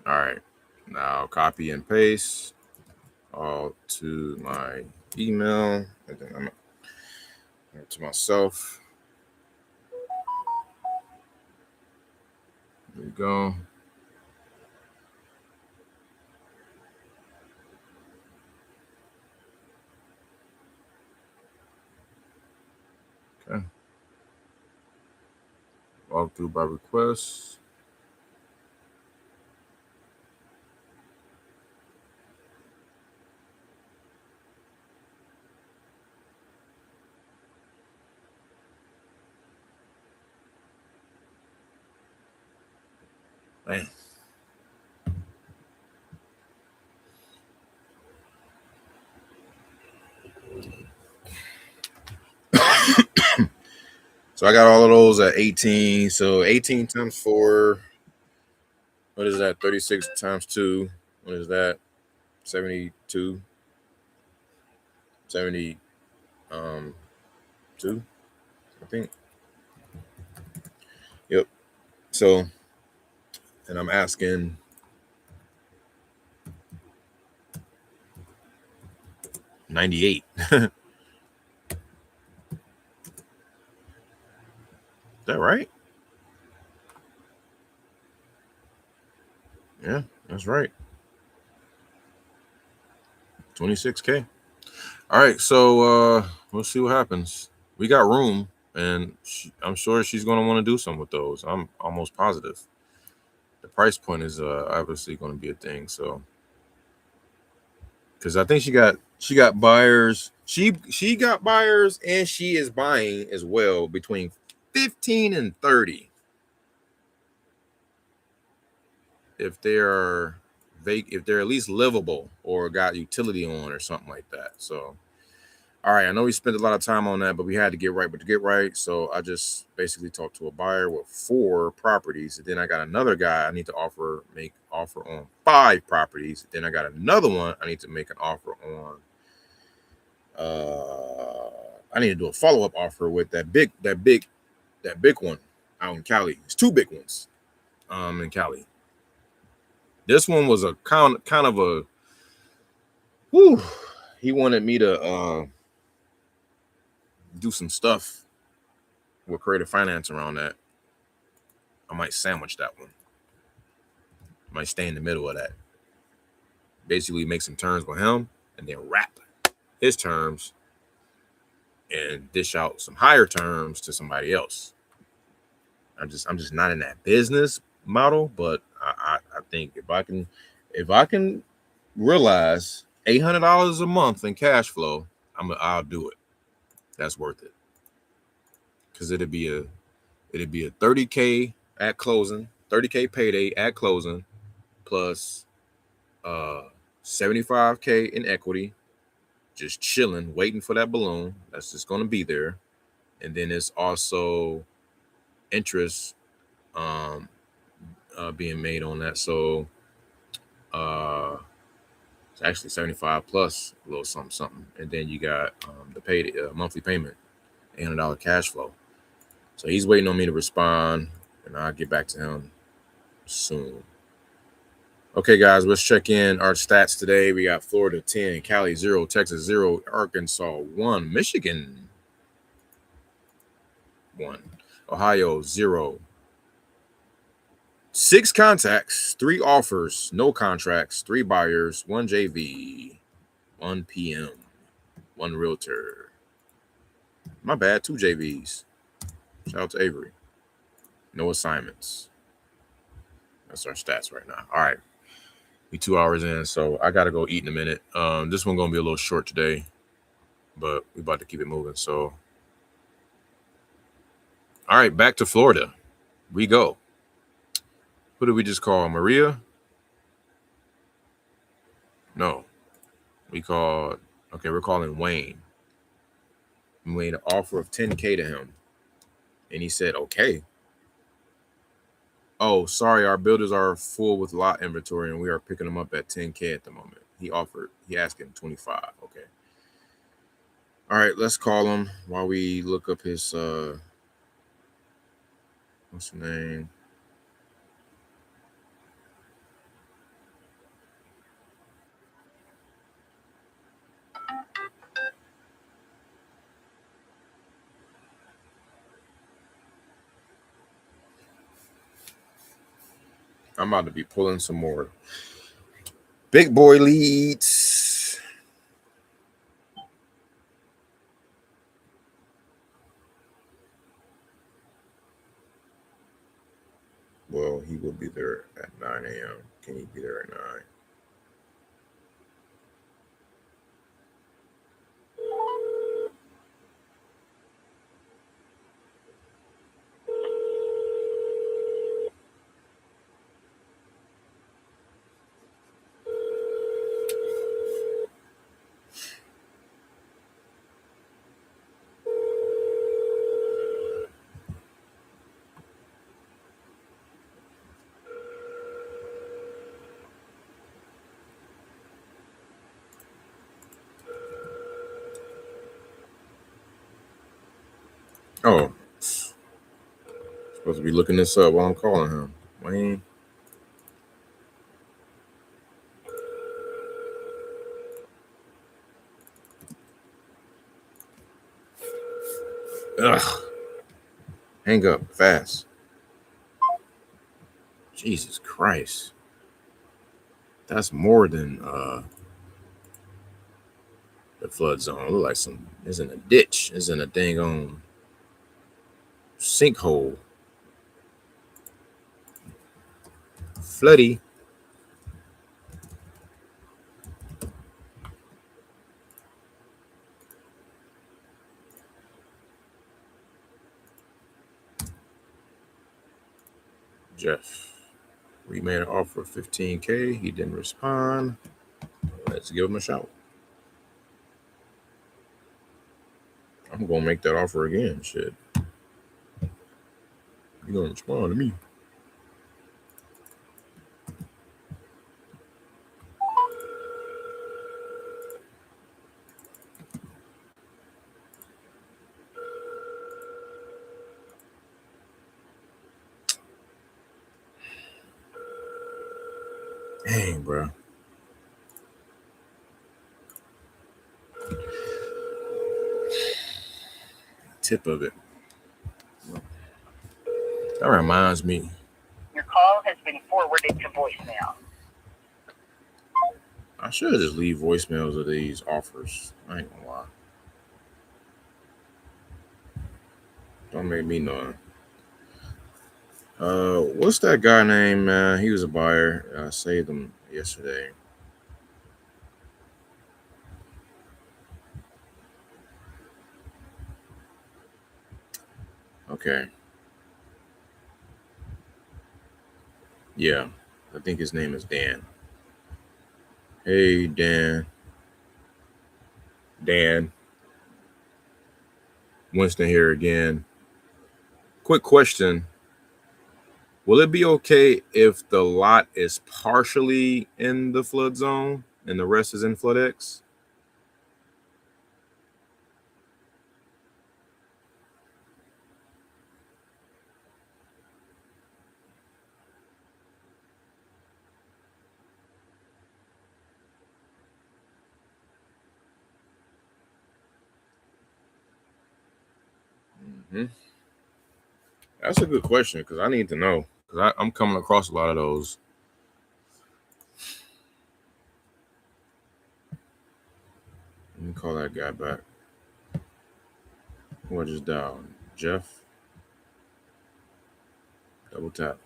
All right. Now copy and paste all to my email. And then I'm to myself. There you go. Okay. Walk through by request. Man. So I got all of those at 18. So 18 times 4. What is that? 36 times 2. What is that? 72. 72, I think. Yep. So, and I'm asking 98. Is that right? Yeah, that's right. 26K. All right, so we'll see what happens. We got room, and I'm sure she's going to want to do something with those. I'm almost positive. The price point is obviously going to be a thing. So, because I think she got buyers. She got buyers, and she is buying as well between 15 and 30. If they're if they're at least livable or got utility on or something like that. So, All right, I know we spent a lot of time on that, but we had to get right with the get right. So I just basically talked to a buyer with 4 properties. And then I got another guy I need to make offer on 5 properties. Then I got another one I need to make an offer on. I need to do a follow-up offer with that big one out in Cali. It's 2 big ones in Cali. This one was a kind of a whew, he wanted me to do some stuff with creative finance around that. I might sandwich that one. I might stay in the middle of that. Basically make some terms with him and then wrap his terms and dish out some higher terms to somebody else. I'm just not in that business model, but I think if I can realize $800 a month in cash flow, I'll do it. That's worth it. Because it'd be a 30K at closing, 30K payday at closing, plus 75K in equity, just chilling, waiting for that balloon. That's just going to be there. And then it's also interest being made on that. So it's actually 75 plus a little something. And then you got the monthly payment, $800 cash flow. So he's waiting on me to respond, and I'll get back to him soon. Okay, guys, let's check in our stats today. We got Florida 10, Cali 0, Texas 0, Arkansas 1, Michigan 1, Ohio 0. 6 contacts, 3 offers, no contracts, 3 buyers, 1 JV, 1 PM, 1 realtor. My bad, 2 JVs. Shout out to Avery. No assignments. That's our stats right now. All right. We 2 hours in, so I got to go eat in a minute. This one going to be a little short today, but we about to keep it moving. So, all right, back to Florida. We go. Who did we just call? Maria? No. We're calling Wayne. We made an offer of 10K to him. And he said, okay. Oh, sorry, our builders are full with lot inventory and we are picking them up at 10K at the moment. He asked him 25. Okay. All right, let's call him while we look up his what's the name? I'm about to be pulling some more big boy leads. Well, he will be there at 9 a.m. Can he be there at 9? Oh, supposed to be looking this up while I'm calling him. Wayne. Ugh. Hang up fast. Jesus Christ. That's more than the flood zone. It look like it's in a ditch. It's in a dang on sinkhole. Floody. Jeff. We made an offer of 15K. He didn't respond. Let's give him a shout. I'm gonna make that offer again. Shit. You gonna respond to me? Dang, bro. Tip of it. That reminds me. Your call has been forwarded to voicemail. I should just leave voicemails of these offers. I ain't gonna lie. Don't make me know. What's that guy name, man? He was a buyer. I saved him yesterday. Okay. Yeah, I think his name is Dan. Hey, Dan. Dan. Winston here again. Quick question. Will it be okay if the lot is partially in the flood zone and the rest is in flood X? That's a good question because I need to know because I'm coming across a lot of those. Let me call that guy back. Who I just dialed? Jeff? Double tap.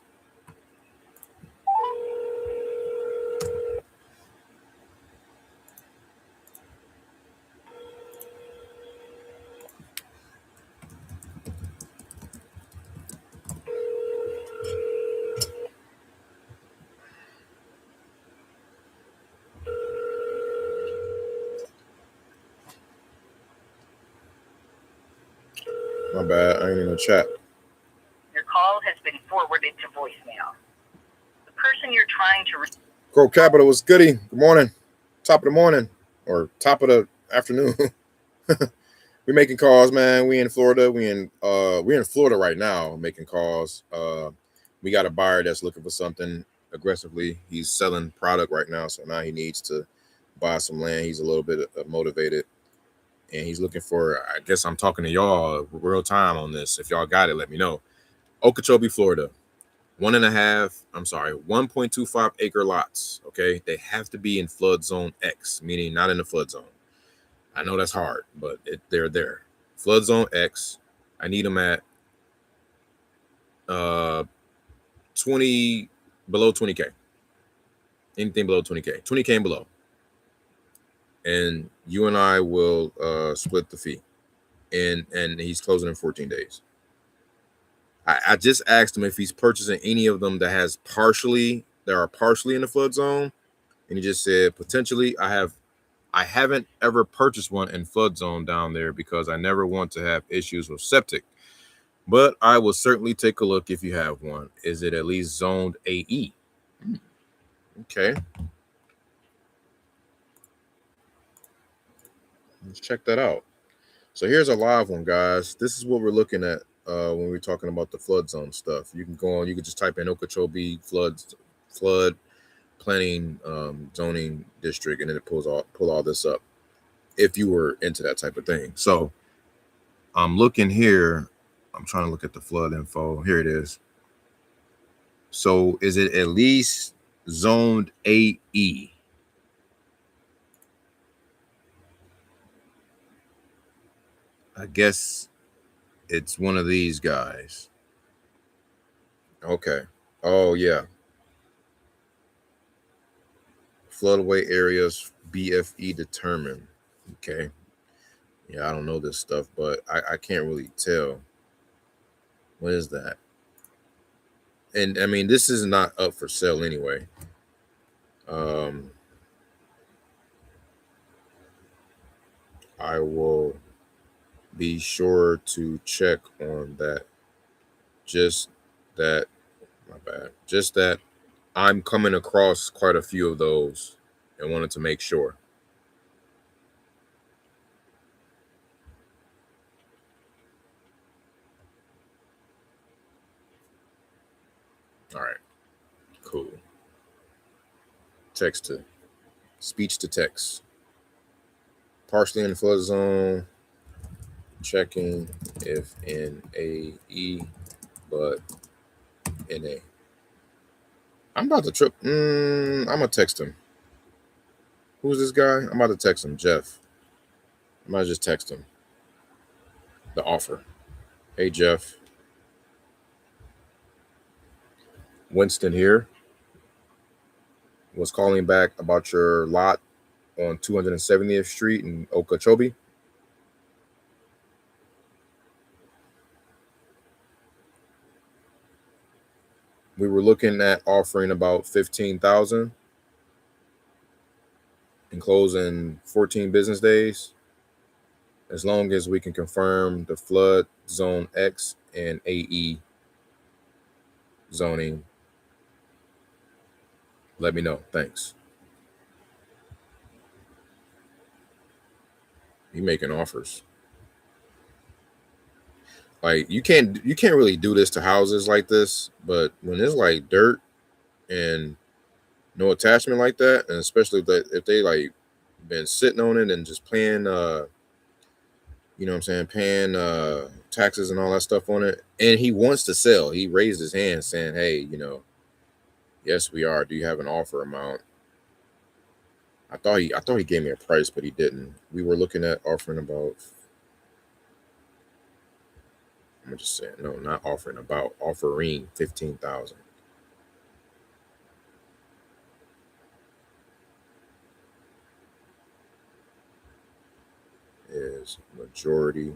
My bad. I ain't in the chat. Your call has been forwarded to voicemail. The person you're trying to reach. Crow Capital was goody. Good morning. Top of the morning or top of the afternoon. We're making calls, man. We in Florida. We're in Florida right now making calls. We got a buyer that's looking for something aggressively. He's selling product right now, so now he needs to buy some land. He's a little bit motivated, and he's looking for. I guess I'm talking to y'all real time on this. If y'all got it, let me know. Okeechobee, Florida. 1.25 acre lots. Okay, they have to be in flood zone X, meaning not in the flood zone. I know that's hard, but they're there. Flood zone X. I need them at 20 below 20K. Anything below 20K. 20K and below. And you and I will split the fee. And he's closing in 14 days. I just asked him if he's purchasing any of them that are partially in the flood zone, and he just said potentially. I haven't ever purchased one in flood zone down there because I never want to have issues with septic, but I will certainly take a look if you have one. Is it at least zoned AE? Okay, let's check that out. So here's a live one, guys. This is what we're looking at when we're talking about the flood zone stuff. You can go on. You can just type in Okeechobee flood planning zoning district, and then it pull all this up. If you were into that type of thing, so I'm looking here. I'm trying to look at the flood info. Here it is. So is it at least zoned AE? I guess it's one of these guys. Okay. Oh, yeah. Floodway areas BFE determined. Okay. Yeah, I don't know this stuff, but I can't really tell. What is that? And I mean, this is not up for sale anyway. I will be sure to check on that. Just that, my bad. Just that I'm coming across quite a few of those and wanted to make sure. All right, cool. Text to speech to text. Partially in the flood zone. Checking if in AE, but in A. I'm about to trip. I'm gonna text him. Who's this guy? I'm about to text him, Jeff. I might just text him the offer. Hey, Jeff. Winston here. Was calling back about your lot on 270th Street in Okeechobee. We were looking at offering about 15,000 and closing 14 business days, as long as we can confirm the flood zone X and AE zoning. Let me know. Thanks. You making offers. Like you can't really do this to houses like this, but when it's like dirt and no attachment like that, and especially if they like been sitting on it and just paying you know what I'm saying, paying taxes and all that stuff on it, and he wants to sell. He raised his hand saying, hey, you know, yes we are. Do you have an offer amount? I thought he gave me a price, but he didn't. We were looking at offering about, I'm just saying, no, not offering, about offering 15,000. Is majority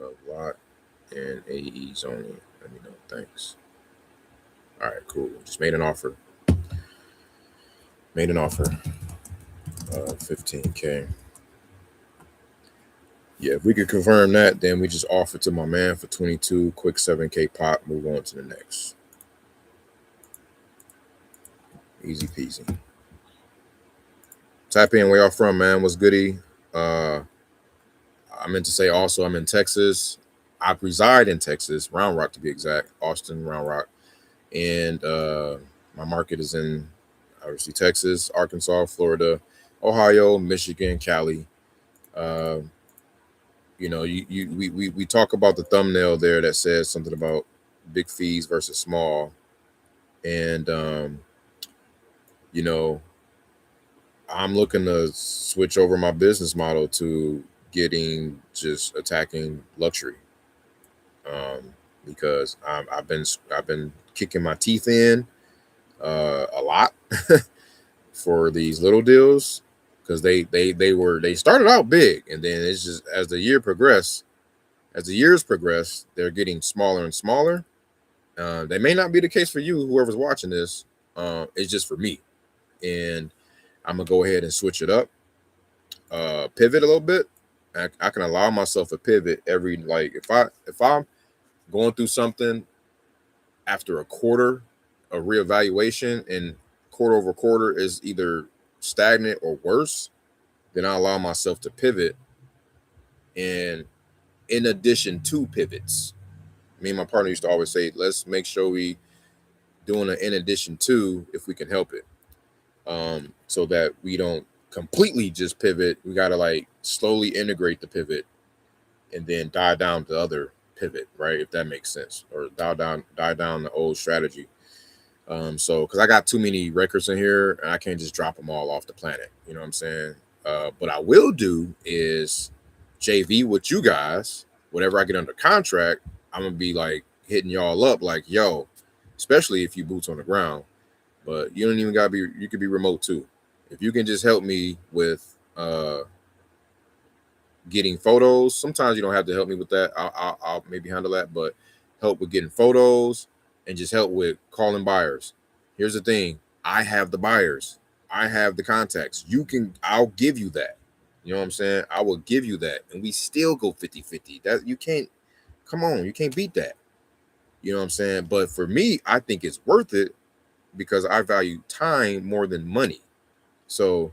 of lot and AE zoning. Let me know. Thanks. All right, cool. Just made an offer. Made an offer. 15K. Yeah, if we could confirm that, then we just offer to my man for 22, quick 7K pop, move on to the next. Easy peasy. Tap in where y'all from, man. What's goody? I meant to say also I'm in Texas. I reside in Texas, Round Rock to be exact, Austin, Round Rock. And my market is in, obviously, Texas, Arkansas, Florida, Ohio, Michigan, Cali. You know, we talk about the thumbnail there that says something about big fees versus small. And, you know, I'm looking to switch over my business model to just attacking luxury. Because I've been kicking my teeth in a lot for these little deals, because they started out big, and then it's just as the years progress, they're getting smaller and smaller. They may not be the case for you, whoever's watching this. It's just for me, and I'm gonna go ahead and switch it up, pivot a little bit. I can allow myself a pivot every, like, if I'm going through something after a quarter of reevaluation and quarter over quarter is either stagnant or worse, then I allow myself to pivot. And in addition to pivots, me and my partner used to always say, let's make sure we doing an in addition to, if we can help it, so that we don't completely just pivot. We got to like slowly integrate the pivot and then die down the other pivot, right? If that makes sense, or die down the old strategy. So because I got too many records in here and I can't just drop them all off the planet, you know what I'm saying? What I will do is JV with you guys. Whatever I get under contract, I'm gonna be like hitting y'all up, like, yo, especially if you boots on the ground. But you don't even gotta be, you could be remote too. If you can just help me with getting photos. Sometimes you don't have to help me with that. I'll maybe handle that, but help with getting photos and just help with calling buyers. Here's the thing. I have the buyers. I have the contacts. I'll give you that. You know what I'm saying? I will give you that. And we still go 50-50. That you can't, come on, you can't beat that. You know what I'm saying? But for me, I think it's worth it because I value time more than money. So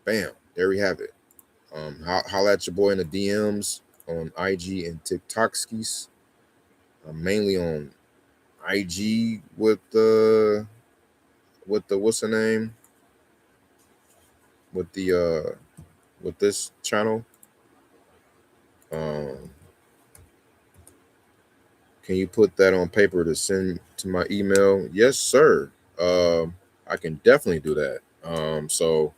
bam, there we have it. Holla at your boy in the DMs on IG and TikTok skis. I'm mainly on IG with the what's the name? With this channel. Can you put that on paper to send to my email? Yes, sir. I can definitely do that. So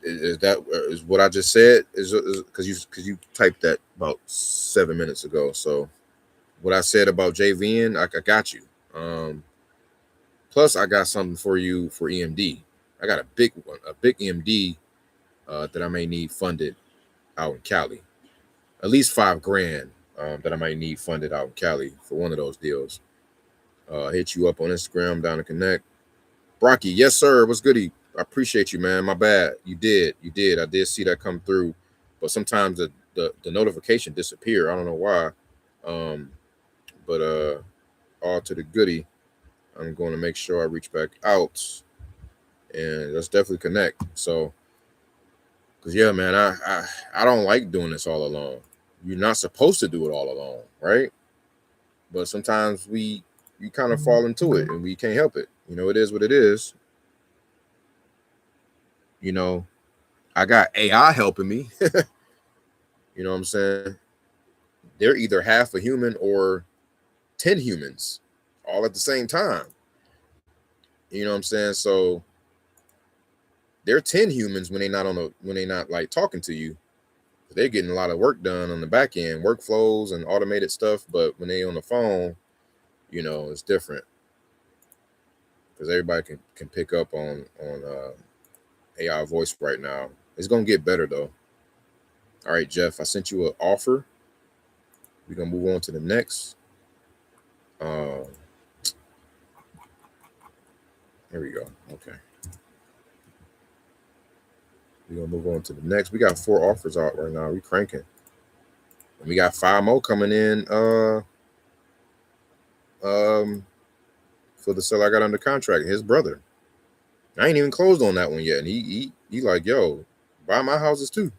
is that is what I just said is because you typed that about 7 minutes ago. So what I said about JVN, I got you. Plus I got something for you for EMD. I got a big one, a big EMD that I may need funded out in Cali. At least $5,000 that I might need funded out in Cali for one of those deals. Hit you up on Instagram, down to connect. Brocky, yes sir. What's goody? I appreciate you, man. My bad. You did. I did see that come through, but sometimes the notification disappear. I don't know why. But all to the goody. I'm going to make sure I reach back out, and let's definitely connect. So, cause yeah, man, I don't like doing this all alone. You're not supposed to do it all alone, right? But sometimes you kind of fall into it, and we can't help it. You know, it is what it is. You know, I got AI helping me. You know what I'm saying? They're either half a human or 10 humans all at the same time. You know what I'm saying? So they're 10 humans when they're not like talking to you. They're getting a lot of work done on the back end, workflows and automated stuff. But when they on the phone, you know, it's different because everybody can pick up on AI voice right now. It's gonna get better though. All right, Jeff, I sent you an offer. We're gonna move on to the next. Here we go. Okay. We're gonna move on to the next. We got 4 offers out right now. We cranking. And we got 5 more coming in. For the seller I got under contract, his brother. I ain't even closed on that one yet. And he like, yo, buy my houses too.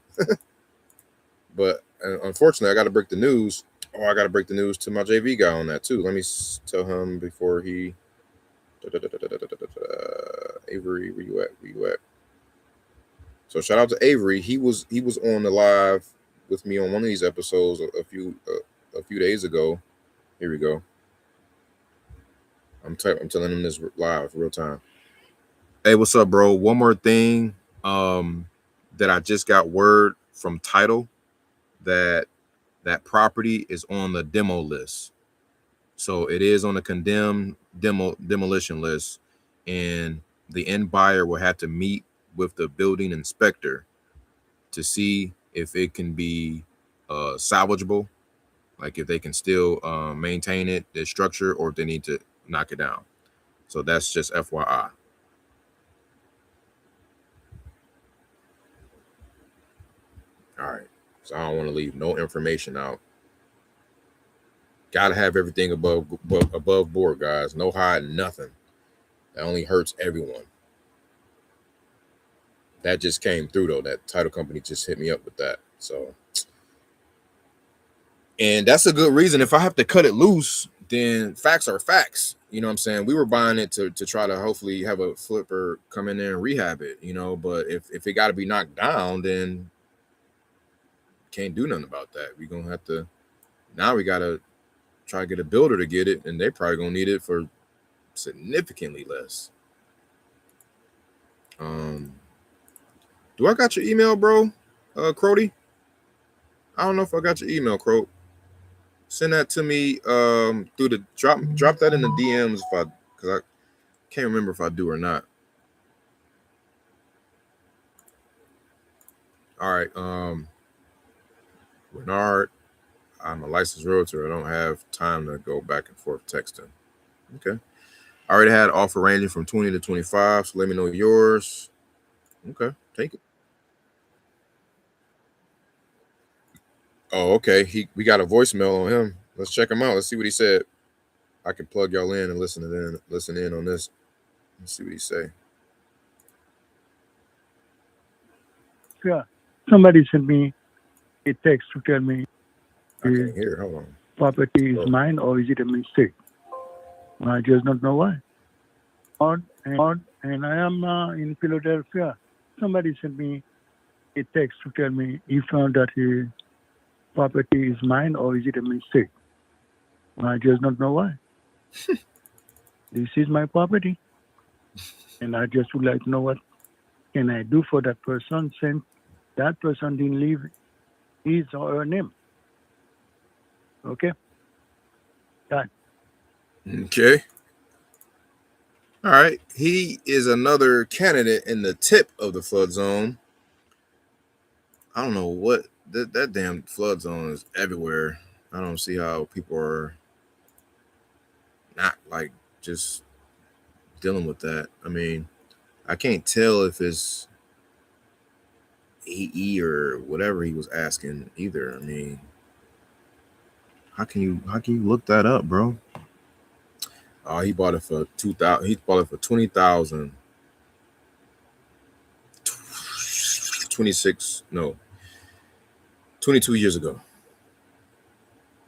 But unfortunately, I got to break the news. Oh, I got to break the news to my JV guy on that too. Let me tell him before he. Avery, where you at? So shout out to Avery. He was on the live with me on one of these episodes a few days ago. Here we go. I'm telling him this live, real time. Hey, what's up, bro? One more thing. That I just got word from title that property is on the demo list. So it is on the condemned demolition list, and the end buyer will have to meet with the building inspector to see if it can be salvageable, like if they can still maintain it, the structure, or if they need to knock it down. So that's just FYI. All right. So I don't want to leave no information out. Gotta have everything above board, guys. No hiding nothing. That only hurts everyone. That just came through though. That title company just hit me up with that. So, and that's a good reason. If I have to cut it loose, then facts are facts. You know what I'm saying? We were buying it to try to hopefully have a flipper come in there and rehab it, you know, but if it got to be knocked down, then can't do nothing about that. We're going to have to, now we got to try to get a builder to get it, and they probably going to need it for significantly less. Do I got your email, bro? Crody? I don't know if I got your email, Crow. Send that to me through the drop that in the DMs because I can't remember if I do or not. All right. Bernard, I'm a licensed realtor. I don't have time to go back and forth texting. Okay. I already had offer ranging from 20 to 25, so let me know yours. Okay, take it. Oh, okay. We got a voicemail on him. Let's check him out. Let's see what he said. I can plug y'all in and listen in on this. Let's see what he say. Yeah. Somebody sent me a text to tell me I can't hear. Hold on. property is mine or is it a mistake? I just don't know why. And I am in Philadelphia. Somebody sent me a text to tell me he found that the property is mine or is it a mistake? I just don't know why. This is my property. And I just would like to know what can I do for that person since that person didn't leave his or her name. Okay? Done. Okay. All right. He is another candidate in the tip of the flood zone. I don't know what that damn flood zone is everywhere. I don't see how people are not like just dealing with that. I mean, I can't tell if it's AE or whatever he was asking either. I mean, how can you look that up, bro? Oh, he bought it for 2,000. He bought it for 20,000. 22 years ago.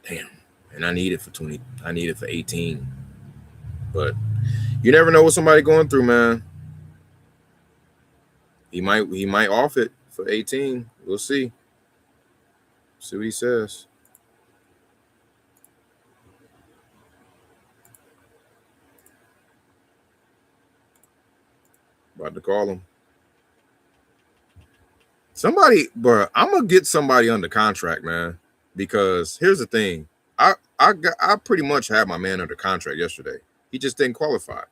Damn. And I need it for 20. I need it for 18. But you never know what somebody going through, man. He might off it for 18. We'll see. See what he says. About to call him. Somebody, bro, I'm gonna get somebody under contract, man. Because here's the thing. I pretty much had my man under contract yesterday. He just didn't qualify.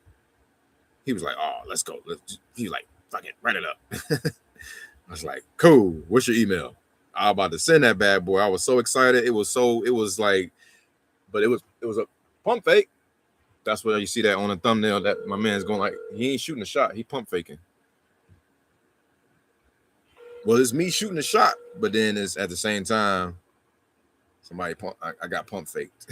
He was like, "Oh, let's go." He was like, "Fuck it, write it up." I was like, "Cool. What's your email?" I was about to send that bad boy. I was so excited. It was like, but it was a pump fake. That's what you see that on the thumbnail. That my man's going like, he ain't shooting a shot. He pump faking. Well, it's me shooting a shot, but then it's at the same time, somebody pump. I got pump faked.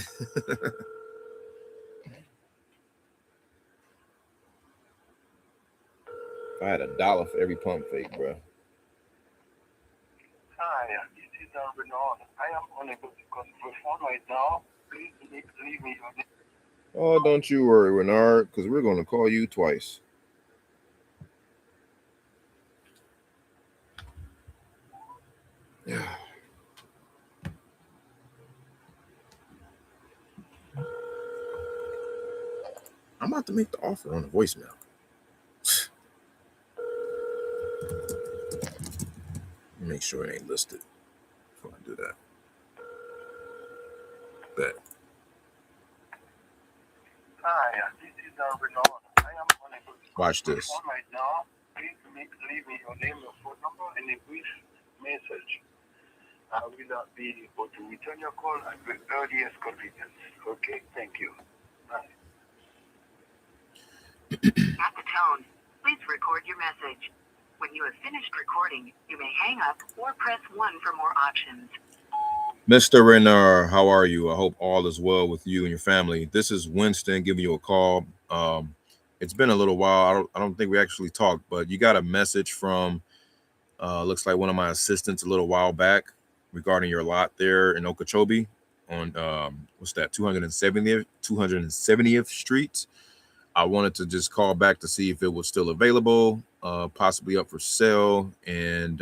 I had $1 for every pump fake, bro. Hi, this is Bernard. I am unable to connect the phone right now. Please leave me your name. Oh, don't you worry, Renard, because we're going to call you twice. Yeah. I'm about to make the offer on the voicemail. Make sure it ain't listed before I do that. Bet. Hi, this is Bernard. I am unable to Watch connect the this. phone right now. Please leave me your name, your phone number, and a brief message. I will not be able to return your call at the earliest convenience. Okay, thank you. Bye. At the tone, please record your message. When you have finished recording, you may hang up or press 1 for more options. Mr. Renard, how are you? I hope all is well with you and your family. This is Winston giving you a call. It's been a little while. I don't think we actually talked, but you got a message from looks like one of my assistants a little while back regarding your lot there in Okeechobee on what's that, 270th Street. I wanted to just call back to see if it was still available, possibly up for sale, and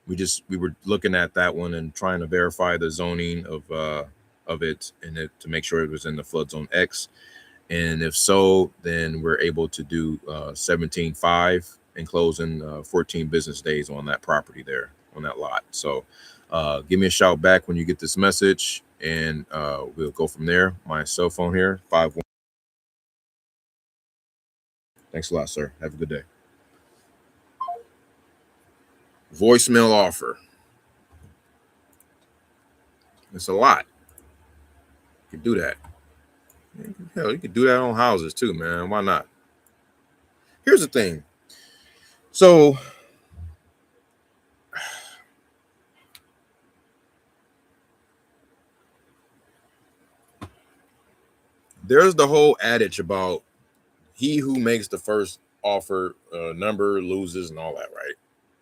we were looking at that one and trying to verify the zoning of it and to make sure it was in the flood zone X, and if so, then we're able to do 17.5 and close in 14 business days on that property there on that lot. So give me a shout back when you get this message, and we'll go from there. My cell phone here, 51. Thanks a lot, sir. Have a good day. Voicemail offer. It's a lot. You can do that. Hell, you can do that on houses too, man. Why not? Here's the thing. So there's the whole adage about he who makes the first offer number loses and all that, right?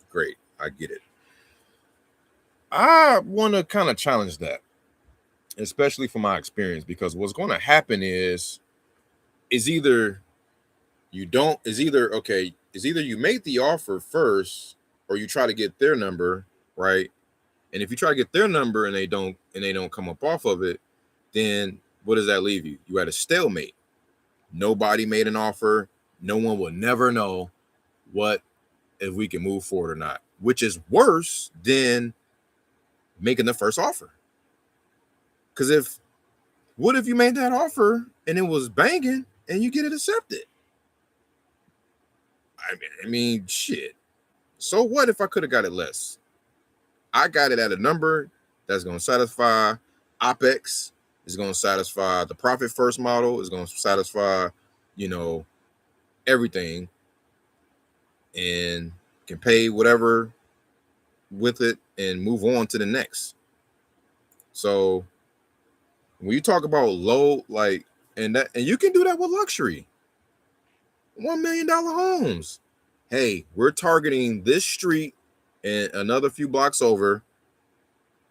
Great, I get it. I want to kind of challenge that, especially from my experience, because what's going to happen is either you don't, is either you make the offer first or you try to get their number, right? And if you try to get their number and they don't come up off of it, then what does that leave you? You had a stalemate. Nobody made an offer. No one will never know what if we can move forward or not, which is worse than making the first offer. Because what if you made that offer and it was banging and you get it accepted? I mean, shit. So what if I could have got it less? I got it at a number that's going to satisfy OPEX, is going to satisfy the profit first model, is going to satisfy, everything, and can pay whatever with it and move on to the next. So when you talk about low, and you can do that with luxury, $1 million homes. Hey, we're targeting this street and another few blocks over.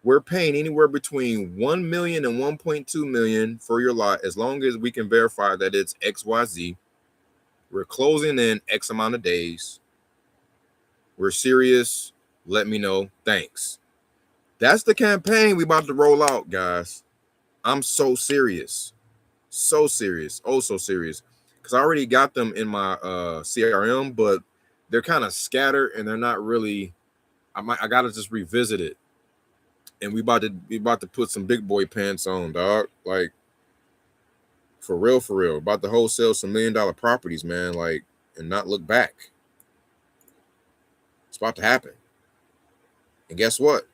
We're paying anywhere between 1 million and 1.2 million for your lot, as long as we can verify that it's XYZ. We're closing in X amount of days. We're serious. Let me know. Thanks. That's the campaign we about to roll out, guys. I'm so serious. So serious. Oh, so serious. Because I already got them in my CRM, but they're kind of scattered and they're not really. I gotta just revisit it. And we about to put some big boy pants on, dog. Like, for real. About to wholesale some $1 million properties, man. Like, and not look back. It's about to happen. And guess what?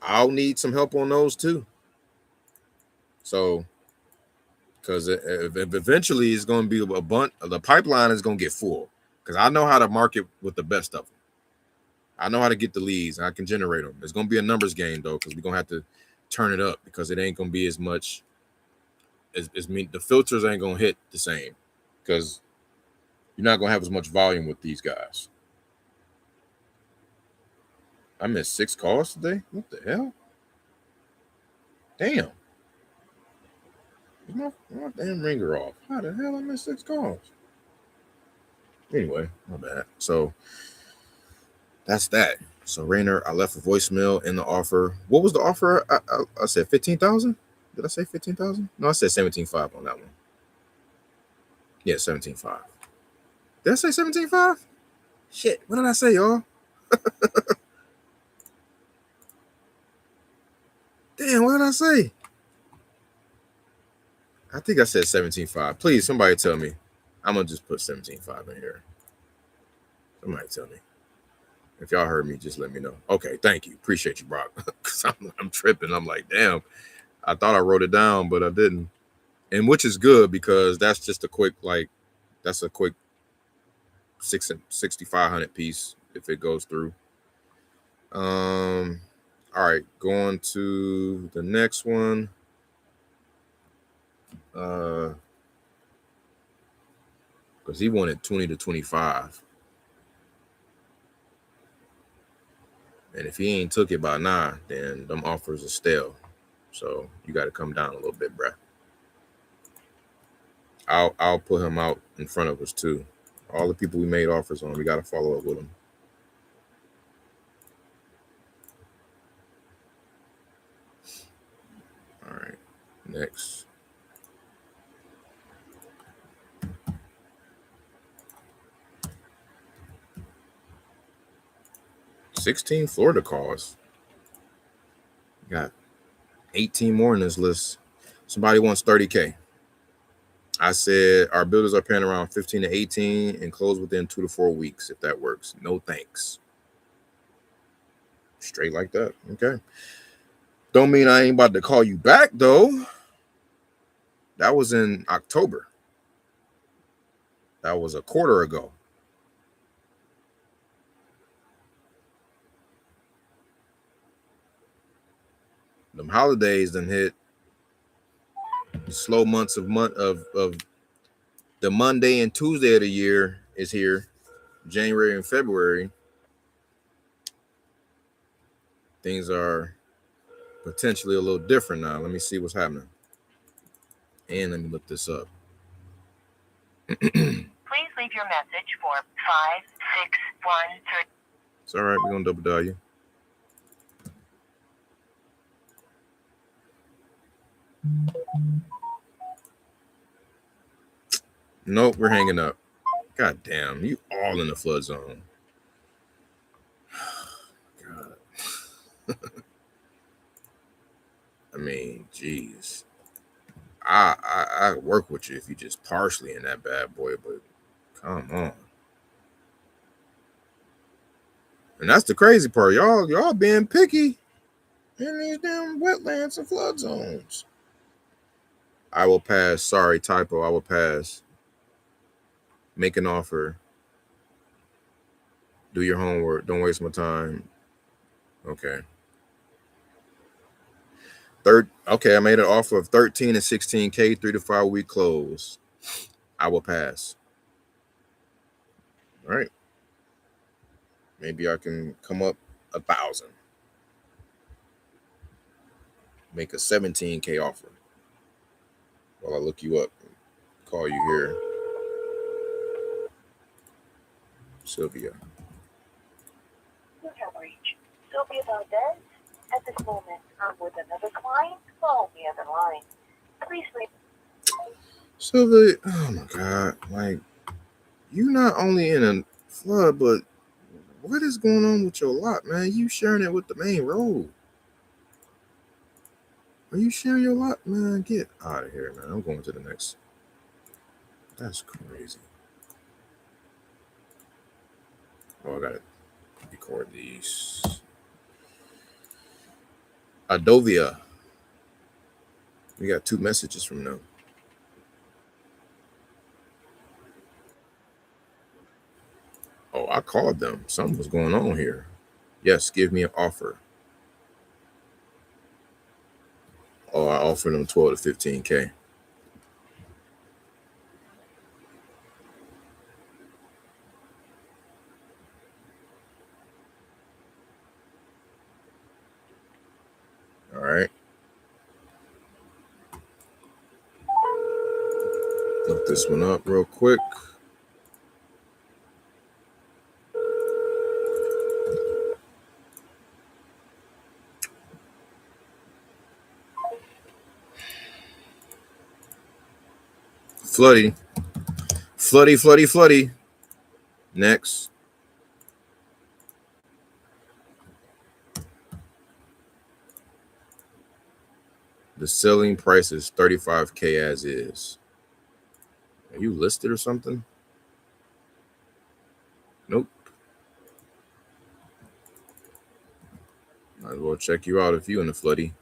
I'll need some help on those too. So, because eventually it's going to be a bunch. The pipeline is going to get full. Because I know how to market with the best of them. I know how to get the leads. And I can generate them. It's going to be a numbers game though, because we're going to have to turn it up, because it ain't going to be as much as me. The filters ain't going to hit the same, because you're not going to have as much volume with these guys. I missed 6 calls today. What the hell? Damn. My damn ringer off. How the hell I missed 6 calls? Anyway, my bad. So that's that. So Rainer, I left a voicemail in the offer. What was the offer? I said 15,000. Did I say 15,000? No, I said 17.5 on that one. Yeah, 17.5. Did I say 17.5? Shit, what did I say, y'all? Damn, what did I say? I think I said 17.5. Please, somebody tell me. I'm gonna just put 17.5 in here. Somebody tell me. If y'all heard me, just let me know. Okay, thank you. Appreciate you, Brock. Because I'm tripping. I'm like, damn. I thought I wrote it down, but I didn't. And which is good, because that's just a quick, that's a quick 6,500 piece if it goes through. All right, going to the next one. Because he wanted 20 to 25. And if he ain't took it by 9, then them offers are stale. So you got to come down a little bit, bruh. I'll put him out in front of us too. All the people we made offers on, we got to follow up with them. All right, next. $16 Florida calls. Got 18 more in this list. Somebody wants 30K. I said our builders are paying around 15 to 18 and close within 2 to 4 weeks if that works. No thanks. Straight like that. Okay. Don't mean I ain't about to call you back though. That was in October. That was a quarter ago. Them holidays done hit. slow months of the Monday and Tuesday of the year is here. January and February. Things are potentially a little different now. Let me see what's happening. And let me look this up. Please leave your message for 5613. It's all right. We're going to double dial you. Nope, we're hanging up. God damn, you all in the flood zone. God. I mean, geez. I work with you if you just partially in that bad boy, but come on. And that's the crazy part. Y'all being picky in these damn wetlands and flood zones. I will pass. Sorry, typo. I will pass. Make an offer. Do your homework. Don't waste my time. Okay. Okay, I made an offer of 13 and 16K, 3 to 5 week close. I will pass. All right. Maybe I can come up 1,000. Make a 17K offer. While I look you up and call you here. Sylvia. You have reached Sylvia Valdez. At this moment, I'm with another client. Call the other line. Please leave. Sylvia, oh my God. Like, you not only in a flood, but what is going on with your lot, man? You sharing it with the main road. Are you sharing your lot? Man, get out of here, man. I'm going to the next. That's crazy. Oh, I got to record these. Adovia. We got 2 messages from them. Oh, I called them. Something was going on here. Yes, give me an offer. Oh, I offered them 12 to 15K. All right. Look this one up real quick. Floody. Next. The selling price is 35K as is. Are you listed or something? Nope. Might as well check you out if you in the floody.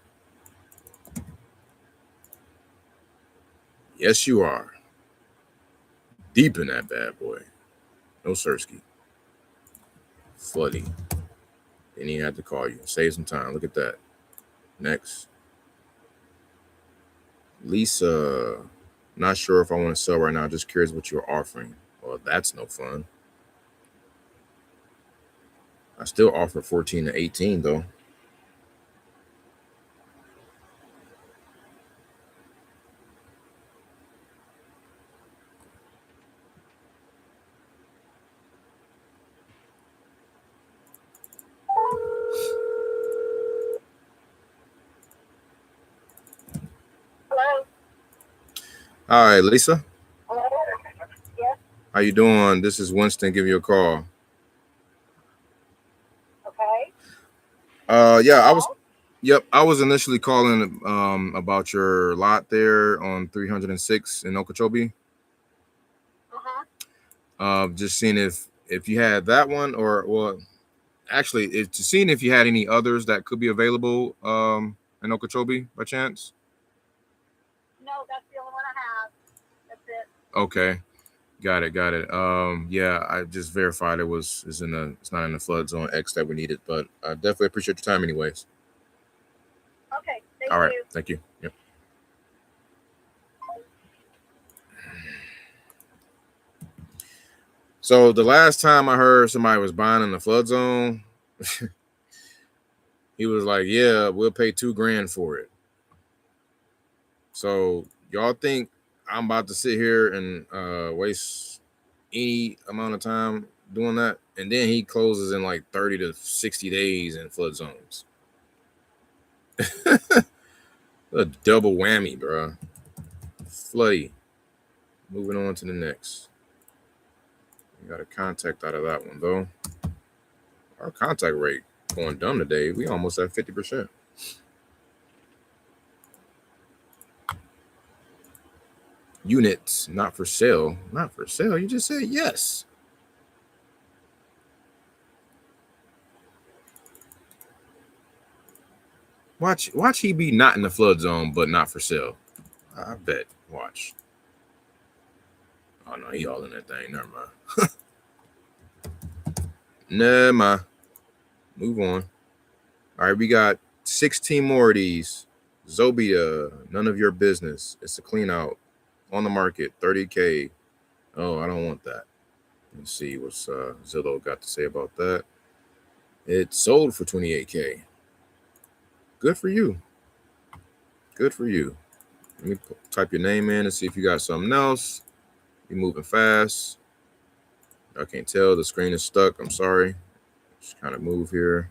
Yes, you are. Deep in that bad boy. No Sirski. Floody. Didn't even have to call you. Save some time. Look at that. Next. Lisa. Not sure if I want to sell right now. Just curious what you're offering. Well, that's no fun. I still offer 14 to 18 though. Hello? Hi, Lisa. Hello? Yes? How you doing? This is Winston giving you a call. Okay. Yeah, I was initially calling about your lot there on 306 in Okeechobee. Just seeing if you had that one, or well, actually it's seeing if you had any others that could be available in Okeechobee by chance. No, that's the only one I have. That's it. Okay. Got it. Yeah, I just verified it's not in the flood zone X that we needed, but I definitely appreciate your time anyways. Okay. Thank All right. you. Thank you. Yep. So the last time I heard somebody was buying in the flood zone, he was like, yeah, we'll pay $2,000 for it. So y'all think I'm about to sit here and waste any amount of time doing that? And then he closes in like 30 to 60 days in flood zones. A double whammy, bro. Floody. Moving on to the next. We got a contact out of that one, though. Our contact rate going dumb today. We almost at 50%. Units not for sale. Not for sale. You just said yes. Watch he be not in the flood zone, but not for sale. I bet. Watch. Oh no, he all in that thing. Never mind. Never mind. Move on. All right, we got 16 more of these. Zobia, none of your business. It's a clean out. On the market, 30K. Oh, I don't want that. Let's see what's Zillow got to say about that. It sold for 28K. Good for you. Good for you. Let me type your name in and see if you got something else. You're moving fast. I can't tell. The screen is stuck. I'm sorry. Just kind of move here.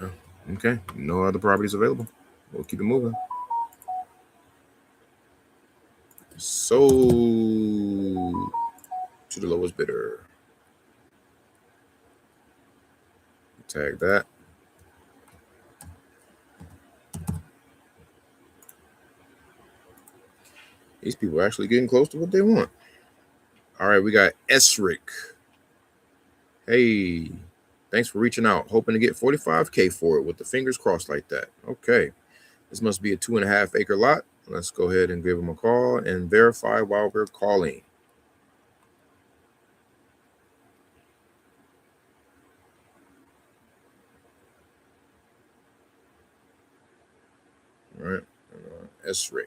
Oh, okay. No other properties available. We'll keep it moving. Sold to the lowest bidder. Tag that. These people are actually getting close to what they want. All right, we got Esric. Hey, thanks for reaching out. Hoping to get 45K for it with the fingers crossed like that. Okay, this must be a 2.5 acre lot. Let's go ahead and give them a call and verify while we're calling. All right, Esric.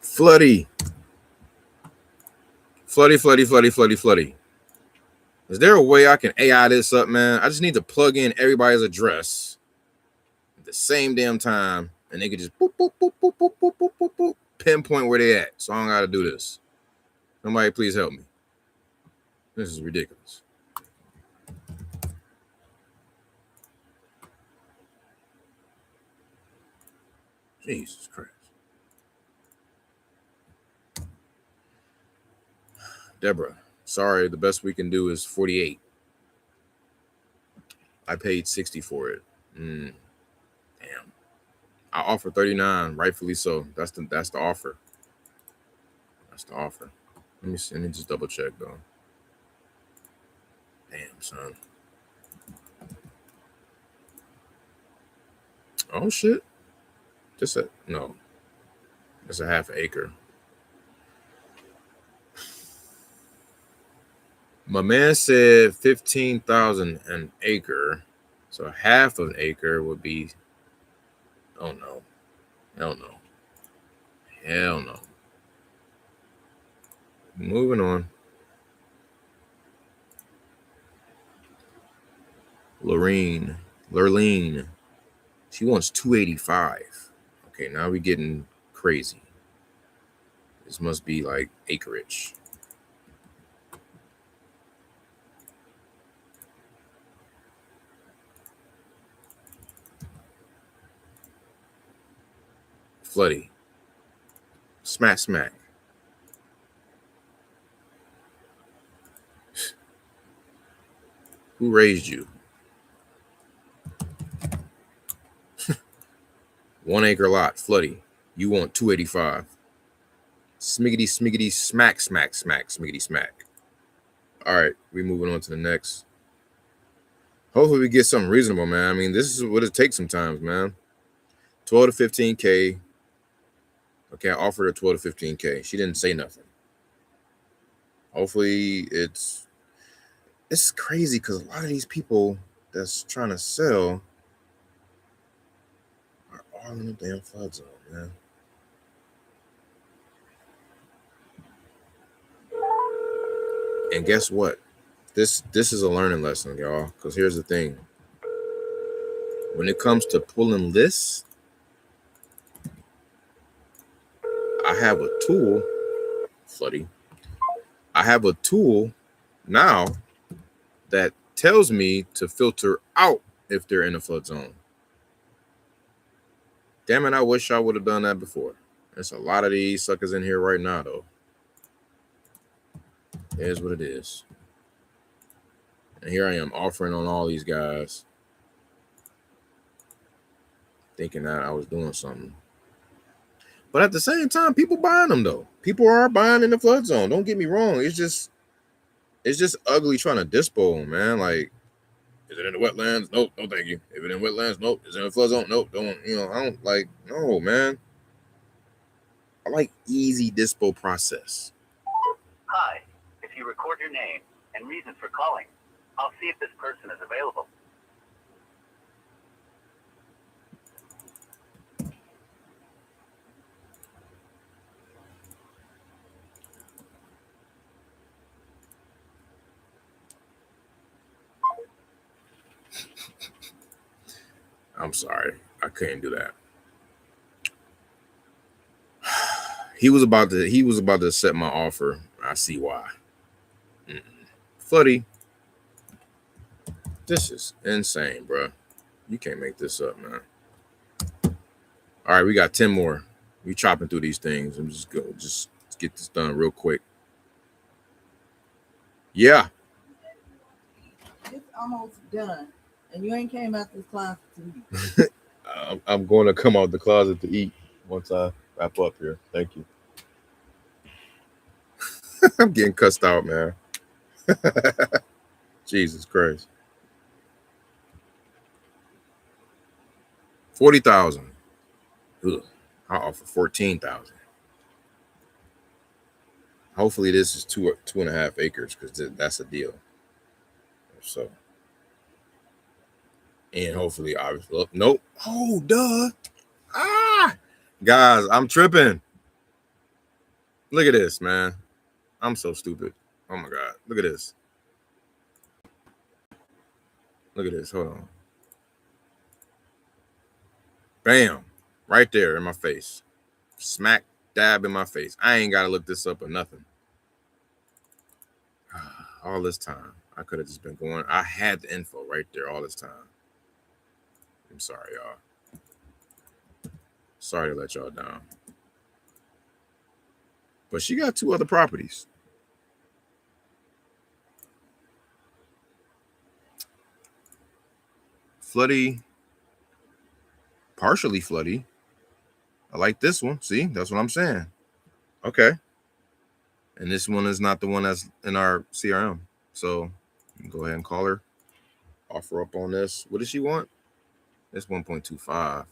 Floody. Is there a way I can AI this up, man? I just need to plug in everybody's address at the same damn time, and they could just boop, boop, boop, boop, boop, boop, boop, boop, boop, pinpoint where they at. So I don't got to do this. Somebody please help me. This is ridiculous. Jesus Christ. Deborah, sorry, the best we can do is 48. I paid 60 for it. Damn. I offer 39, rightfully so. That's the offer. That's the offer. Let me see. Let me just double check though. Damn, son. Oh shit. Just a no. It's a half acre. My man said 15,000 an acre. So half of an acre would be, oh no. Hell no. Hell no. Moving on. Lurleen. She wants 285. Okay, now we're getting crazy. This must be like acreage. Floody. Smack. Who raised you? 1 acre lot, Floody. You want 285. Smiggity, smack, smiggity, smack. All right, we moving on to the next. Hopefully we get something reasonable, man. I mean, this is what it takes sometimes, man. 12 to 15K. Okay, I offered her 12 to 15K. She didn't say nothing. Hopefully it's crazy because a lot of these people that's trying to sell are all in the damn flood zone, man. And guess what? This is a learning lesson, y'all. Because here's the thing. When it comes to pulling lists, I have a tool, Floody. I have a tool now that tells me to filter out if they're in a flood zone. Damn it, I wish I would have done that before. There's a lot of these suckers in here right now, though. It is what it is. And here I am offering on all these guys, thinking that I was doing something. But at the same time, people buying them, though. People are buying in the flood zone. Don't get me wrong. It's just ugly trying to dispo them, man. Like, is it in the wetlands? Nope, no thank you. If it's in wetlands, nope. Is it in the flood zone? Nope, don't. I don't like, no, man. I like easy dispo process. Hi, if you record your name and reason for calling, I'll see if this person is available. I'm sorry. I couldn't do that. He was about to accept my offer. I see why. Floody. This is insane, bro. You can't make this up, man. All right, we got 10 more. We chopping through these things. I'm just get this done real quick. Yeah. It's almost done, and you ain't came out this closet to eat. I'm going to come out the closet to eat once I wrap up here. Thank you. I'm getting cussed out, man. Jesus Christ. 40,000. I offer 14,000. Hopefully this is 2.5 acres because that's a deal. So, and hopefully, obviously, nope. Oh, duh. Guys, I'm tripping. Look at this, man. I'm so stupid. Oh my God. Look at this. Look at this. Hold on. Bam. Right there in my face. Smack dab in my face. I ain't got to look this up or nothing. All this time. I could have just been going. I had the info right there all this time. I'm sorry, y'all. Sorry to let y'all down. But she got 2 other properties. Floody. Partially floody. I like this one. See, that's what I'm saying. Okay. And this one is not the one that's in our CRM. So go ahead and call her. Offer up on this. What does she want? It's 1.25.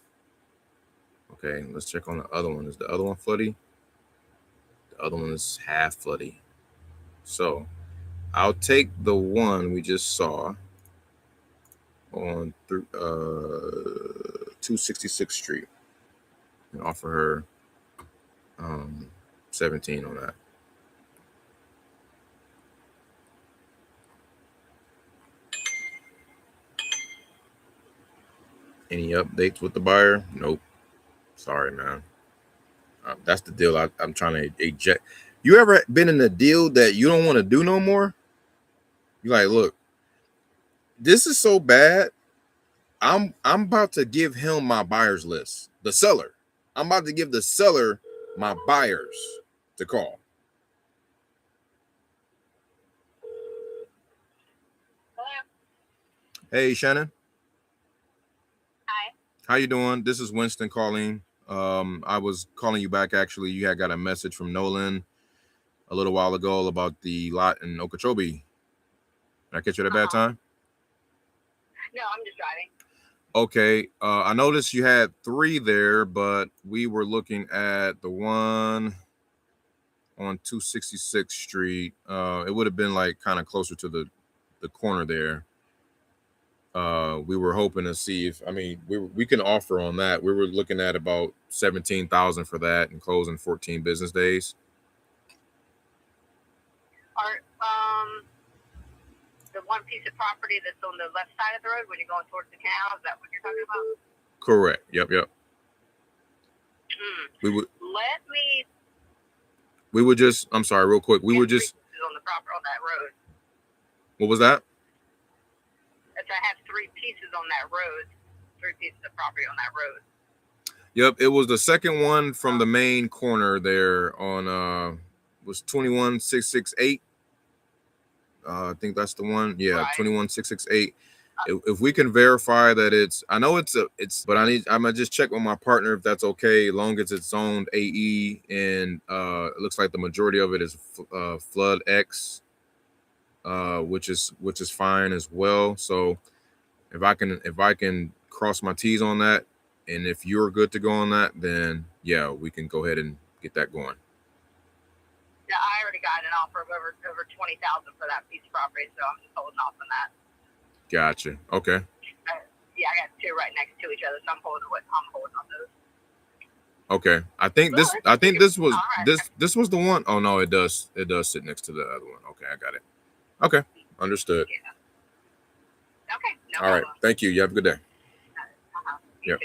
Okay, let's check on the other one. Is the other one floody? The other one is half floody. So I'll take the one we just saw on 266th Street and offer her 17 on that. Any updates with the buyer? Nope. Sorry, man. That's the deal I'm trying to eject. You ever been in a deal that you don't want to do no more? You're like, look, this is so bad. I'm about to give him my buyers list. The seller. I'm about to give the seller my buyers to call. Hello. Hey, Shannon. Hi. How you doing? This is Winston calling. I was calling you back, actually. You had got a message from Nolan a little while ago about the lot in Okeechobee. Did I catch you at a bad time? No, I'm just driving. Okay. I noticed you had 3 there, but we were looking at the one on 266th Street. It would have been like kind of closer to the corner there. We were hoping to see if, I mean, we can offer on that. We were looking at about 17,000 for that and closing 14 business days. Are the one piece of property that's on the left side of the road when you're going towards the canal, is that what you're talking about? Correct. Yep. We would just, I'm sorry, real quick. We would just on the property on that road. What was that? I have 3 pieces on that road. 3 pieces of property on that road. Yep, it was the second one from the main corner there on was 21668. I think that's the one. Yeah, right. 21668. If we can verify that it's, I know it's but I'm gonna just check with my partner if that's okay, as long as it's zoned AE and it looks like the majority of it is flood X, which is fine as well. So if I can cross my T's on that, and if you're good to go on that, then yeah, we can go ahead and get that going. Yeah, I already got an offer of over 20,000 for that piece of property, so I'm just holding off on that. Gotcha. Okay. Yeah, I got 2 right next to each other, so I'm holding on those. Okay. I think this was this was the one. Oh no, it does sit next to the other one. Okay, I got it. Okay, understood. Yeah. Okay. No All right. problem. Thank you. You have a good day. Yep.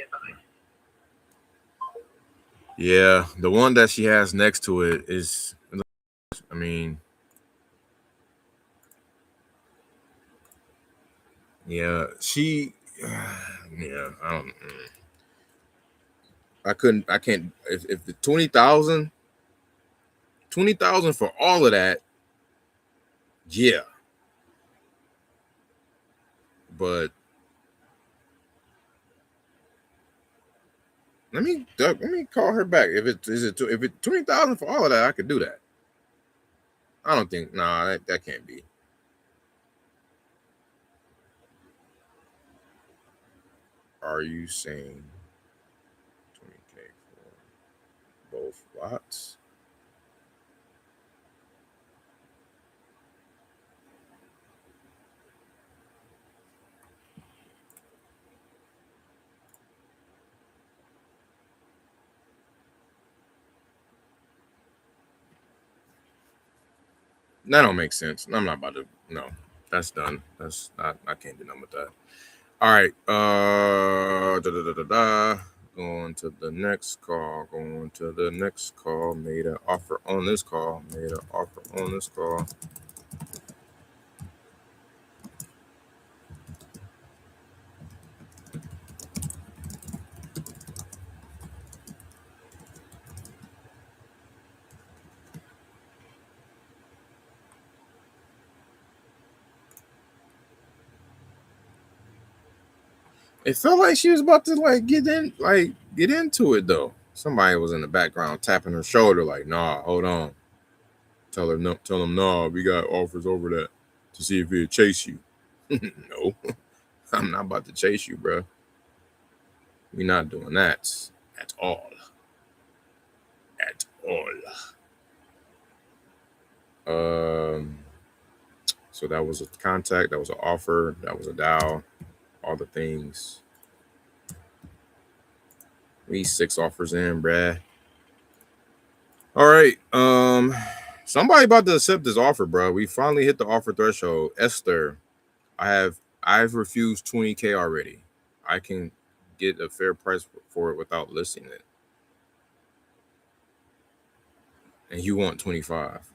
Yeah, the one that she has next to it is, I mean, yeah, yeah, I can't, if the 20,000 for all of that, yeah, but let me call her back. If it's 20,000 for all of that, I could do that. I don't think, nah, that can't be. Are you saying 20K for both lots? That don't make sense. I'm not about to. No, that's done. That's not. I can't do nothing with that. All right. Going to the next call. Made an offer on this call. It felt like she was about to get into it though. Somebody was in the background tapping her shoulder, like, "Nah, hold on." Tell them, "No, we got offers over that to see if he'll chase you." No, I'm not about to chase you, bro. We're not doing that at all. So that was a contact, that was an offer, that was a dial, all the things. We 6 offers in, bruh. All right. Somebody about to accept this offer, bro. We finally hit the offer threshold. Esther, I've refused 20K already. I can get a fair price for it without listing it. And you want 25.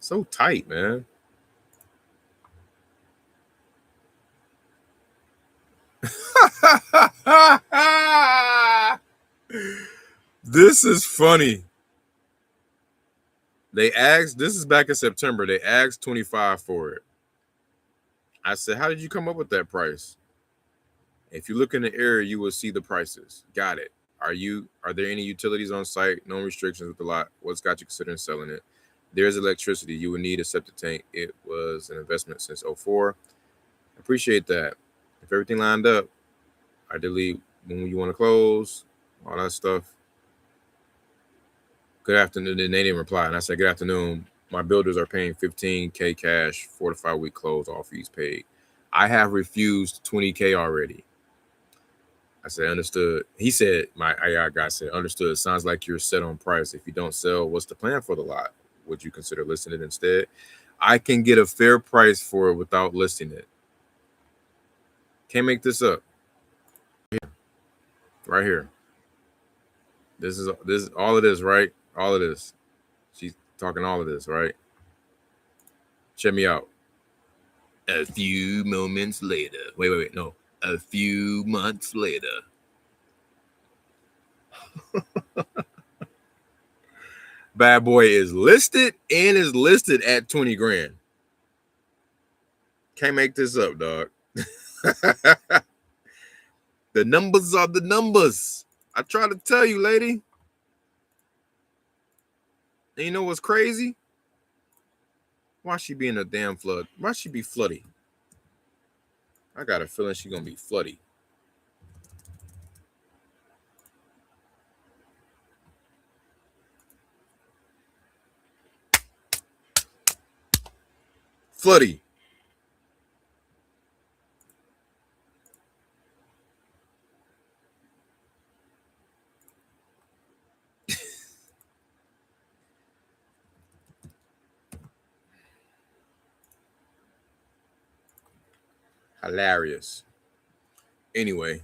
So tight, man. This is funny. They asked, this is back in September, they asked 25 for it. I said, how did you come up with that price? If you look in the area, you will see the prices. Got it. Are there any utilities on site? No restrictions with the lot. What's got you considering selling it? There's electricity. You would need a septic tank. It was an investment since 2004. Appreciate that. If everything lined up, I delete when you want to close, all that stuff. Good afternoon. Then they didn't reply. And I said, good afternoon. My builders are paying $15K cash, 4 to 5 week close, all fees paid. I have refused $20K already. I said, understood. He said, my AI guy said, understood. Sounds like you're set on price. If you don't sell, what's the plan for the lot? Would you consider listing it instead? I can get a fair price for it without listing it. Can't make this up. Right here. This is all of this, right? All of this. She's talking all of this, right? Check me out. A few moments later. Wait. No. A few months later. Bad boy is listed and is listed at 20 grand. Can't make this up, dog. The numbers are the numbers. I try to tell you, lady. And you know what's crazy? Why she be in a damn flood? Why she be floody? I got a feeling she gonna be floody. Floody. Hilarious. Anyway.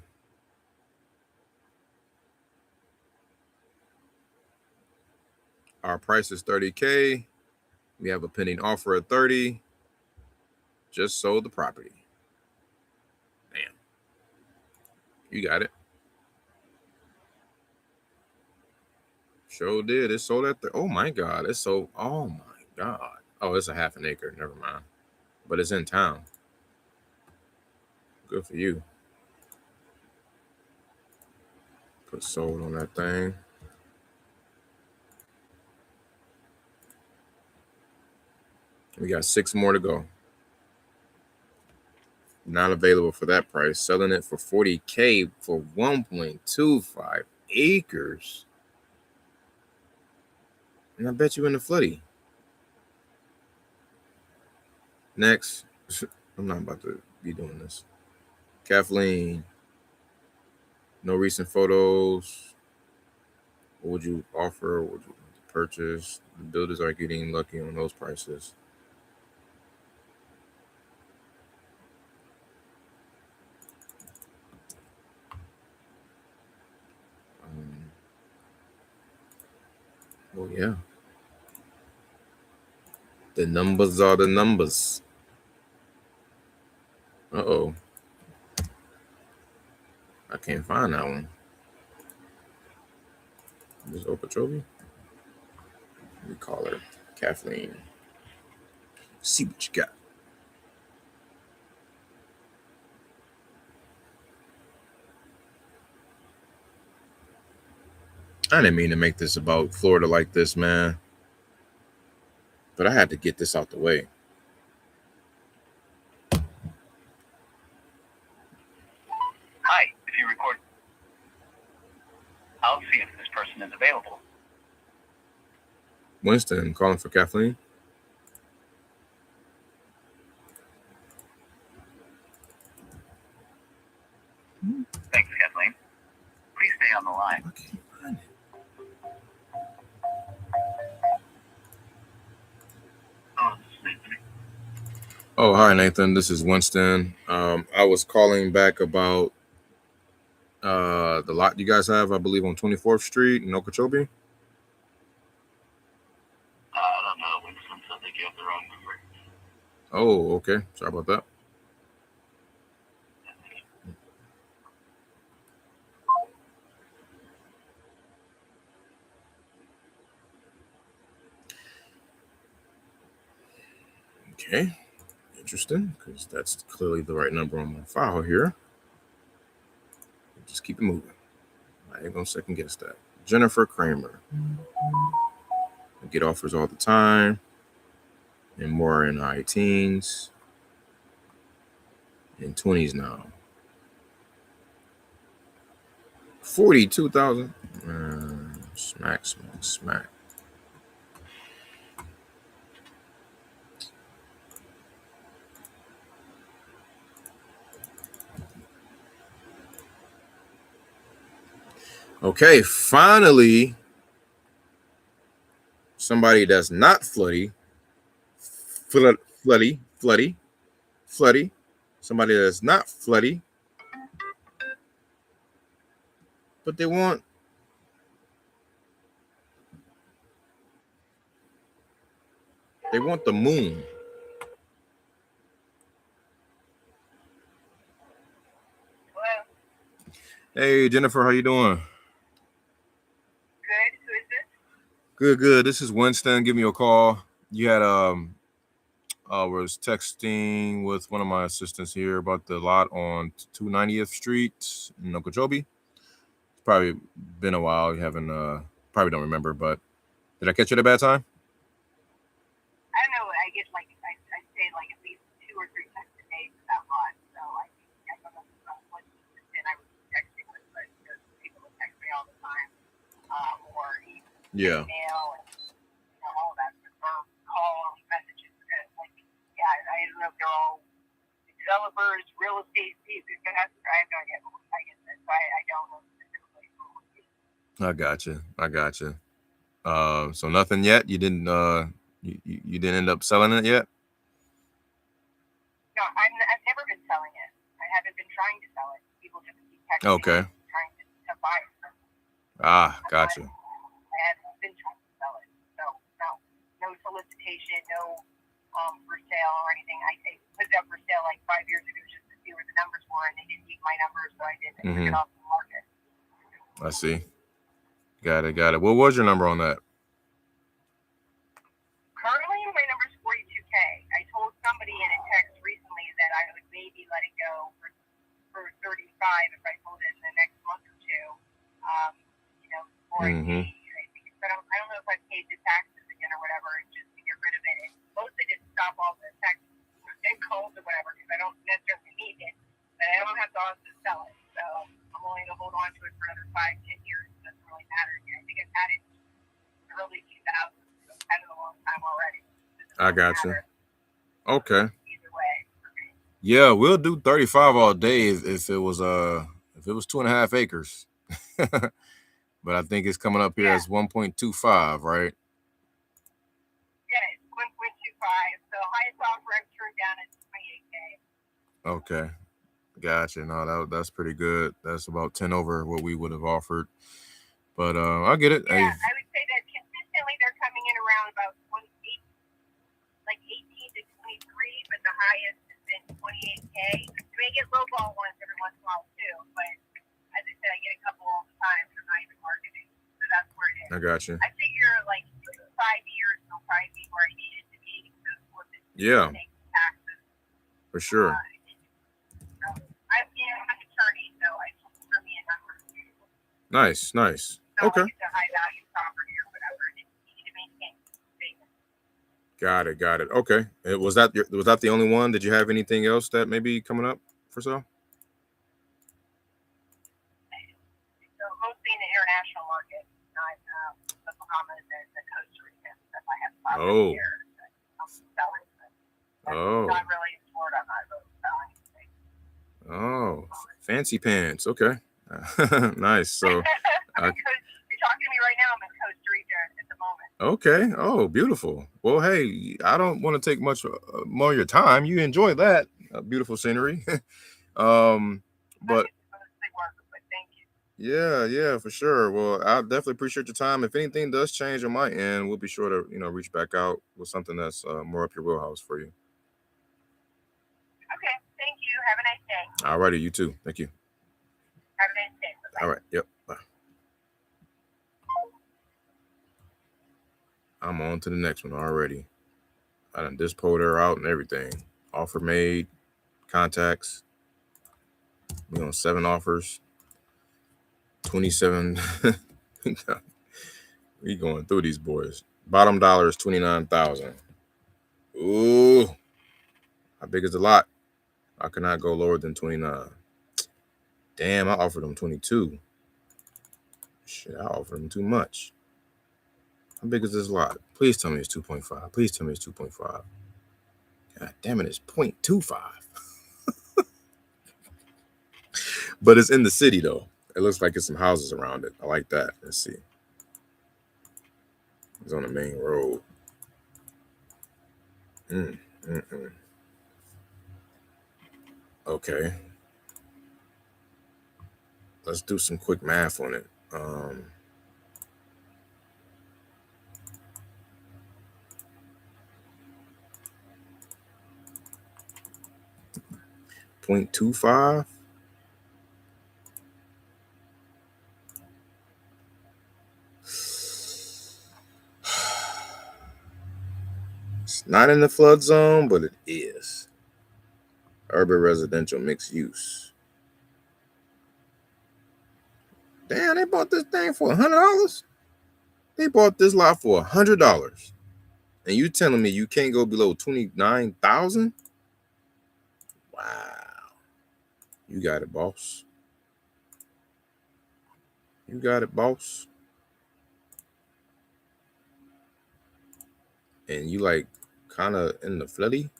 Our price is $30K. We have a pending offer at 30. Just sold the property. Damn. You got it. Sure did. It sold at oh my God. It sold. Oh my God. Oh, it's a half an acre. Never mind. But it's in town. Good for you. Put sold on that thing. We got 6 more to go. Not available for that price. Selling it for $40K for 1.25 acres. And I bet you in the floody. Next. I'm not about to be doing this. Kathleen. No recent photos. What would you offer? What would you purchase? The builders are getting lucky on those prices. Oh yeah. The numbers are the numbers. Uh-oh. I can't find that one. Is Okeechobee? We call her Kathleen. See what you got. I didn't mean to make this about Florida like this, man. But I had to get this out the way. Hi, if you record, I'll see if this person is available. Winston, calling for Kathleen. Thanks, Kathleen. Please stay on the line. I can't find it. Oh, hi, Nathan. This is Winston. I was calling back about the lot you guys have, I believe, on 24th Street in Okeechobee. I don't know. Winston said they gave the wrong number. Oh, okay. Sorry about that. Okay. Interesting, because that's clearly the right number on my file here. Just keep it moving. I ain't gonna second guess that. Jennifer Kramer. I get offers all the time, and more in high teens. in 20s now. 42,000. Smack. Okay, finally, somebody that's not floody. Somebody that's not floody, but they want the moon. Hello. Hey, Jennifer, how you doing? Good. Who is this? Good. This is Winston. Give me a call. You had was texting with one of my assistants here about the lot on 290th Street in Okeechobee. It's probably been a while. You haven't probably don't remember, but did I catch you at a bad time? I don't know. I get like I say like at least 2 or 3 times a day for that lot. So I don't know what assistant I was texting with, but people will text me all the time, or Yeah. email and all that, or call messages. Like, yeah, I don't know if they're all developers, real estate people. I have no idea. I get this. I don't know specifically. I gotcha. So nothing yet. You didn't you didn't end up selling it yet? No, I've never been selling it. I haven't been trying to sell it. People just keep texting Okay. me trying to buy it. Gotcha. I haven't been trying to sell it. So no solicitation, no for sale or anything. I put it up for sale like 5 years ago just to see where the numbers were, and they didn't meet my numbers, so I took it off the market. I see. Got it. What was your number on that? Currently, my number is 42K. I told somebody in a text recently that I would maybe let it go for 35 if I sold it in the next month or two. Or I think, but I don't know if I paid the taxes again or whatever, just to get rid of it. And mostly to stop all the texts and calls or whatever, because I don't necessarily need it, but I don't have to also sell it. So I'm willing to hold on to it for another 5-10 years. It doesn't really matter. I think I've had it early 2000s. So I've had it a long time already. I gotcha. Okay. Either way. Yeah, we'll do 35 all day if it was 2.5 acres. But I think it's coming up here as 1.25, right? Yeah, it's 1.25. So highest offer I've turned down is 28K. Okay. Gotcha. No, that's pretty good. That's about 10 over what we would have offered. But I get it. Yeah, I would say that consistently they're coming in around about 28, like 18 to 23, but the highest has been 28K. You may get lowball ones every once in a while too, but as I said, I get a couple all the time. They're not even marketing, so that's where it is. I gotcha. I figure like 5 years will probably be where I need it to be. Yeah. Taxes. For sure. I'm an attorney, so I told for me a number. Nice. So Okay. It's a high value property or whatever. And it's easy to maintain. Got it. Okay. Was that the only one? Did you have anything else that may be coming up for sale? So mostly in the international market, not the Bahamas and the Costa Rica stuff. I have property here. I'm selling. Not really in Florida. I'm not really selling anything. Oh, fancy pants. Okay. Nice. So you're talking to me right now. I'm in Costa Rica at the moment. Okay. Oh, beautiful. Well, hey, I don't want to take much more of your time. You enjoy that beautiful scenery. But yeah, for sure. Well, I definitely appreciate your time. If anything does change on my end, we'll be sure to reach back out with something that's more up your wheelhouse for you. Okay. Thank you. Have a nice day. All righty. You too. Thank you. Have a nice day. Bye-bye. All right. Yep. Bye. I'm on to the next one already. I done dispoed her out and everything. Offer made, contacts. We on 7 offers. 27. We going through these boys. Bottom dollar is 29,000. Ooh. How big is the lot? I cannot go lower than 29. Damn, I offered them 22. Shit, I offered them too much. How big is this lot? Please tell me it's 2.5. Please tell me it's 2.5. God damn it, it's 0.25. But it's in the city, though. It looks like it's some houses around it. I like that. Let's see. It's on the main road. Okay. Let's do some quick math on it. 0.25. It's not in the flood zone, but it is. Urban residential mixed use. Damn, they bought this thing for $100. They bought this lot for $100, and you telling me you can't go below 29,000? Wow, you got it, boss. You got it, boss. And you like kind of in the floody.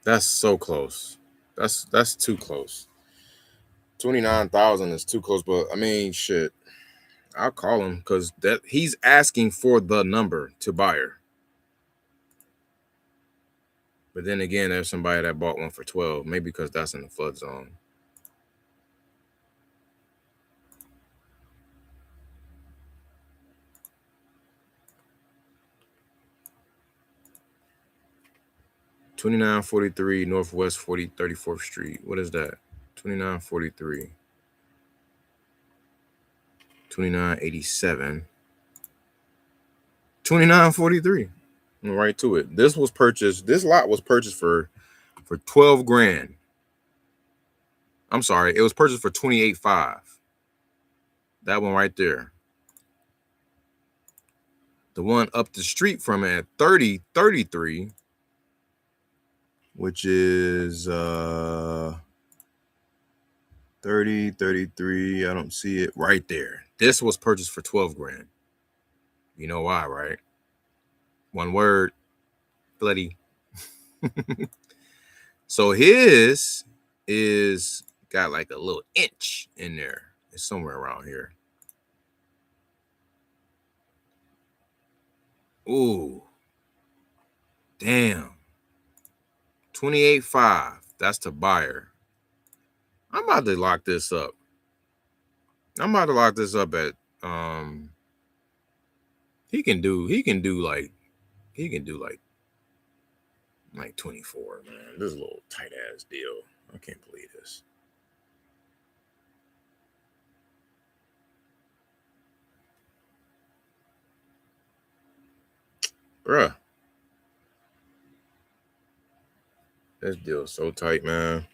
That's so close. That's too close. 29,000 is too close, but I mean, shit. I'll call him because that he's asking for the number to buyer. But then again, there's somebody that bought one for 12, maybe because that's in the flood zone. $29.43 Northwest 34th Street. What is that? $29.43. $29.87. $29.43. Right to it. This lot was purchased for 12 grand. I'm sorry, it was purchased for $28.5. That one right there. The one up the street from it at $30.33, which is $30.33. I don't see it right there. This was purchased for 12 grand. You know why, right? One word, bloody. So his is got like a little inch in there. It's somewhere around here. Ooh. Damn. $28.5. That's the buyer. I'm about to lock this up. At he can do like 24, man. This is a little tight ass deal. I can't believe this. Bruh. This deal is so tight, man.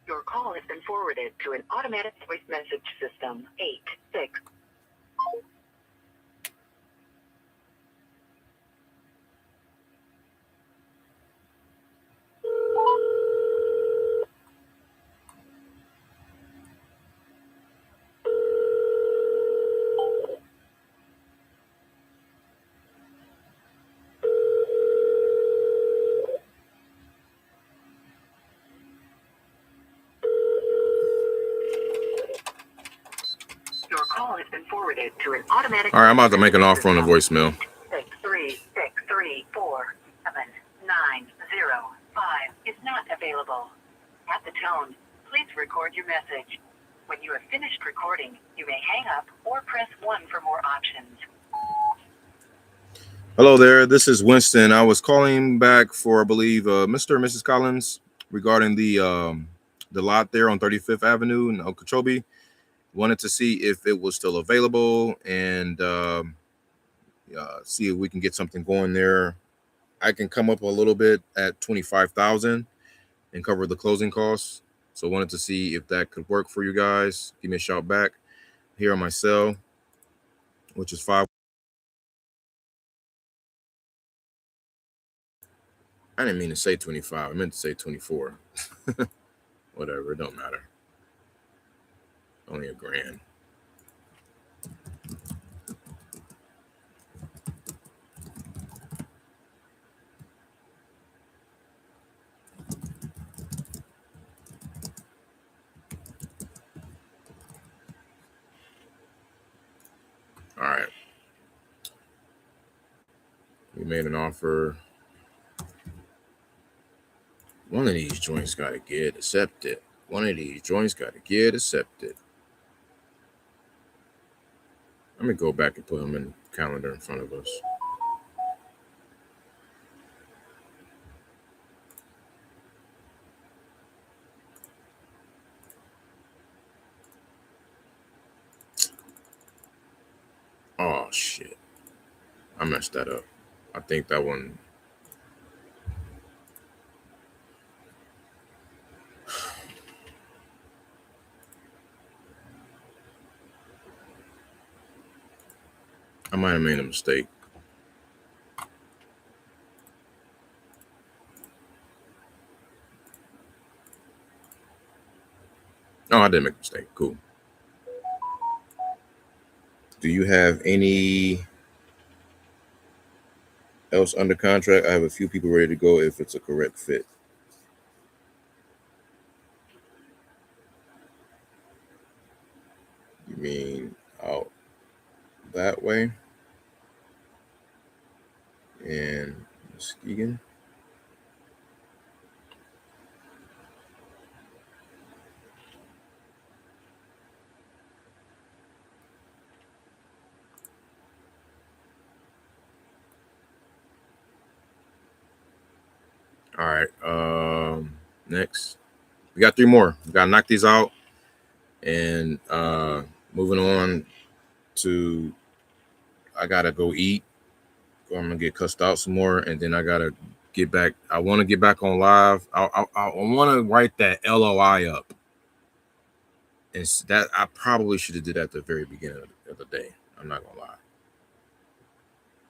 Your call has been forwarded to an automatic voice message system. 86. Your call has been forwarded to an automatic. All right, I'm about to make an offer on the voicemail. 636. your message. When you have finished recording, you may hang up or press 1 for more options. Hello there. This is Winston. I was calling back for, I believe, Mr. and Mrs. Collins regarding the lot there on 35th Avenue in Okeechobee. Wanted to see if it was still available and see if we can get something going there. I can come up a little bit at $25,000 and cover the closing costs. So wanted to see if that could work for you guys. Give me a shout back here on my cell, which is 5. I didn't mean to say 25. I meant to say 24. Whatever, it don't matter. Only $1,000. All right. We made an offer. One of these joints got to get accepted. One of these joints got to get accepted. Let me go back and put them in the calendar in front of us. Oh, shit. I messed that up. I think that one. I might have made a mistake. Oh, I didn't make a mistake. Cool. Do you have any else under contract? I have a few people ready to go if it's a correct fit. You mean out that way? And Muskegon? All right. Next. We got 3 more. We gotta knock these out. And moving on to, I gotta go eat. I'm gonna get cussed out some more, and then I gotta get back. I want to get back on live. I want to write that LOI up. And that I probably should have did that at the very beginning of the day. I'm not gonna lie.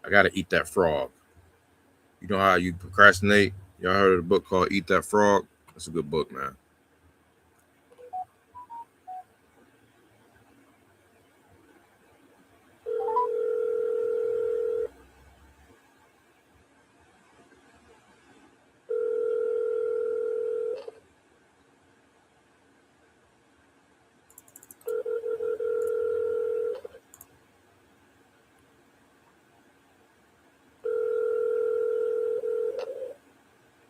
I gotta eat that frog. You know how you procrastinate? Y'all heard of the book called Eat That Frog? That's a good book, man.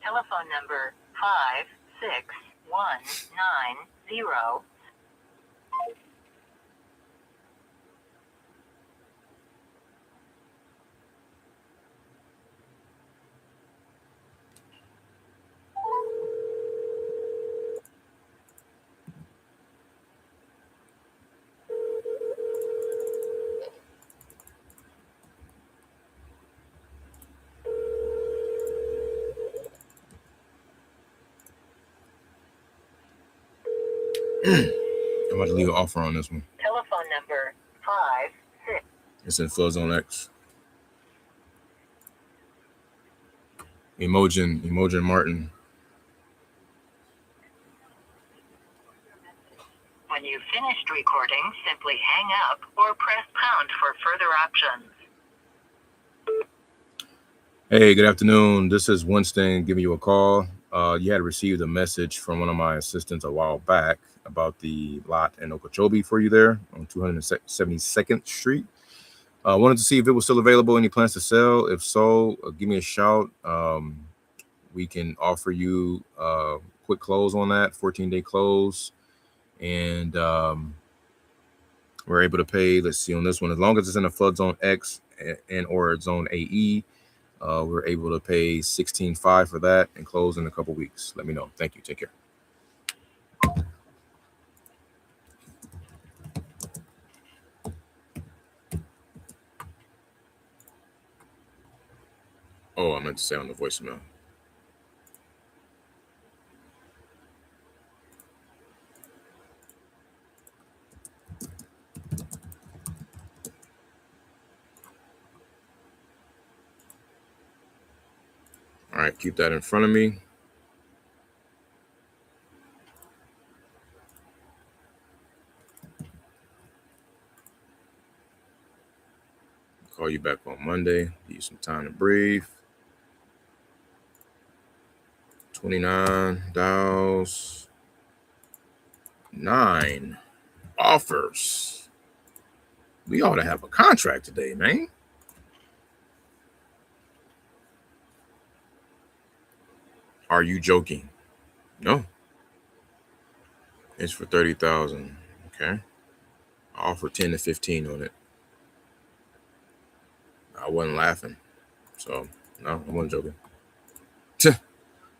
Telephone number 56190. I'm about to leave an offer on this one. Telephone number 56. It's in Flowzone X. Emojin Martin. When you've finished recording, simply hang up or press pound for further options. Hey, good afternoon. This is Winston giving you a call. You had received a message from one of my assistants a while back about the lot in Okeechobee for you there on 272nd Street. Wanted to see if it was still available. Any plans to sell? If so, give me a shout. We can offer you a quick close on that, 14-day close. And we're able to pay, let's see, on this one, as long as it's in a flood zone X and or zone AE, we're able to pay $16.5 for that and close in a couple weeks. Let me know. Thank you. Take care. Oh, I meant to say on the voicemail. All right, keep that in front of me. Call you back on Monday. Give you some time to breathe. 29 dials. 9 offers. We ought to have a contract today, man. Are you joking? No. It's for 30,000. Okay. I offer 10 to 15 on it. I wasn't laughing. So, no, I wasn't joking.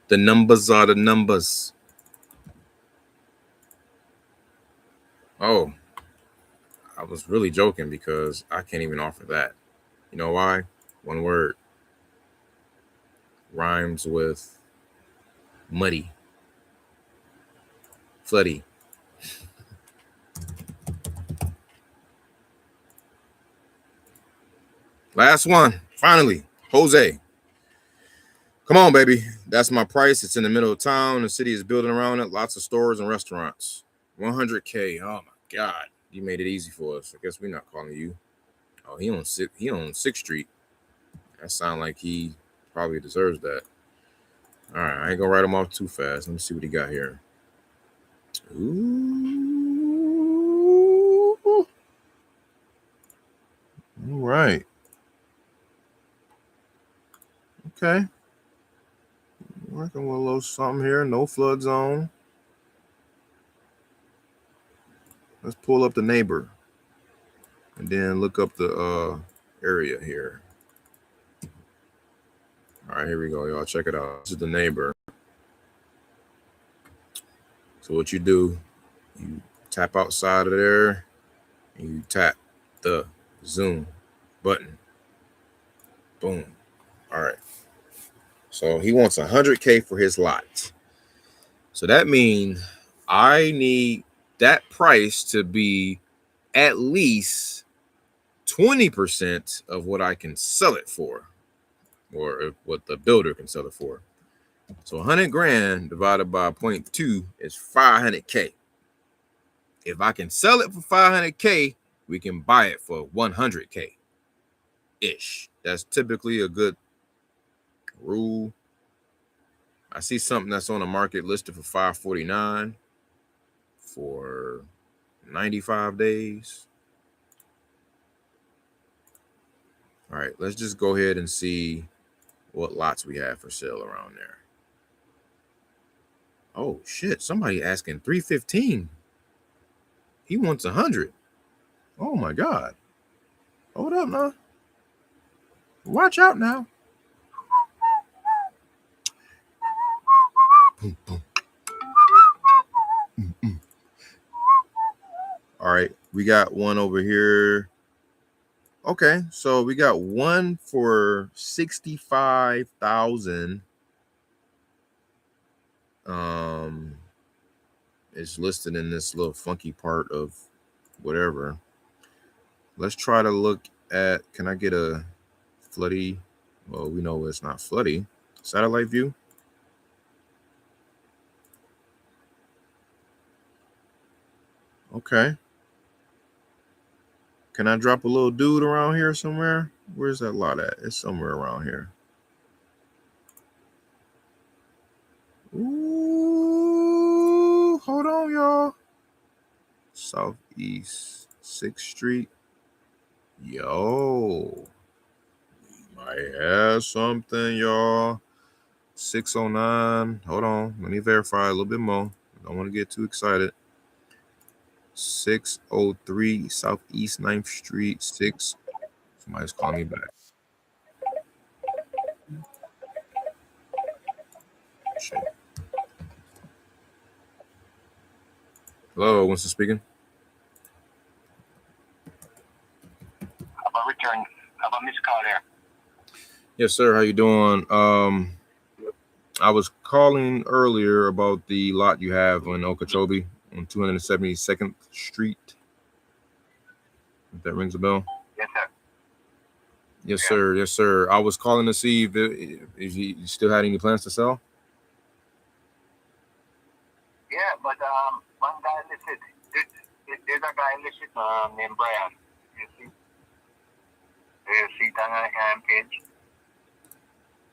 The numbers are the numbers. Oh, I was really joking because I can't even offer that. You know why? One word. Rhymes with muddy. Floody. Last one. Finally. Jose. Come on, baby. That's my price. It's in the middle of town. The city is building around it. Lots of stores and restaurants. 100K. Oh my God. You made it easy for us. I guess we're not calling you. Oh, he on 6th Street. That sounds like he probably deserves that. All right, I ain't gonna write him off too fast. Let me see what he got here. Ooh. All right. Okay. Working with a little something here. No flood zone. Let's pull up the neighbor. And then look up the area here. All right, here we go, y'all. Check it out. This is the neighbor. So what you do, you tap outside of there, and you tap the zoom button. Boom. All right. So he wants 100K for his lot. So that means I need that price to be at least 20% of what I can sell it for, or what the builder can sell it for. So 100 grand divided by 0.2 is 500K. If I can sell it for 500K, we can buy it for 100K ish. That's typically a good rule. I see something that's on the market listed for 549 for 95 days. All right, let's just go ahead and see what lots we have for sale around there. Oh shit, somebody asking 315. He wants 100. Oh my God. Hold up now. Watch out now. Boom, boom. All right, we got one over here. Okay, so we got one for 65,000. It's listed in this little funky part of whatever. Let's try to look at, can I get a floody? Well, we know it's not floody. Satellite view. Okay. Can I drop a little dude around here somewhere? Where's that lot at? It's somewhere around here. Ooh, hold on, y'all. Southeast 6th Street. Yo, we might have something, y'all. 609. Hold on. Let me verify a little bit more. I don't want to get too excited. 603 Southeast 9th Street, 6. Somebody's calling me back. Shit. Hello, Winston speaking. How about return? How about missed call there? Yes, sir. How you doing? I was calling earlier about the lot you have in Okeechobee on 272nd Street. If that rings a bell. Yes, sir. Yes, Yeah. sir. Yes, sir. I was calling to see if you still had any plans to sell. Yeah, but one guy listed. There's a guy listed named Brian. You see it on the page.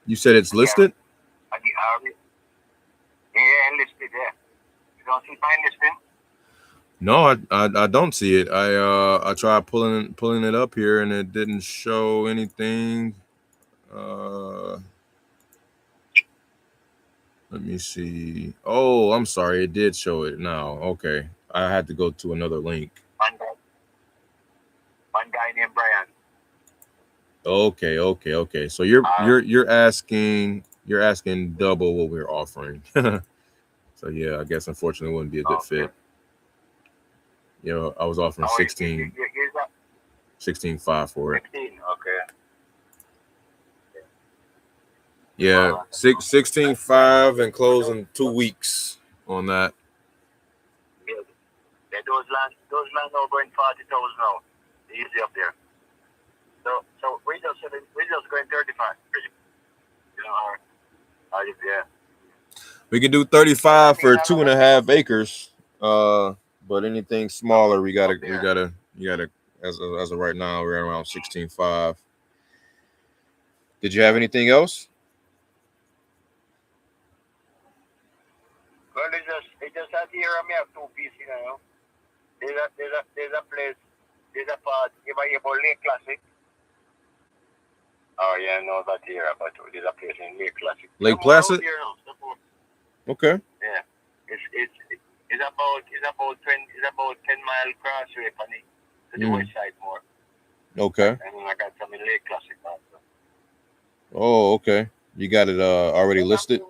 You said it's listed? Yeah, listed there. You don't see my listing? No, I don't see it. I tried pulling it up here and it didn't show anything. Let me see. Oh, I'm sorry. It did show it now. Okay. I had to go to another link. One guy named Brian. Okay. So you're asking double what we're offering. So yeah, I guess unfortunately it wouldn't be a good fit. You know, I was offering 16.5 for it. 16, okay. Yeah, 16.5 and closing 2 weeks on that. Yeah, those land are going 40,000 now. Easy up there. So we just going 35. You know, yeah. We can do 35 for 2.5 acres. But anything smaller, you gotta as of right now, we're at around 16.5. Did you have anything else? Well, it just had here. I have 2 pieces, you know. There's a place. There's a part. If I about Lake Classic. Oh yeah, no, that here, but there's a place in Lake Classic. Lake Placid. Okay. Yeah, it's about 10-mile crossway from the west side more. Okay. And I got some in Lake Classic also. Oh, okay. You got it already listed?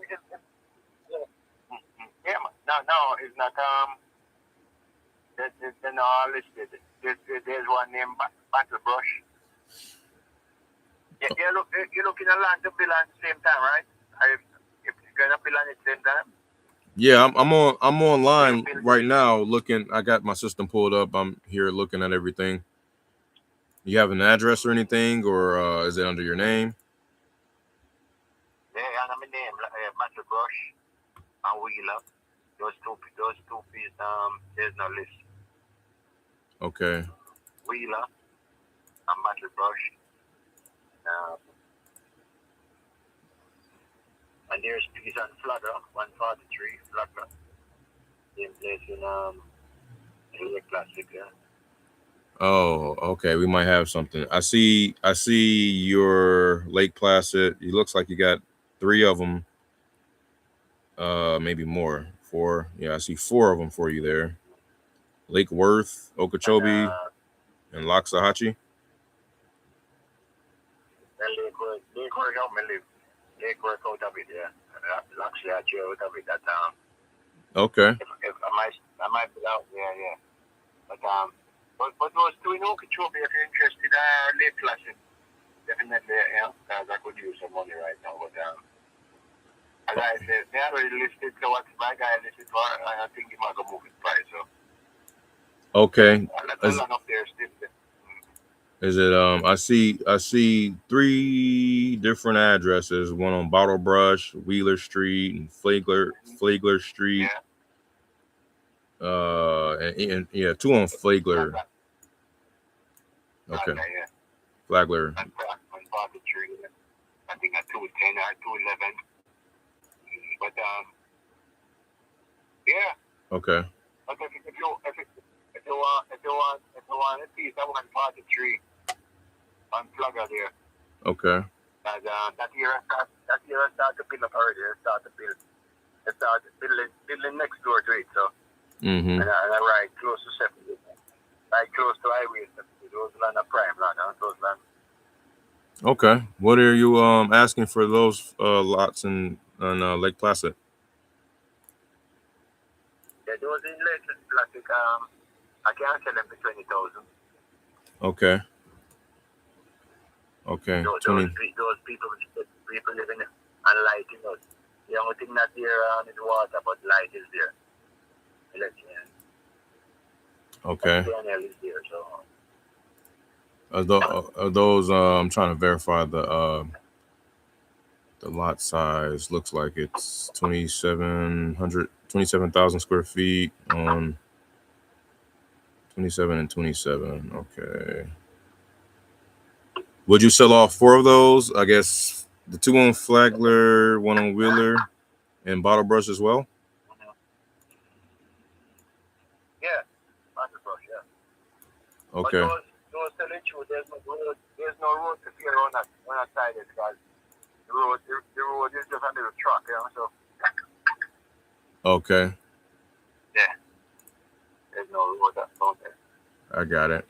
Yeah, no, it's not. They're not listed. There's one named Battle Brush. Yeah, you're looking at land to build at the same time, right? If you're gonna build at the same time. Yeah, I'm online right now looking. I got my system pulled up. I'm here looking at everything. You have an address or anything, or is it under your name? Yeah, under my name, Battle Brush and Wheeler. Those two pieces. There's no list. Okay. Wheeler and Battle Brush. And there's piece on Flagger, 143 Flagger. Same place in Lake Classic, yeah. Oh, okay. We might have something. I see your Lake Placid. It looks like you got 3 of them. Maybe more. 4. Yeah, I see 4 of them for you there. Lake Worth, Okeechobee, and Loxahatchee. Lake Worth help me live. Lake Worth out of it, yeah. Loxahatchee out of it that Okay. If I might be out there, yeah. But those 2 in Okeechobee, if you're interested, Lake Classic, definitely, yeah, because I could use some money right now. But as I said, they already listed, so what my guy listed for, I think he might go move his price. So. Okay. Up there still. Is it I see 3 different addresses, one on Bottle Brush, Wheeler Street, and Flagler Street. Yeah. And 2 on Flagler. Okay. Yeah. Flagler. And on Bottle Street, I think at 210 or 211. But yeah. Okay. But if you want a piece, I want 43 on Flagger there. Okay. And that year I start to build up already. I start building next door to it. So and I ride close to like close to highways. Those land are prime land, those land. Okay. What are you asking for those lots in Lake Placid? Yeah, those in Lake Placid, I can't sell them for 20,000. Okay. Okay. Those 20. people living and light in us. The only thing not there is water, but light is there. Electricity. Okay. PNL is there, so. Are those I'm trying to verify the lot size. Looks like it's 27,000 square feet on 27 and 27. Okay. Would you sell all 4 of those? I guess the 2 on Flagler, 1 on Wheeler, and Bottle Brush as well? Yeah, Bottle Brush, yeah. Okay. But those telling you there's no road to fear on that side because the road is just under the truck, so. Okay. Yeah. There's no road that's out there. I got it.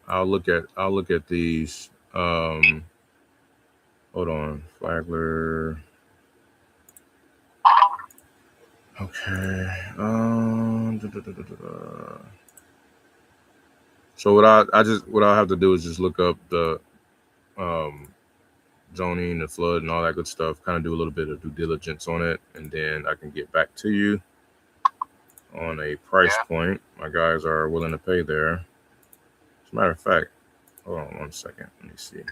I'll look at these. Hold on. Flagler. Okay. So what I have to do is just look up the zoning, the flood, and all that good stuff. Kind of do a little bit of due diligence on it, and then I can get back to you on a price point. My guys are willing to pay there. As a matter of fact, hold on 1 second. Let me see.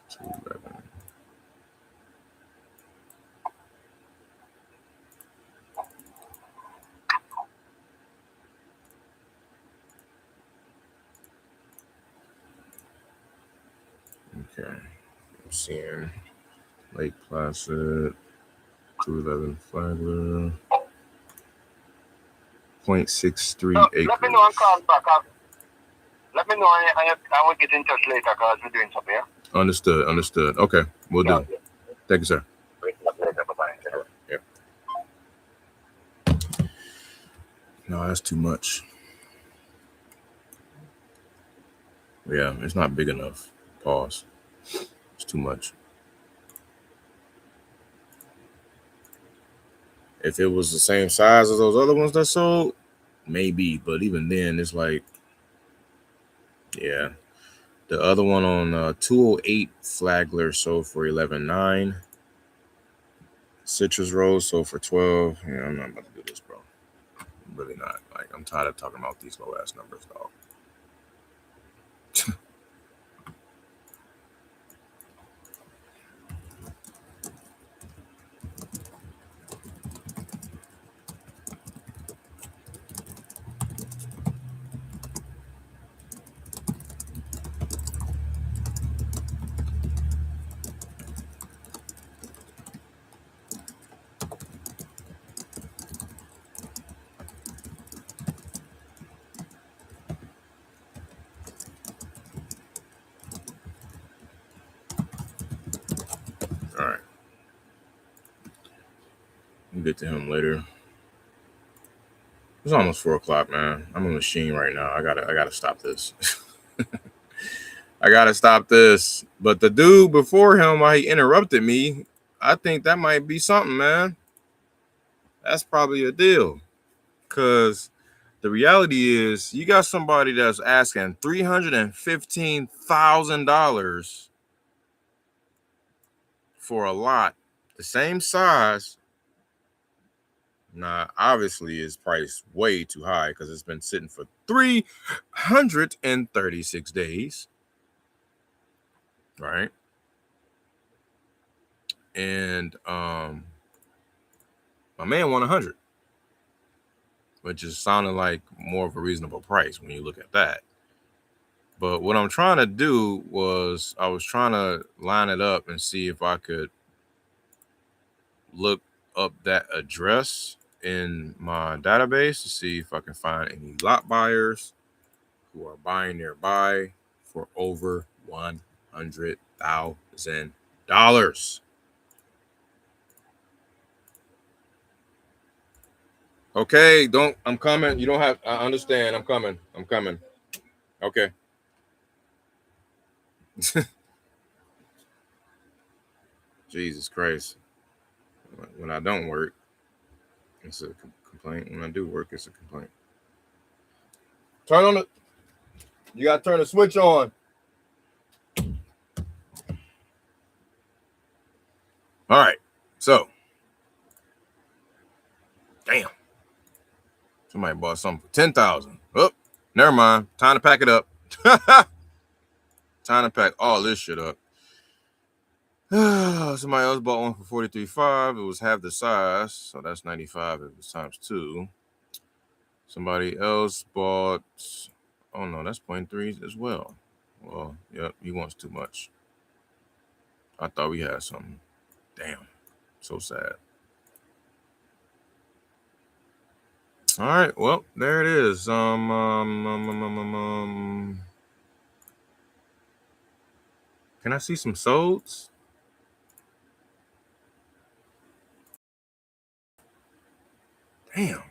211. Okay. I'm seeing Lake Placid, 211 Flagler, 0.63 acres. Let me know and call back. Let me know and I will get in touch later because we're doing something, yeah? Understood. Okay, we'll do. Thank you, sir. Bye-bye. Yeah. No, that's too much. Yeah, it's not big enough. Pause. It's too much. If it was the same size as those other ones that sold, maybe. But even then, it's like, yeah. The other one on 208 Flagler sold for 11.9. Citrus Rose sold for 12. Yeah, I'm not about to do this, bro. I'm really not. Like, I'm tired of talking about these low ass numbers, dog. All right. We'll get to him later. It's almost 4 o'clock, man. I'm on the machine right now. I gotta stop this. I gotta stop this. But the dude before him, while he interrupted me, I think that might be something, man. That's probably a deal. Cause the reality is you got somebody that's asking $315,000 for a lot the same size. Now, obviously, his price way too high because it's been sitting for 336 days. Right. And my man won 100, which is sounding like more of a reasonable price when you look at that. But what I'm trying to do was I was trying to line it up and see if I could look up that address in my database to see if I can find any lot buyers who are buying nearby for over $100,000. Okay, I'm coming. You don't have. I understand. I'm coming. Okay. Jesus Christ. When I don't work, it's a complaint. When I do work, it's a complaint. Turn on the. You gotta turn the switch on. All right. So. Damn. Somebody bought something for 10,000. Oh, never mind. Time to pack it up. Time to pack all this shit up. Somebody else bought one for 43.5. It was half the size, so that's 95. It was times 2. Somebody else bought. Oh no, that's 0.3 as well. Well, yep, he wants too much. I thought we had something. Damn, so sad. All right, well, there it is. Can I see some solds? Damn.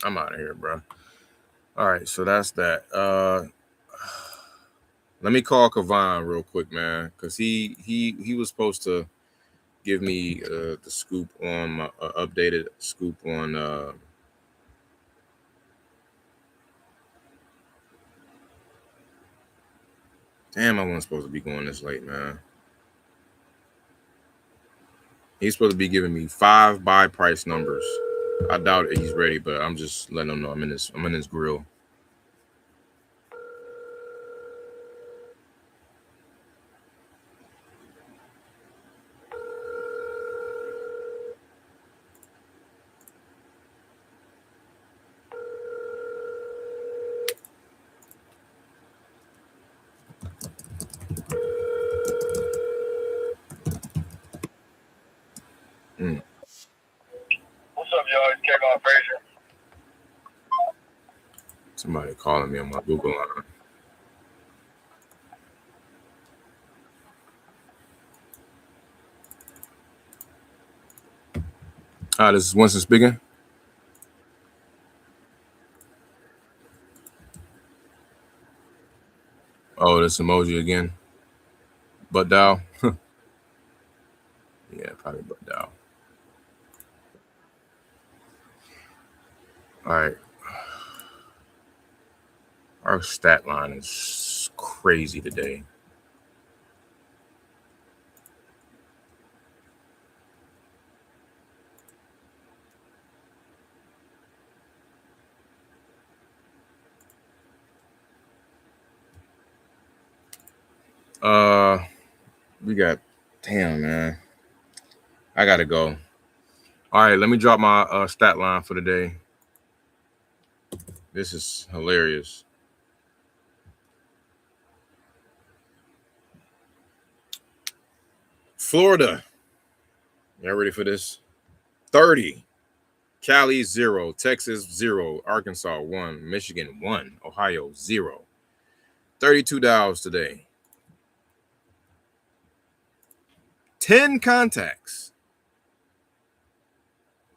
I'm out of here, bro. All right, so that's that. Let me call Kavan real quick, man, because he was supposed to give me the scoop on my updated scoop on damn, I wasn't supposed to be going this late, man. He's supposed to be giving me 5 buy price numbers. I doubt he's ready, but I'm just letting him know I'm in his grill. What's up, y'all? It's Kevin Frazier. Somebody calling me on my Google line. Hi, this is Winston speaking. Oh, this emoji again. Butt dial. Yeah, probably butt dial. All right. Our stat line is crazy today. We got, damn, man. I gotta go. All right, let me drop my stat line for the day. This is hilarious. Florida. Y'all ready for this? 30. Cali 0. Texas 0. Arkansas 1. Michigan 1. Ohio 0. 32 dials today. 10 contacts.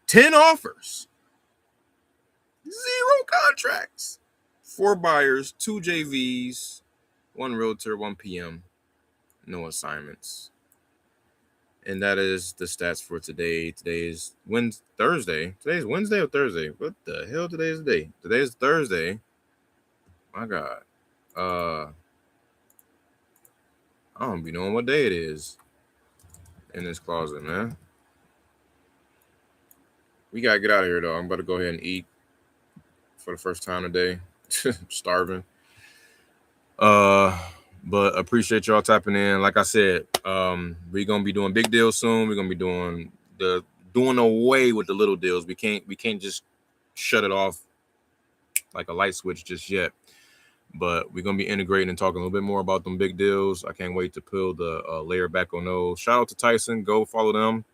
10 offers. 0 contracts. 4 buyers, 2 JVs, 1 realtor, 1 PM. No assignments. And that is the stats for today. Today is Thursday. Today's Wednesday or Thursday? What the hell? Today's the day. Today is Thursday. My God. I don't be knowing what day it is in this closet, man. We gotta get out of here though. I'm about to go ahead and eat for the first time today. Starving. But appreciate y'all tapping in. Like I said, we're gonna be doing big deals soon. We're gonna be doing away with the little deals. We can't just shut it off like a light switch just yet. But we're gonna be integrating and talking a little bit more about them big deals. I can't wait to peel the layer back on those. Shout out to Tyson. Go follow them.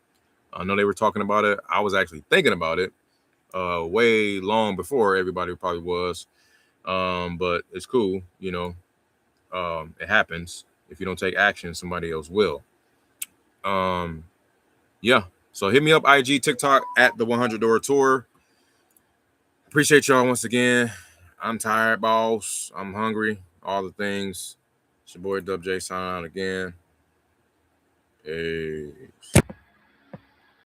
I know they were talking about it. I was actually thinking about it. way long before everybody probably was. But it's cool, you know. It happens. If you don't take action, somebody else will. Yeah. So hit me up, IG, TikTok at the 100 Door Tour. Appreciate y'all once again. I'm tired, boss. I'm hungry. All the things. It's your boy Dub J signing out again. Peace.